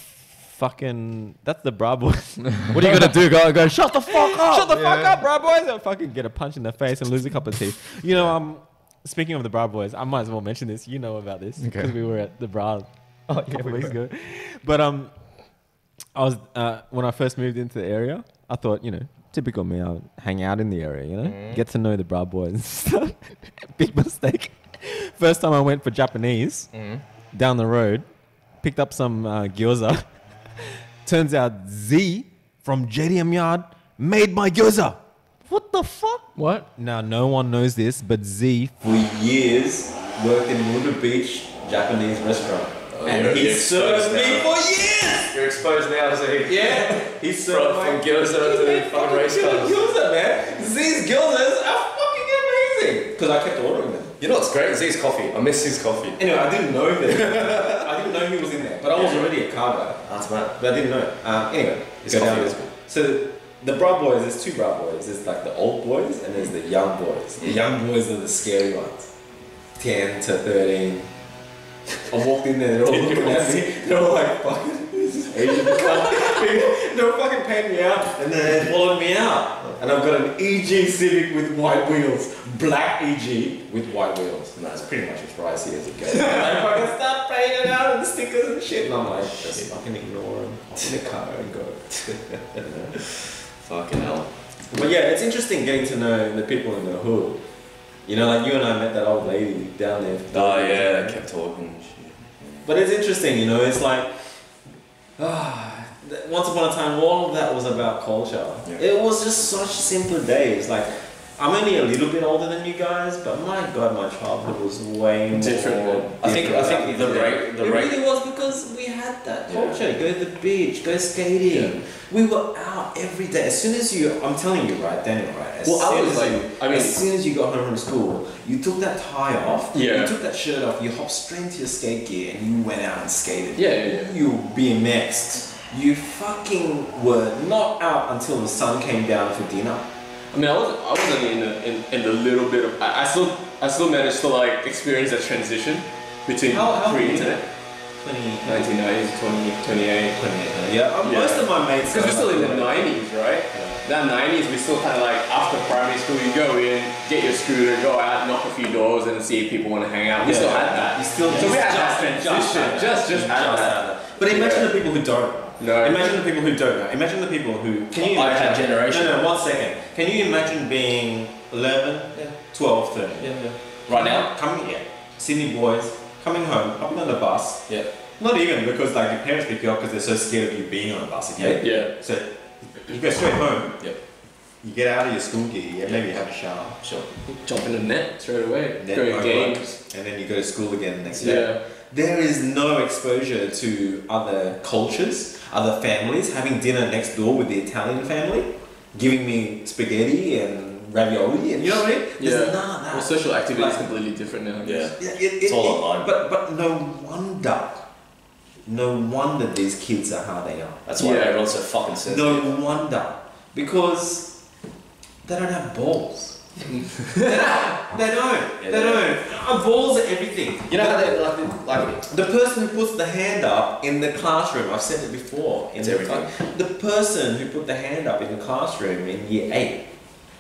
that's the bra boys. What are you gonna do? Go, shut the fuck up! Shut the fuck up, bra boys! I'll fucking get a punch in the face and lose a cup of tea. You know, speaking of the bra boys, I might as well mention this. You know about this because we were at the bra a couple weeks ago. But I was when I first moved into the area, I thought, you know, typical me, I'll hang out in the area, you know, get to know the bra boys and stuff. Big mistake. First time I went for Japanese, down the road, picked up some gyoza. Turns out Z from JDM Yard made my gyoza. What the fuck? What? Now, no one knows this, but Z for years worked in Munda Beach Japanese restaurant. And he served me for years! You're exposed now, Z. Yeah. He served from gyoza to the fucking race cars. Gyoza, man. Z's gyozas are fucking amazing. Because I kept ordering them. You know what's great? Z's coffee. I miss his coffee. Anyway, I didn't know that. I didn't know he was in there. But I was already a car guy. That's mad. But I didn't know. Anyway, his coffee is good. So the bra boys, there's two bra boys. There's like the old boys and there's the young boys. The young boys are the scary ones. 10 to 13. I walked in there, they're all looking at me. They're all like, fucking, this is Asian cunt. They were fucking paying me out and then they followed me out. And I've got an EG Civic with white wheels. Black EG with white wheels. And that's pretty much as far as I see as it goes. I fucking start paying it out and the stickers and shit. And I'm like, just fucking ignore them. Hop in the car and go. Fucking hell. But yeah, it's interesting getting to know the people in the hood. You know, like you and I met that old lady down there. Oh yeah, they kept talking and shit. But it's interesting, you know, it's like, once upon a time, all of that was about culture. Yeah. It was just such simpler days. Like, I'm only a little bit older than you guys, but my God, my childhood was way more different. I think the rate. It really was because we had that culture. Yeah. Go to the beach, go skating. Yeah. We were out every day. As soon as you, I'm telling you, right, Daniel, right? As soon as you got home from school, you took that tie off. Yeah. You took that shirt off. You hopped straight into your skate gear and you went out and skated. Yeah. You BMX'd. You fucking were not out until the sun came down for dinner. I mean, I was only in the little bit of. I still managed to like experience that transition between pre-internet. 1990s, 28. Yeah, most of my mates. Because we're still in the 90s, right? Yeah. That 90s, we still kind of like after primary school, you go in, get your scooter, go out, knock a few doors, and see if people want to hang out. We still had that. So we had that transition. Just had that. But imagine the people who don't. No. Imagine the people who don't know. Imagine the people who. Can you imagine? That generation. No, 1 second. Can you imagine being 11, 12, 13? Yeah. Right now? Coming here. Sydney boys, coming home, hopping on the bus. Yeah. Not even because like your parents pick you up because they're so scared of you being on a bus. Okay? Yeah. So you go straight home. Yep. You get out of your school gear. Maybe you have a shower. Sure. Jump in the net straight away. Go to games. And then you go to school again the next day. Yeah. There is no exposure to other cultures, other families, having dinner next door with the Italian family, giving me spaghetti and ravioli, and you know what I mean? There's none of that. Well, social activity is completely different now. Yeah. It's all online. But no wonder these kids are how they are. That's why everyone's so fucking sensitive. No wonder. Because they don't have balls. They don't. Balls are everything. You know how they like the person who puts the hand up in the classroom. I've said it before. It's everything. The person who put the hand up in the classroom in year 8,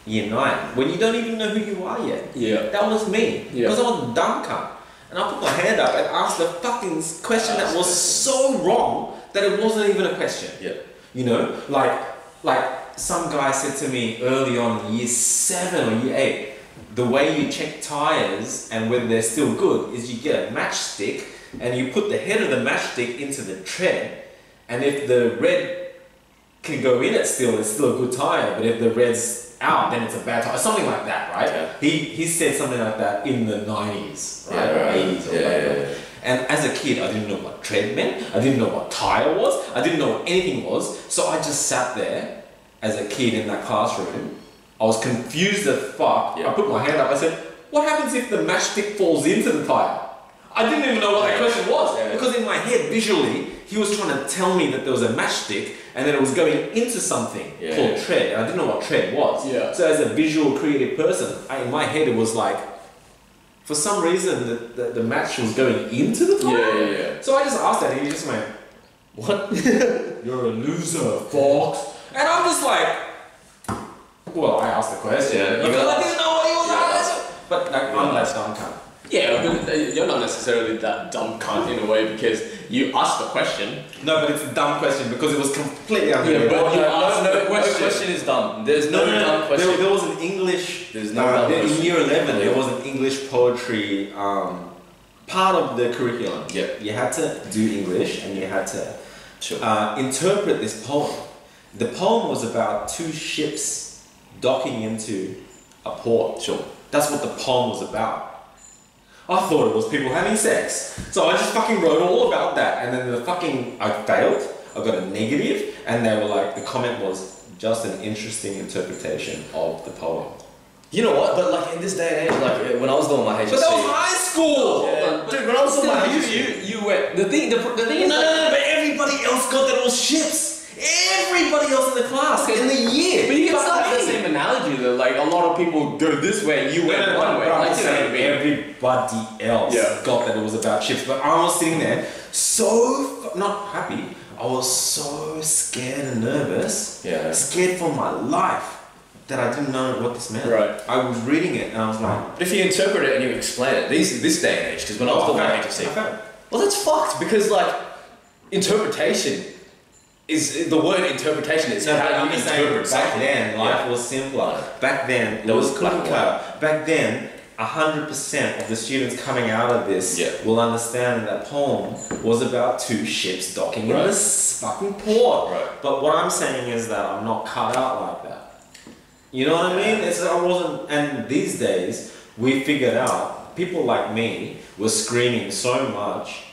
year 9, when you don't even know who you are yet. Yeah. That was me. Because I was a dumb cunt. And I put my hand up and asked a fucking question that was so wrong that it wasn't even a question. Yeah. You know, like some guy said to me early on in year 7 or year 8, the way you check tires and whether they're still good is you get a matchstick and you put the head of the matchstick into the tread, and if the red can go in it still, it's still a good tire, but if the red's out, then it's a bad tire. Something like that, right? Yeah. He said something like that in the 90s, right? Or 80s or whatever. And as a kid, I didn't know what tread meant. I didn't know what tire was. I didn't know what anything was. So I just sat there as a kid in that classroom. I was confused as fuck. I put my hand up. I said, what happens if the matchstick falls into the tire? I didn't even know what that question was. Because in my head, visually, he was trying to tell me that there was a matchstick and that it was going into something called tread. And I didn't know what tread was. So as a visual creative person, in my head it was like, for some reason, the match was going into the tire. So I just asked that and he just went, What? You're a loser, Fox. And I'm just like, well, I asked the question. Yeah, because I didn't know what he was asking. But like, I'm that dumb cunt. Yeah, but you're not necessarily that dumb cunt in a way because you asked the question. No, but it's a dumb question because it was completely unfair. Yeah, but you No asked the question. question is dumb. There's no dumb question. There was an English. There's no dumb in question. year 11, there was an English poetry part of the curriculum. Yeah. You had to do English and you had to Sure. interpret this poem. The poem was about two ships docking into a port. Sure. That's what the poem was about. I thought it was people having sex. So I just fucking wrote all about that. And then I failed. I got a negative. And they were like, the comment was just an interesting interpretation of the poem. You know what? But like in this day and age, like when I was doing my HSC. But that was high school! Yeah. Dude, when I was doing my HSC. You went. The thing is. No, but everybody else got that it was ships. Everybody else in the class, in the year. But you can still have the same analogy though. Like a lot of people go this way, you went one way. But I'm Like, just saying everybody else got that it was about ships. But I was sitting there so not happy. I was so scared and nervous. Yeah. Scared for my life that I didn't know what this meant. Right. I was reading it and I was like, But if you interpret it and you explain it, this day and age, because when I was doing my HSC, well, that's fucked because like interpretation is the word interpretation is no, how I'm you just saying, interpret back something. then life was simpler. Back then There it was was black cookie and cutter. Back then 100% of the students coming out of this will understand that poem was about two ships docking in this fucking port. Right. But what I'm saying is that I'm not cut out like that. You know what I mean? I wasn't. And these days we figured out people like me were screaming so much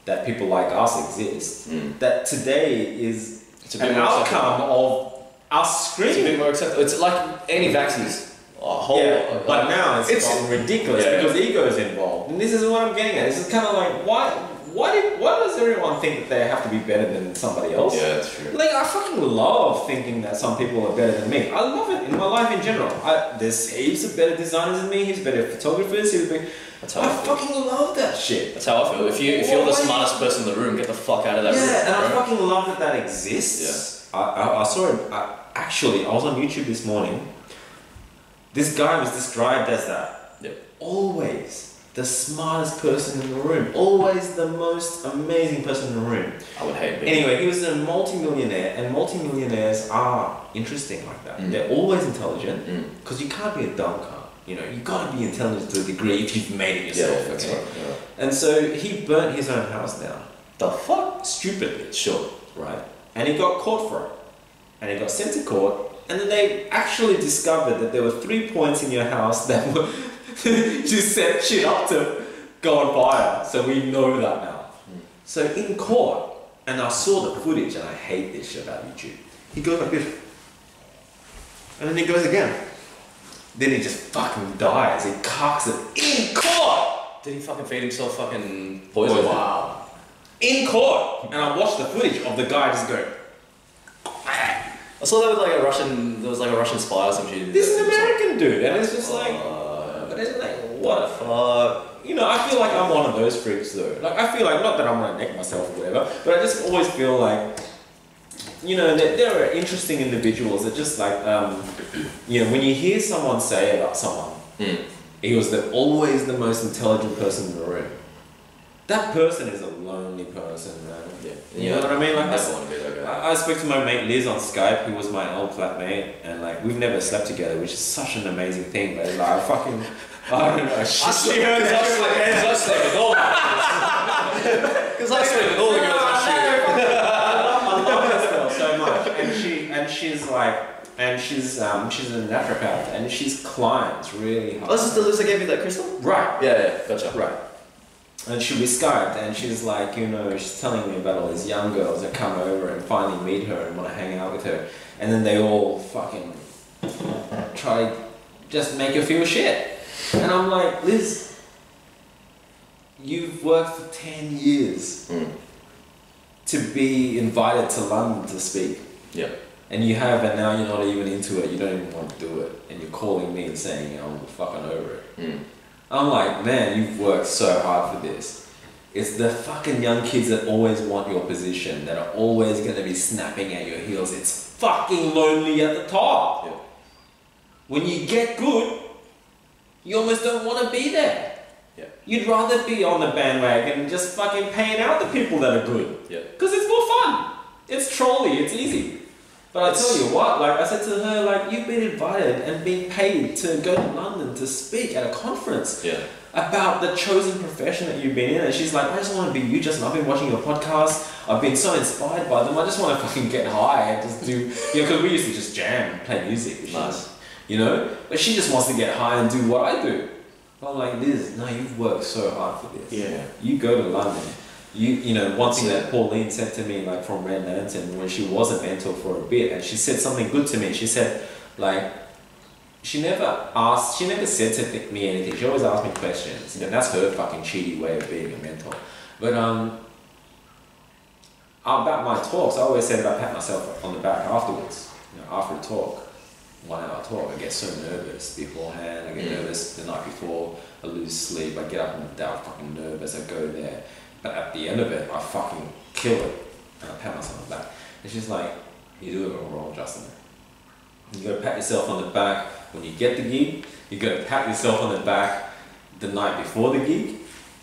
that people like us exist. That today is an outcome of us screaming. It's a bit more acceptable. It's like anti-vaxxers. But now it's gotten ridiculous because ego's involved. And this is what I'm getting at. This is kind of like, why does everyone think that they have to be better than somebody else? Yeah, that's true. Like, I fucking love thinking that some people are better than me. I love it in my life in general. There's heaps of better designers than me, heaps of better photographers, That's how I fucking love that shit. That's how I feel. If you're the smartest person in the room, get the fuck out of that room. Yeah, and I fucking love that exists. Yeah. I saw it. Actually, I was on YouTube this morning. This guy was described as that. Yep. Always the smartest person in the room. Always the most amazing person in the room. I would hate being. Anyway, he was a multi-millionaire, and multi-millionaires are interesting like that. They're always intelligent, because you can't be a dumb cunt. You know, you gotta be intelligent to a degree if you've made it yourself. Yeah, that's okay? right. Yeah. And so he burnt his own house down. The fuck? Stupidly. Sure. Right? And he got caught for it. And he got sent to court. And then they actually discovered that there were 3 points in your house that were just set shit up to go on fire. So we know that now. So in court, and I saw the footage, and I hate this shit about YouTube. He goes like this. And then he goes again. Then he just fucking dies. He cocks it in court! Did he fucking feed himself fucking poison? Oh, wow. In court! And I watched the footage of the guy just go. I saw that with like a Russian. There was like a Russian spy or some shit. This is an American dude, and it's just like, but it's like, what the fuck? You know, I feel like I'm one of those freaks though. Like, I feel like, not that I'm gonna neck myself or whatever, but I just always feel like, you know, that there are interesting individuals that just like, you know, when you hear someone say about someone, he was always the most intelligent person in the room. That person is a lonely person, man. Yeah. You know what I mean? Like, I spoke to my mate Liz on Skype, who was my old flatmate, and like we've never slept together, which is such an amazing thing. But like, I don't know. I slept with all because I sleep with all the girls I shoot. I love this girl so much, and she's a naturopath, and she's climbs really hard. Oh, this is the Liz I gave you that crystal? Right. Yeah, gotcha. Right. And we Skyped, and she's like, you know, she's telling me about all these young girls that come over and finally meet her and want to hang out with her. And then they all fucking try just make her feel shit. And I'm like, Liz, you've worked for 10 years to be invited to London to speak. Yeah. And you have, and now you're not even into it, you don't even want to do it. And you're calling me and saying, I'm fucking over it. I'm like, man, you've worked so hard for this. It's the fucking young kids that always want your position, that are always going to be snapping at your heels. It's fucking lonely at the top. Yeah. When you get good, you almost don't want to be there. Yeah. You'd rather be on the bandwagon and just fucking paying out the people that are good. Yeah. Because it's more fun. It's trolly, it's easy. But I tell you what, like I said to her, like you've been invited and been paid to go to London to speak at a conference. Yeah. About the chosen profession that you've been in, and she's like, I just want to be you, Justin. I've been watching your podcast. I've been so inspired by them. I just want to fucking get high and just do, because we used to just jam and play music, which is, But she just wants to get high and do what I do. I'm like, Liz, no, you've worked so hard for this. Yeah. You go to London. One thing that Pauline said to me, like from Red Lantern, when she was a mentor for a bit, and she said something good to me. She said, like, she never said to me anything. She always asked me questions. And that's her fucking cheaty way of being a mentor. But about my talks, I always said that I pat myself on the back afterwards. After a talk, 1 hour talk, I get so nervous beforehand. I get nervous the night before. I lose sleep. I get up in the day, I'm fucking nervous. I go there. But at the end of it, I fucking kill it. And I pat myself on the back. And she's like, you do it all wrong, Justin. You gotta pat yourself on the back when you get the gig. You gotta pat yourself on the back the night before the gig.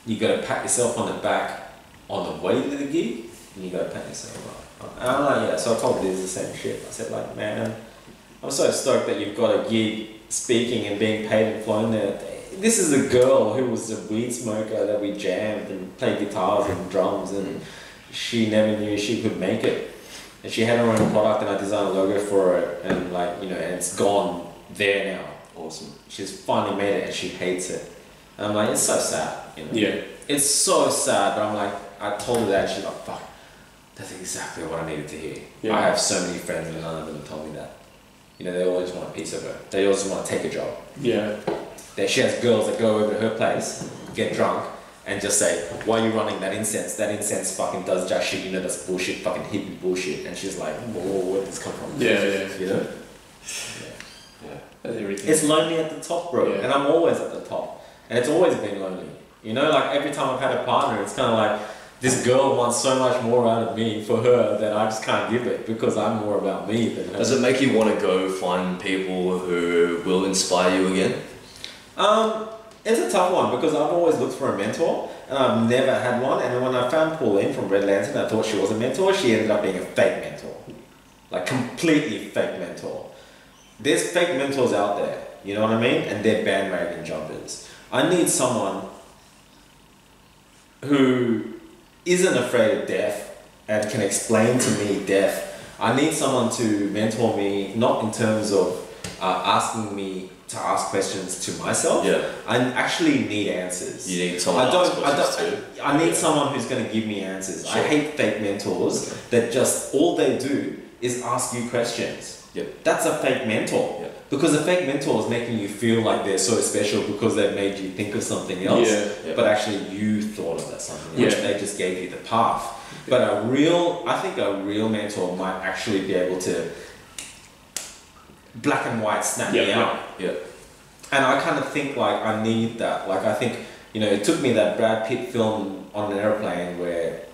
You gotta pat yourself on the back on the way to the gig. And you gotta pat yourself up. And I'm like, yeah, so I told Liz the same shit. I said, like, man, I'm so stoked that you've got a gig speaking and being paid and flown there. This is a girl who was a weed smoker that we jammed and played guitars and drums, and she never knew she could make it. And she had her own product, and I designed a logo for it, and and it's gone there now. Awesome. She's finally made it, and she hates it. And I'm like, it's so sad. Yeah. It's so sad, but I'm like, I told her that, and she's like, fuck, that's exactly what I needed to hear. Yeah. I have so many friends, and none of them told me that. They always want a piece of her. They always want to take a job. Yeah. She has girls that go over to her place, get drunk, and just say, why are you running that incense? That incense fucking does jack shit, that's bullshit, fucking hippie bullshit. And she's like, whoa, where did this come from? Yeah. It's lonely at the top, bro. Yeah. And I'm always at the top. And it's always been lonely. Like every time I've had a partner, it's kind of like, this girl wants so much more out of me for her that I just can't give it because I'm more about me than her. Does it make you want to go find people who will inspire you again? It's a tough one because I've always looked for a mentor and I've never had one. And when I found Pauline from Red Lantern, I thought she was a mentor. She ended up being a fake mentor, like completely fake mentor. There's fake mentors out there, you know what I mean? And they're bandwagon jumpers. I need someone who isn't afraid of death and can explain to me death. I need someone to mentor me, not in terms of asking me to ask questions to myself. Yeah. I actually need answers. You need someone to ask questions too. I need someone who's going to give me answers. Sure. I hate fake mentors that just all they do is ask you questions. Yep. That's a fake mentor. Yep. Because a fake mentor is making you feel like they're so special because they've made you think of something else. Yeah. Yep. But actually you thought of that something else. They just gave you the path. But I think a real mentor might actually be able to black and white snap me out. Yeah. And I kind of think like I need that. Like I think, it took me that Brad Pitt film on an airplane where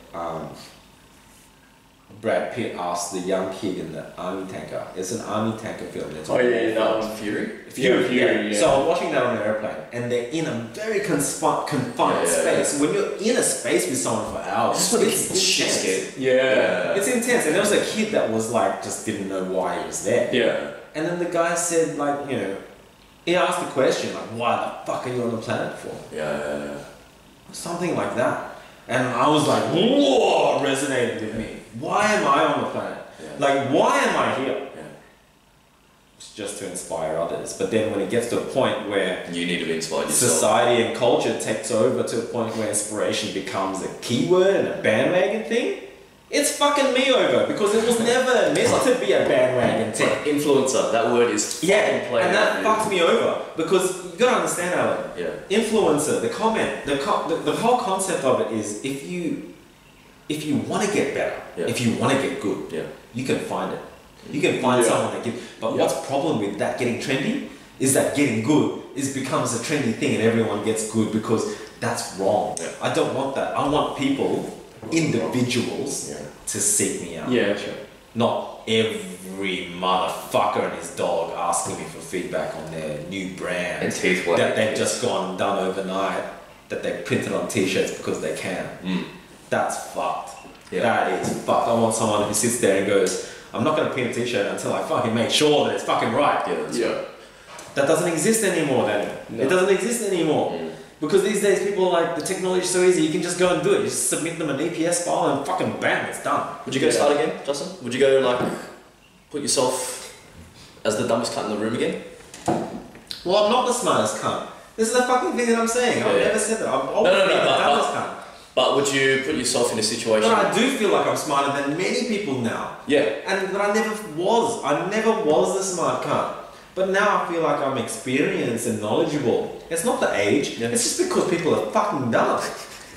Brad Pitt asked the young kid in the army tanker. It's an army tanker film. That one, Fury? Fury, yeah. So I was watching that on an airplane, and they're in a very confined space. When you're in a space with someone for hours, it's intense. Yeah. It's intense. And there was a kid that was like, just didn't know why he was there. Yeah. And then the guy said, like, he asked the question, like, why the fuck are you on the planet for? Yeah. Something like that. And I was like, whoa, resonated with me. Why am I on the planet? Yeah. Like, why am I here? Yeah. It's just to inspire others. But then when it gets to a point where you need to be inspired yourself. Society and culture takes over to a point where inspiration becomes a keyword and a bandwagon thing, it's fucking me over because it was never meant to be a bandwagon thing. Influencer, that word is fucking playing. And that fucks me over because you gotta understand, Alan. Yeah. Influencer, the whole concept of it is if you want to get better, if you want to get good, you can find it. You can find someone that gives. But what's the problem with that getting trendy is that getting good becomes a trendy thing and everyone gets good because That's wrong. Yeah. I don't want that. I want people, individuals, to seek me out. Yeah, sure. Not every motherfucker and his dog asking me for feedback on their new brand And teeth white. that they've just gone and done overnight, that they printed on t-shirts because they can. That's fucked. Yeah. That is fucked. I want someone who sits there and goes, I'm not going to print a t-shirt until I fucking make sure that it's fucking right. Yeah. That doesn't exist anymore, Daniel. No. It doesn't exist anymore. Because these days people are like, the technology is so easy, you can just go and do it. You just submit them an EPS file and fucking bam, it's done. Would you go start again, Justin? Would you go like put yourself as the dumbest cunt in the room again? Well, I'm not the smartest cunt. This is the fucking thing that I'm saying. I've never said that. I've always been the dumbest cunt. But would you put yourself in a situation? But I do feel like I'm smarter than many people now. Yeah. But I never was. I never was the smart cunt. But now I feel like I'm experienced and knowledgeable. It's not the age. Yeah. It's just because people are fucking dumb.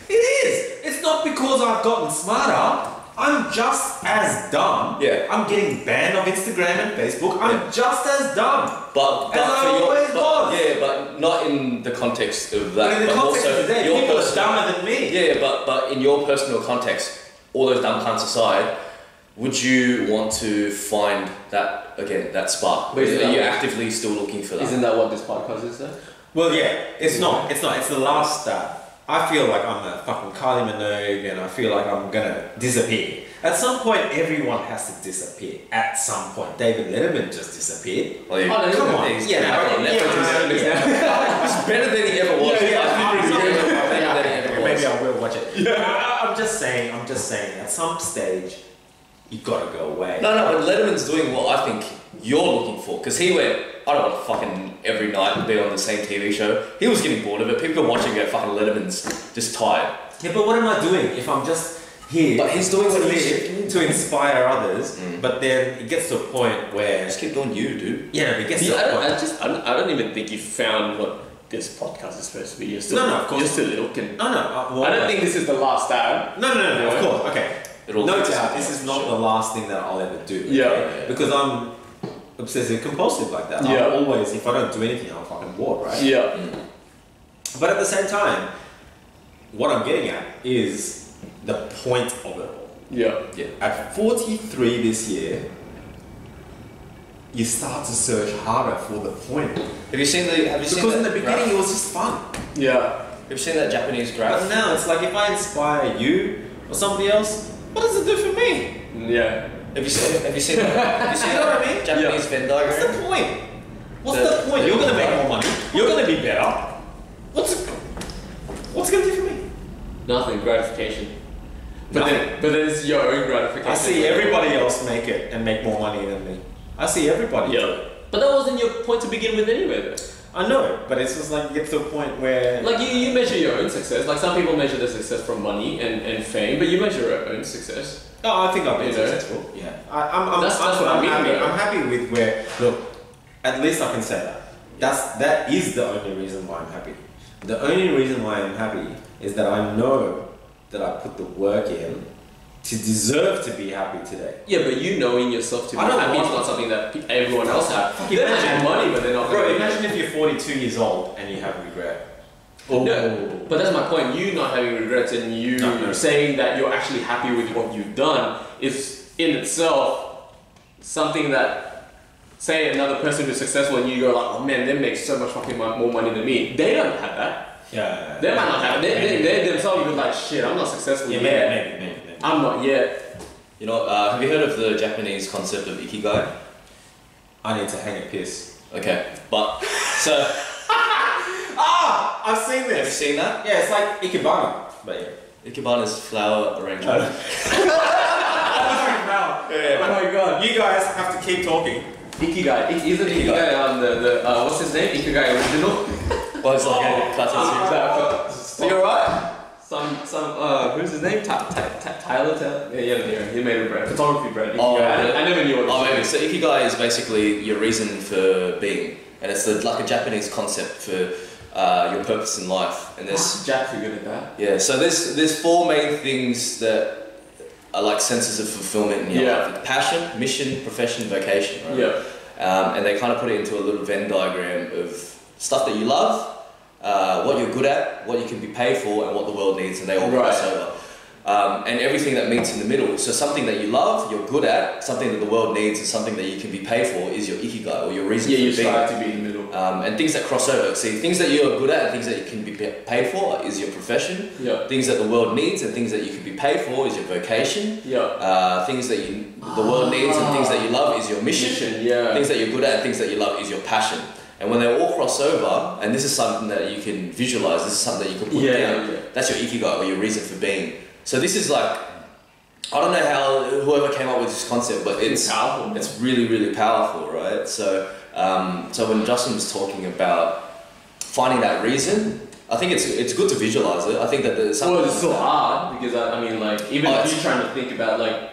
It is. It's not because I've gotten smarter. I'm just as dumb. Yeah. I'm getting banned off Instagram and Facebook. I'm just as dumb. But As I always was. Yeah, but not in the context of that. But in the context of today, people are dumber than me. Yeah, but in your personal context, all those dumb cunts aside, would you want to find that again, that spark? Are you actively still looking for that? Isn't that what this podcast is, though? Well, yeah, it's not. It's not. It's the last step. I feel like I'm a fucking Kylie Minogue and I feel like I'm gonna disappear. At some point, everyone has to disappear. At some point. David Letterman just disappeared. Oh, yeah. Oh, no, Come on. He's Yeah, back on yeah, Netflix. yeah. It's better than he ever was. Yeah, I think it's better than he ever was. Maybe I will watch it. I'm just saying, at some stage, you gotta go away. No, but Letterman's doing what I think you're looking for. Because he went, I don't want to fucking every night be on the same TV show. He was getting bored of it. People are watching it, fucking Letterman's just tired. Yeah, but what am I doing if I'm just here? But he's doing to what live, to inspire others, but then it gets to a point where... Just keep doing you, dude. Yeah, but it gets to a point... I don't even think you found what this podcast is supposed to be. You're still, No, of course. You're still looking. No, well, I don't think this is the last time. No, of course, okay. It'll No fix doubt, it. this is not the last thing that I'll ever do. Okay? Yeah. Because I'm obsessive compulsive like that. Yeah. I'm always, if I don't do anything, I'm fucking bored, right? Yeah. But at the same time, what I'm getting at is the point of it all. Yeah. At 43 this year, you start to search harder for the point. Have you seen the? Because in the beginning it was just fun. Yeah. Have you seen that Japanese graph? But now it's like if I inspire you or somebody else, what does it do for me? Yeah. Have you seen that? You know what I mean? Japanese Venn What's diagram? the point? What's the point? You're gonna make more money. You're gonna be better. What's it gonna do for me? Nothing. Gratification. But then it's your own gratification. I see everybody else make it and make more money than me. I see everybody. Yeah. But that wasn't your point to begin with anyway, though. I know, but it's just like you get to a point where Like you measure your own success. Like some people measure their success from money and fame, but you measure your own success. I think I've been You know? successful. Yeah. I'm That's what I mean, happy. though. I'm happy with where look, at least I can say that. That is the only reason why I'm happy. The only reason why I'm happy is that I know that I put the work in to deserve to be happy today. Yeah, but you knowing yourself to be I don't happy is want- not something that everyone else has. Fucking They might imagine- have money, but they're not. Bro, gonna be- imagine if you're 42 years old and you have regret. No, but that's my point. You not having regrets and you No. saying that you're actually happy with what you've done is in itself something that, say, another person who's successful and you go like, oh man, they make so much fucking more money than me. They don't have that. Yeah. They might not have it. They themselves be like, shit, I'm not successful Yeah, yet. maybe. I'm not yet. You know, have you heard of the Japanese concept of ikigai? I need to hang a piss. Okay, but so I've seen have you this. seen that? Yeah, it's like Ikebana. But yeah. Ikebana's flower arrangement. Oh my god. You guys have to keep talking. Ikigai. Isn't Ikigai the what's his name? Ikigai original? Well, it's like a classic series. So you're right. Some who's his name? Tyler. Yeah, he made a brand, photography brand. Oh, Ikigai. I never knew what it Oh, was. maybe. So ikigai is basically your reason for being, and it's like a Japanese concept for your purpose in life. And there's Jack figured it out. yeah. So there's four main things that are like senses of fulfillment in your life: passion, mission, profession, vocation. Right? Yeah. And they kind of put it into a little Venn diagram of stuff that you love, what you're good at, what you can be paid for, and what the world needs, and they all cross over. And everything that meets in the middle. So something that you love, you're good at, something that the world needs, and something that you can be paid for is your ikigai, or your reason for being. Yeah, you strive to be in the middle. And things that cross over. See, things that you're good at and things that you can be paid for is your profession. Yeah. Things that the world needs and things that you can be paid for is your vocation. Yeah. Things that the world needs and things that you love is your mission. Yeah. Things that you're good at and things that you love is your passion. And when they all cross over, and this is something that you can visualize, this is something that you can put down. Yeah. That's your ikigai, or your reason for being. So this is like, I don't know how whoever came up with this concept, but it's powerful. It's really, really powerful, right? So, so when Justin was talking about finding that reason, I think it's good to visualize it. I think that there's something. Well, it's so hard because I mean, like, even if you're trying to think about like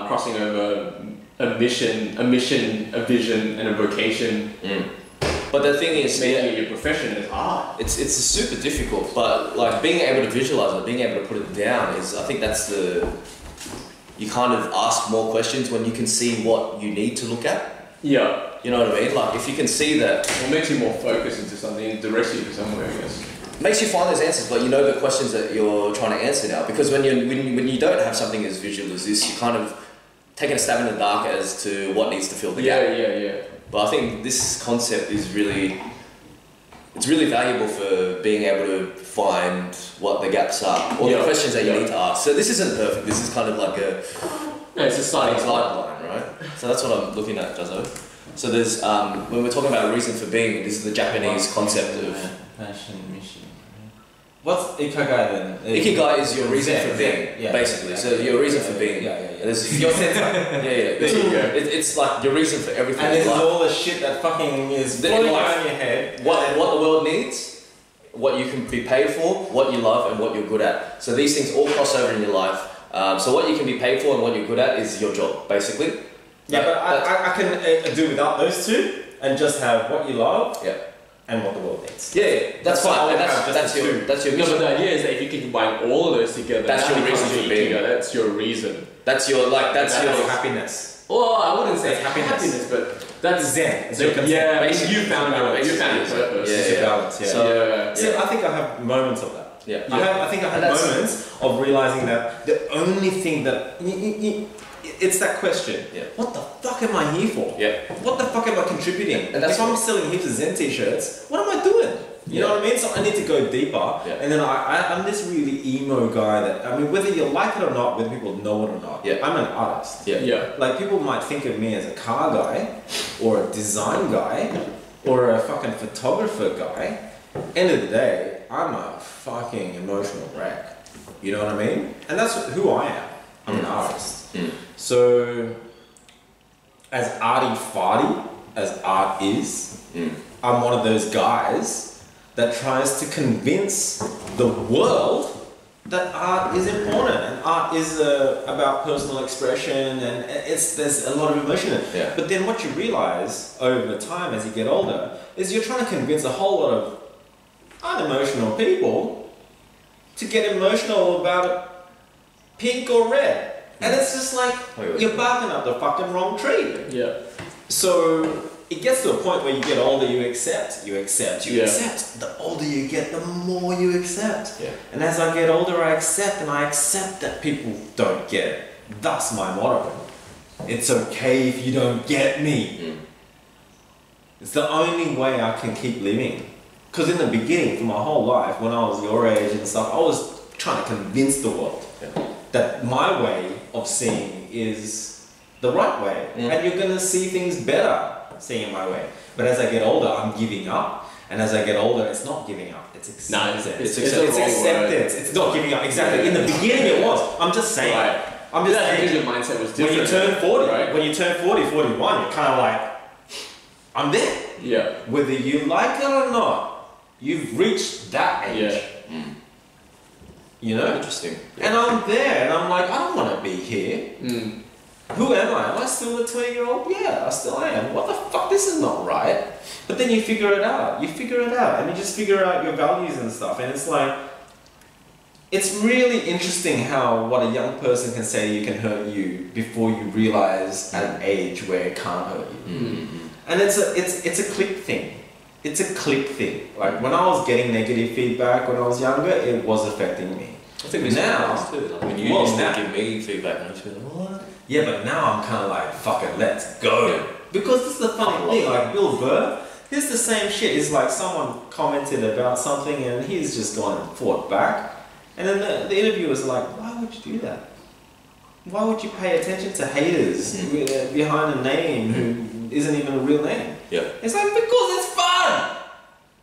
crossing over a mission, a vision, and a vocation. But the thing is, making it your profession is hard. It's super difficult, but like being able to visualize it, being able to put it down is, I think that's the. You kind of ask more questions when you can see what you need to look at. Yeah. You know what I mean? Like if you can see that. It makes you more focused into something, it directs you to somewhere, I guess. Makes you find those answers, but you know the questions that you're trying to answer now. Because when you don't have something as visual as this, you kind of taking a stab in the dark as to what needs to fill the gap. Yeah. But I think this concept is really, it's really valuable for being able to find what the gaps are, or the questions that you need to ask. So this isn't perfect, this is kind of like a... Yeah, it's a starting guideline, right? So that's what I'm looking at, Jazzo. So there's, when we're talking about a reason for being, this is the Japanese concept of... Passion, mission. What's ikigai then? Ikigai is your reason for being, basically. So your reason for being. There's your sense. It's like your reason for everything. And there's all the shit that fucking is floating around your head. What the world needs, what you can be paid for, what you love, and what you're good at. So these things all cross over in your life. So what you can be paid for and what you're good at is your job, basically. Yeah, but I can do without those two and just have what you love. Yeah. And what the world needs. Yeah, that's fine. And that's your mission. No, but the idea is that if you can combine all of those together, that's your reason for being. That's your reason. That's your that's your happiness. Well, I wouldn't say happiness, but that's zen. Yeah, you found your purpose. It's your balance. Yeah. So, See, I think I have moments of that. Yeah. I think I have moments of realizing that the only thing that it's that question. Yeah. What the fuck am I here for? Yeah. What the fuck am I contributing? And that's if I'm selling heaps of Zen t-shirts, what am I doing? You know what I mean? So I need to go deeper. Yeah. And then I'm this really emo guy that, I mean, whether you like it or not, whether people know it or not, I'm an artist. Yeah. Like, people might think of me as a car guy, or a design guy, or a fucking photographer guy. End of the day, I'm a fucking emotional wreck. You know what I mean? And that's who I am. I'm an artist. So, as arty-farty as art is, I'm one of those guys that tries to convince the world that art is important and art is about personal expression and there's a lot of emotion in it. Yeah. But then what you realize over time as you get older is you're trying to convince a whole lot of unemotional people to get emotional about pink or red. And it's just like, you're barking up the fucking wrong tree. Yeah. So it gets to a point where you get older, you accept. The older you get, the more you accept. Yeah. And as I get older, I accept that people don't get it. That's my motto. It's okay if you don't get me. It's the only way I can keep living. Because in the beginning, for my whole life, when I was your age and stuff, I was trying to convince the world that my way of seeing is the right way. And you're going to see things better seeing it my way. But as I get older, I'm giving up. And as I get older, it's not giving up. It's acceptance. It's acceptance. It's not giving up. Exactly. In the beginning, it was. I'm just saying. Right. I'm just saying. Your mindset was different. When you turn 40, right? when you turn 40, 41, you're kind of like, I'm there. Yeah. Whether you like it or not, you've reached that age. Yeah. You know? Interesting. And I'm there, and I'm like, I don't want to be here. Who am I? Am I still a 20-year-old? Yeah, I still am. What the fuck? This is not right. But then you figure it out. And you just figure out your values and stuff. And it's like, it's really interesting how what a young person can say you can hurt you before you realize at an age where it can't hurt you. And it's a click thing. it's a click thing. Like when I was getting negative feedback when I was younger, it was affecting me. I think now too. Like when you used to give me feedback, and I just be like, what? Yeah, but now I'm kind of like, fuck it, let's go. Because this is the funny thing. Like Bill Burr, it's the same shit. It's like someone commented about something and he's just gone and fought back. And then the interviewer's like, why would you do that? Why would you pay attention to haters behind a name who isn't even a real name? Yeah. It's like, because it's fun!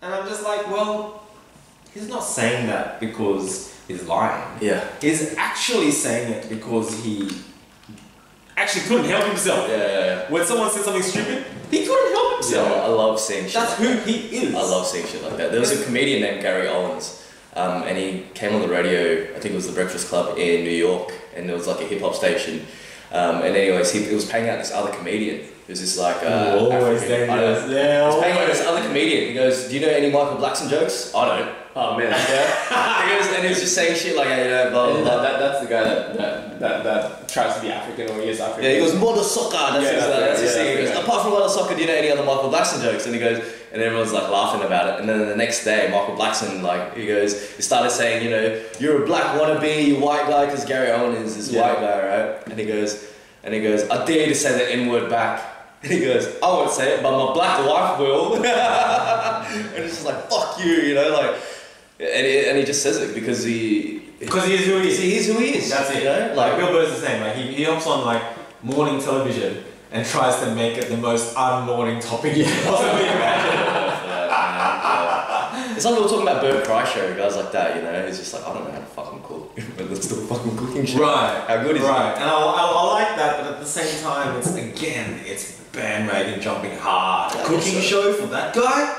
And I'm just like, well, he's not saying that because he's lying. Yeah. He's actually saying it because he actually couldn't help himself. Yeah. When someone said something stupid, he couldn't help himself. Yeah, I love seeing shit. That's who he is. I love seeing shit like that. There was a comedian named Gary Owens, and he came on the radio, I think it was the Breakfast Club in New York, and it was like a hip hop station. And anyways, he was paying out this other comedian. It was this like always dangerous. He was paying out this other comedian. He goes, "Do you know any Michael Blackson jokes?" "I don't." Oh man. Yeah. He goes, and he was just saying shit like, "Hey, blah blah blah." That's the guy that tries to be African or he is African. Yeah, he goes, "Mother soccer." That's his thing. He goes, yeah. "Apart from mother soccer, do you know any other Michael Blackson jokes?" And he goes, and everyone's like laughing about it. And then the next day, Michael Blackson, like, he started saying, "You're a black wannabe, you white guy," because Gary Owen is this white guy, right? And he goes, "I dare you to say the N-word back." And he goes, "I won't say it, but my black wife will." And it's just like, fuck you, like, and he just says it because he is who he is. He is who he is. That's it. Like Bill Burr's the same. Like he hops on like morning television and tries to make it the most un-morning topic you can possibly imagine. It's like we were talking about Bert Kreischer, guys like that, He's just like, I don't know how to fucking cook, but let's do a fucking cooking show. Right. How good is it? Right. And I like that, but at the same time, it's bandwagon jumping hard. A cooking show for that guy?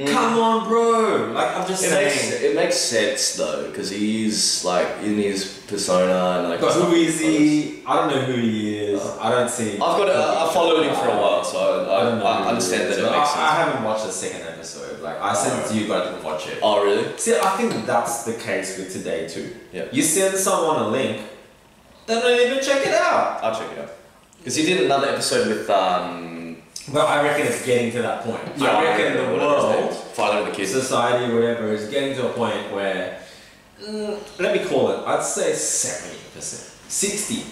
Come on, bro. Like, I'm just saying. It makes sense though, because he's like in his persona and like. But who is he? I don't know who he is. I don't see. I followed him for a while, so I understand that it makes sense. I haven't watched the second episode. Like I sent it to you, but I didn't watch it. Oh really? See, I think that's the case with today too. Yeah. You send someone a link, they don't even check it out. I'll check it out. Because he did another episode with Well, I reckon it's getting to that point. Yeah, I reckon the world, Father of the Kids, society, whatever, is getting to a point where, let me call it, I'd say 70%. 60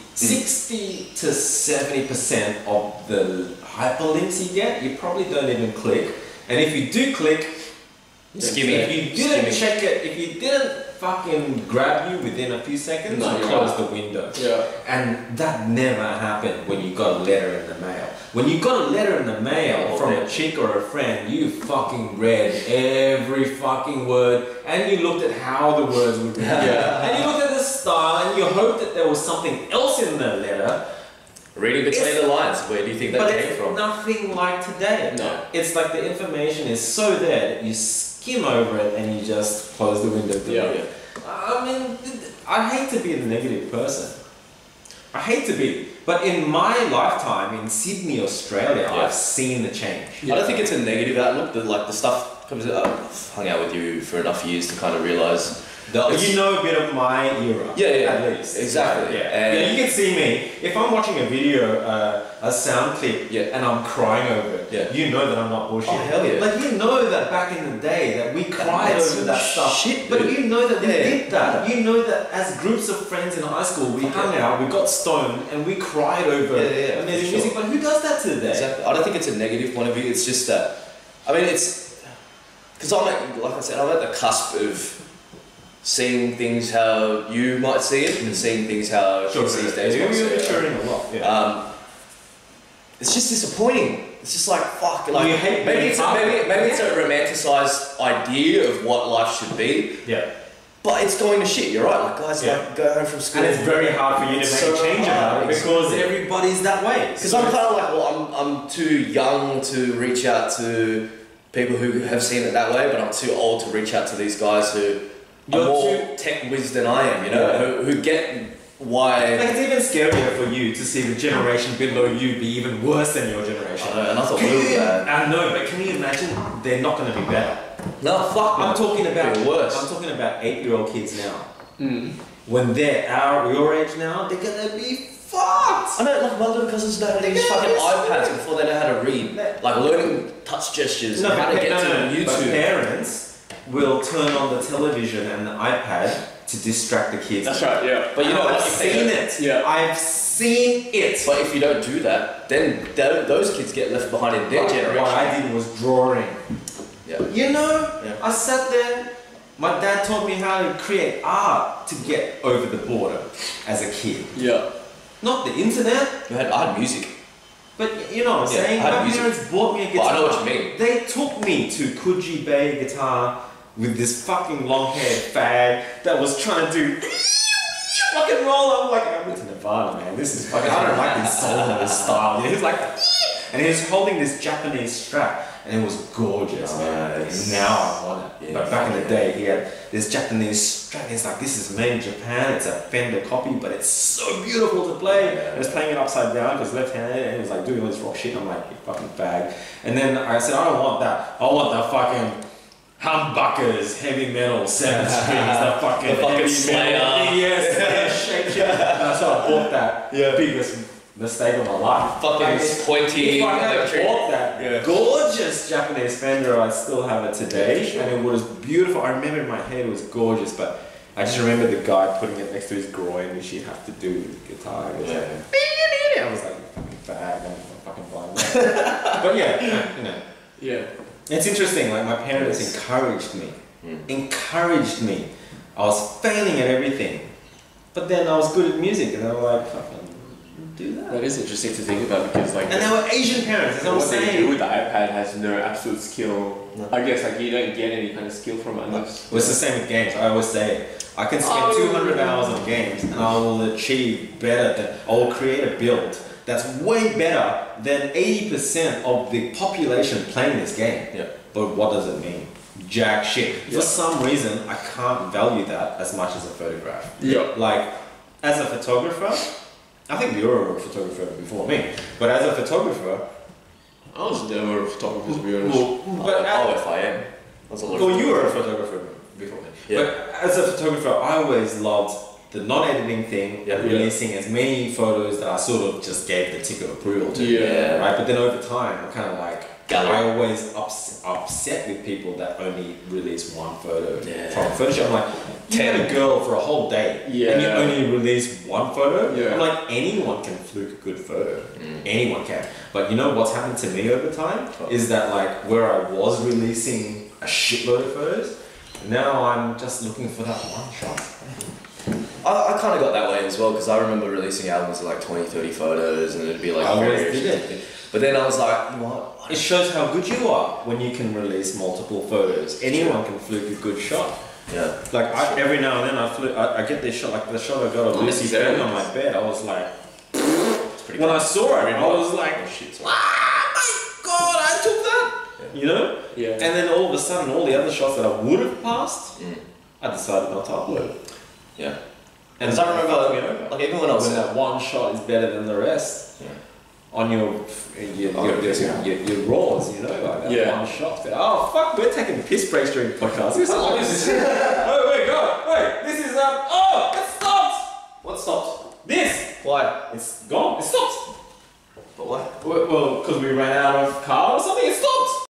to 70% of the hyperlinks you get, you probably don't even click. And if you do click, skimming. If you didn't check it, if you didn't fucking grab you within a few seconds, you close the window. Yeah. And that never happened when you got a letter in the mail. When you got a letter in the mail from a chick or a friend, you fucking read every fucking word and you looked at how the words would be. Yeah. And you looked at the style and you hoped that there was something else in the letter. Reading between the lines, where do you think that came from? Nothing like today. No. It's like the information is so there that you skim over it and you just close the window. Yeah. I mean, I hate to be the negative person. I hate to be. But in my lifetime in Sydney, Australia, I've seen the change. I don't think it's a negative outlook. The stuff comes. I've hung out with you for enough years to kind of realise. You know a bit of my era. Yeah. At least. Exactly. Yeah. You can see me. If I'm watching a video, a sound clip, and I'm crying over it, you know that I'm not bullshit. Oh, hell yeah. Like, you know that back in the day that we cried over that stuff. Shit, but you know that we did that. You know that as groups of friends in high school, we hung out, we got stoned, and we cried over amazing music. But who does that today? Exactly. I don't think it's a negative point of view. It's just that, it's because like I said, I'm at the cusp of seeing things how you might see it and seeing things how kids these days might see it. You're maturing a lot. It's just disappointing. It's just like, fuck. Like, you hate maybe it's a romanticized idea of what life should be. Yeah. But it's going to shit. You're right. Like guys, like go home from school. And it's very hard for you to make a change about it because everybody's that way. Because I'm kind of like, well, I'm too young to reach out to people who have seen it that way, but I'm too old to reach out to these guys who are more tech whiz than I am, who get why. Like, it's even scarier for you to see the generation below you be even worse than your generation. I know, and I thought we were bad. I know, but can you imagine they're not going to be better? No, fuck. I'm talking about worse. I'm talking about 8-year-old kids now. When they're your age now, they're going to be fucked. I know, like my little cousins know how to use fucking iPads before they know how to read. Like learning touch gestures, No, how to get to but YouTube. parents will turn on the television and the iPad to distract the kids. That's right, yeah. But you know what? I've seen it. Yeah. I've seen it. But if you don't do that, then those kids get left behind in their generation. What I did was drawing. Yeah. You know, Yeah. I sat there. My dad taught me how to create art to get over the border as a kid. Yeah. Not the internet, I had music. but you know what I'm Yeah, saying? I had My music. parents bought me a guitar. Well, I know what you mean. They took me to Coogee Bay guitar with this fucking long-haired fag that was trying to do rock and roll. I'm like, I went to Nevada, man. This is fucking, I don't like this solo style. He was like, and he was holding this Japanese strap, and it was gorgeous, man. Nice. Now I want it. Yeah, But back in the day, he had this Japanese strap. He's like, this is made in Japan. It's a Fender copy, but it's so beautiful to play. And he was playing it upside down because left-handed, and he was like doing all this rock shit. I'm like, you fucking fag. And then I said, I don't want that. I want the fucking humbuckers, heavy metal, 7 strings, the fucking heavy Slayer. metal. Yes, shake shit. And so I bought that. Biggest mistake of my life. Fucking pointy. If I had electric. bought that gorgeous Japanese Fender, I still have it today, and it was beautiful. I remember in my head it was gorgeous, but I just remember the guy putting it next to his groin, which he had to do with the guitar. It was like, I was like, you fucking fag, I'm fucking blind. But yeah, you know. Yeah. It's interesting, like my parents encouraged me. Encouraged me. I was failing at everything. But then I was good at music, and they were like, fucking do that. That is interesting to think about because like And they were Asian parents, that's what I'm what they do saying. with the iPad has no absolute skill. I guess like you don't get any kind of skill from it unless Well, it's the same with games. I always say, I can spend 200 hours on games and I will achieve better than, I will create a build that's way better than 80% of the population playing this game. Yeah. But what does it mean? Jack shit. Yeah. For some reason, I can't value that as much as a photograph. Yeah. Like, as a photographer, I think you're a photographer before me, but as a photographer, I was never a photographer to be honest. If I am. That's a lot well, of you were a photographer before me. Yeah. But as a photographer, I always loved the non-editing thing, releasing as many photos that I sort of just gave the tick of approval to. Yeah. Right? But then over time, I'm kind of like, Gallery. I always upset with people that only release one photo Yeah. from a photo shoot. I'm like, you had a girl for a whole day and you Yeah. only release one photo? Yeah. I'm like, anyone can fluke a good photo. Anyone can. But you know what's happened to me over time? Is that like where I was releasing a shitload of photos, now I'm just looking for that one shot. I kind of got that way as well because I remember releasing albums of like 20, 30 photos and it'd be like I always various- did it. But then I was like, you know what? It shows how good you are when you can release multiple photos. Anyone can fluke a good shot. Yeah. Like every now and then I get this shot, like the shot I got of Lucy Fern on my bed, I was like, when I saw it, I was like, oh my god, I took that! You know? Yeah. And then all of a sudden, all the other shots that I would have passed, I decided not to upload. Yeah. And Because I remember, me over. like even when I was When that one shot is better than the rest. On your raws, you know, like that one shot. Oh fuck, we're taking piss breaks during the podcast. This is oh wait, God, wait, this is oh, it stopped. What stopped? This, Why? it's gone. It stopped. But why? Well, because we ran out of car or something. It stopped.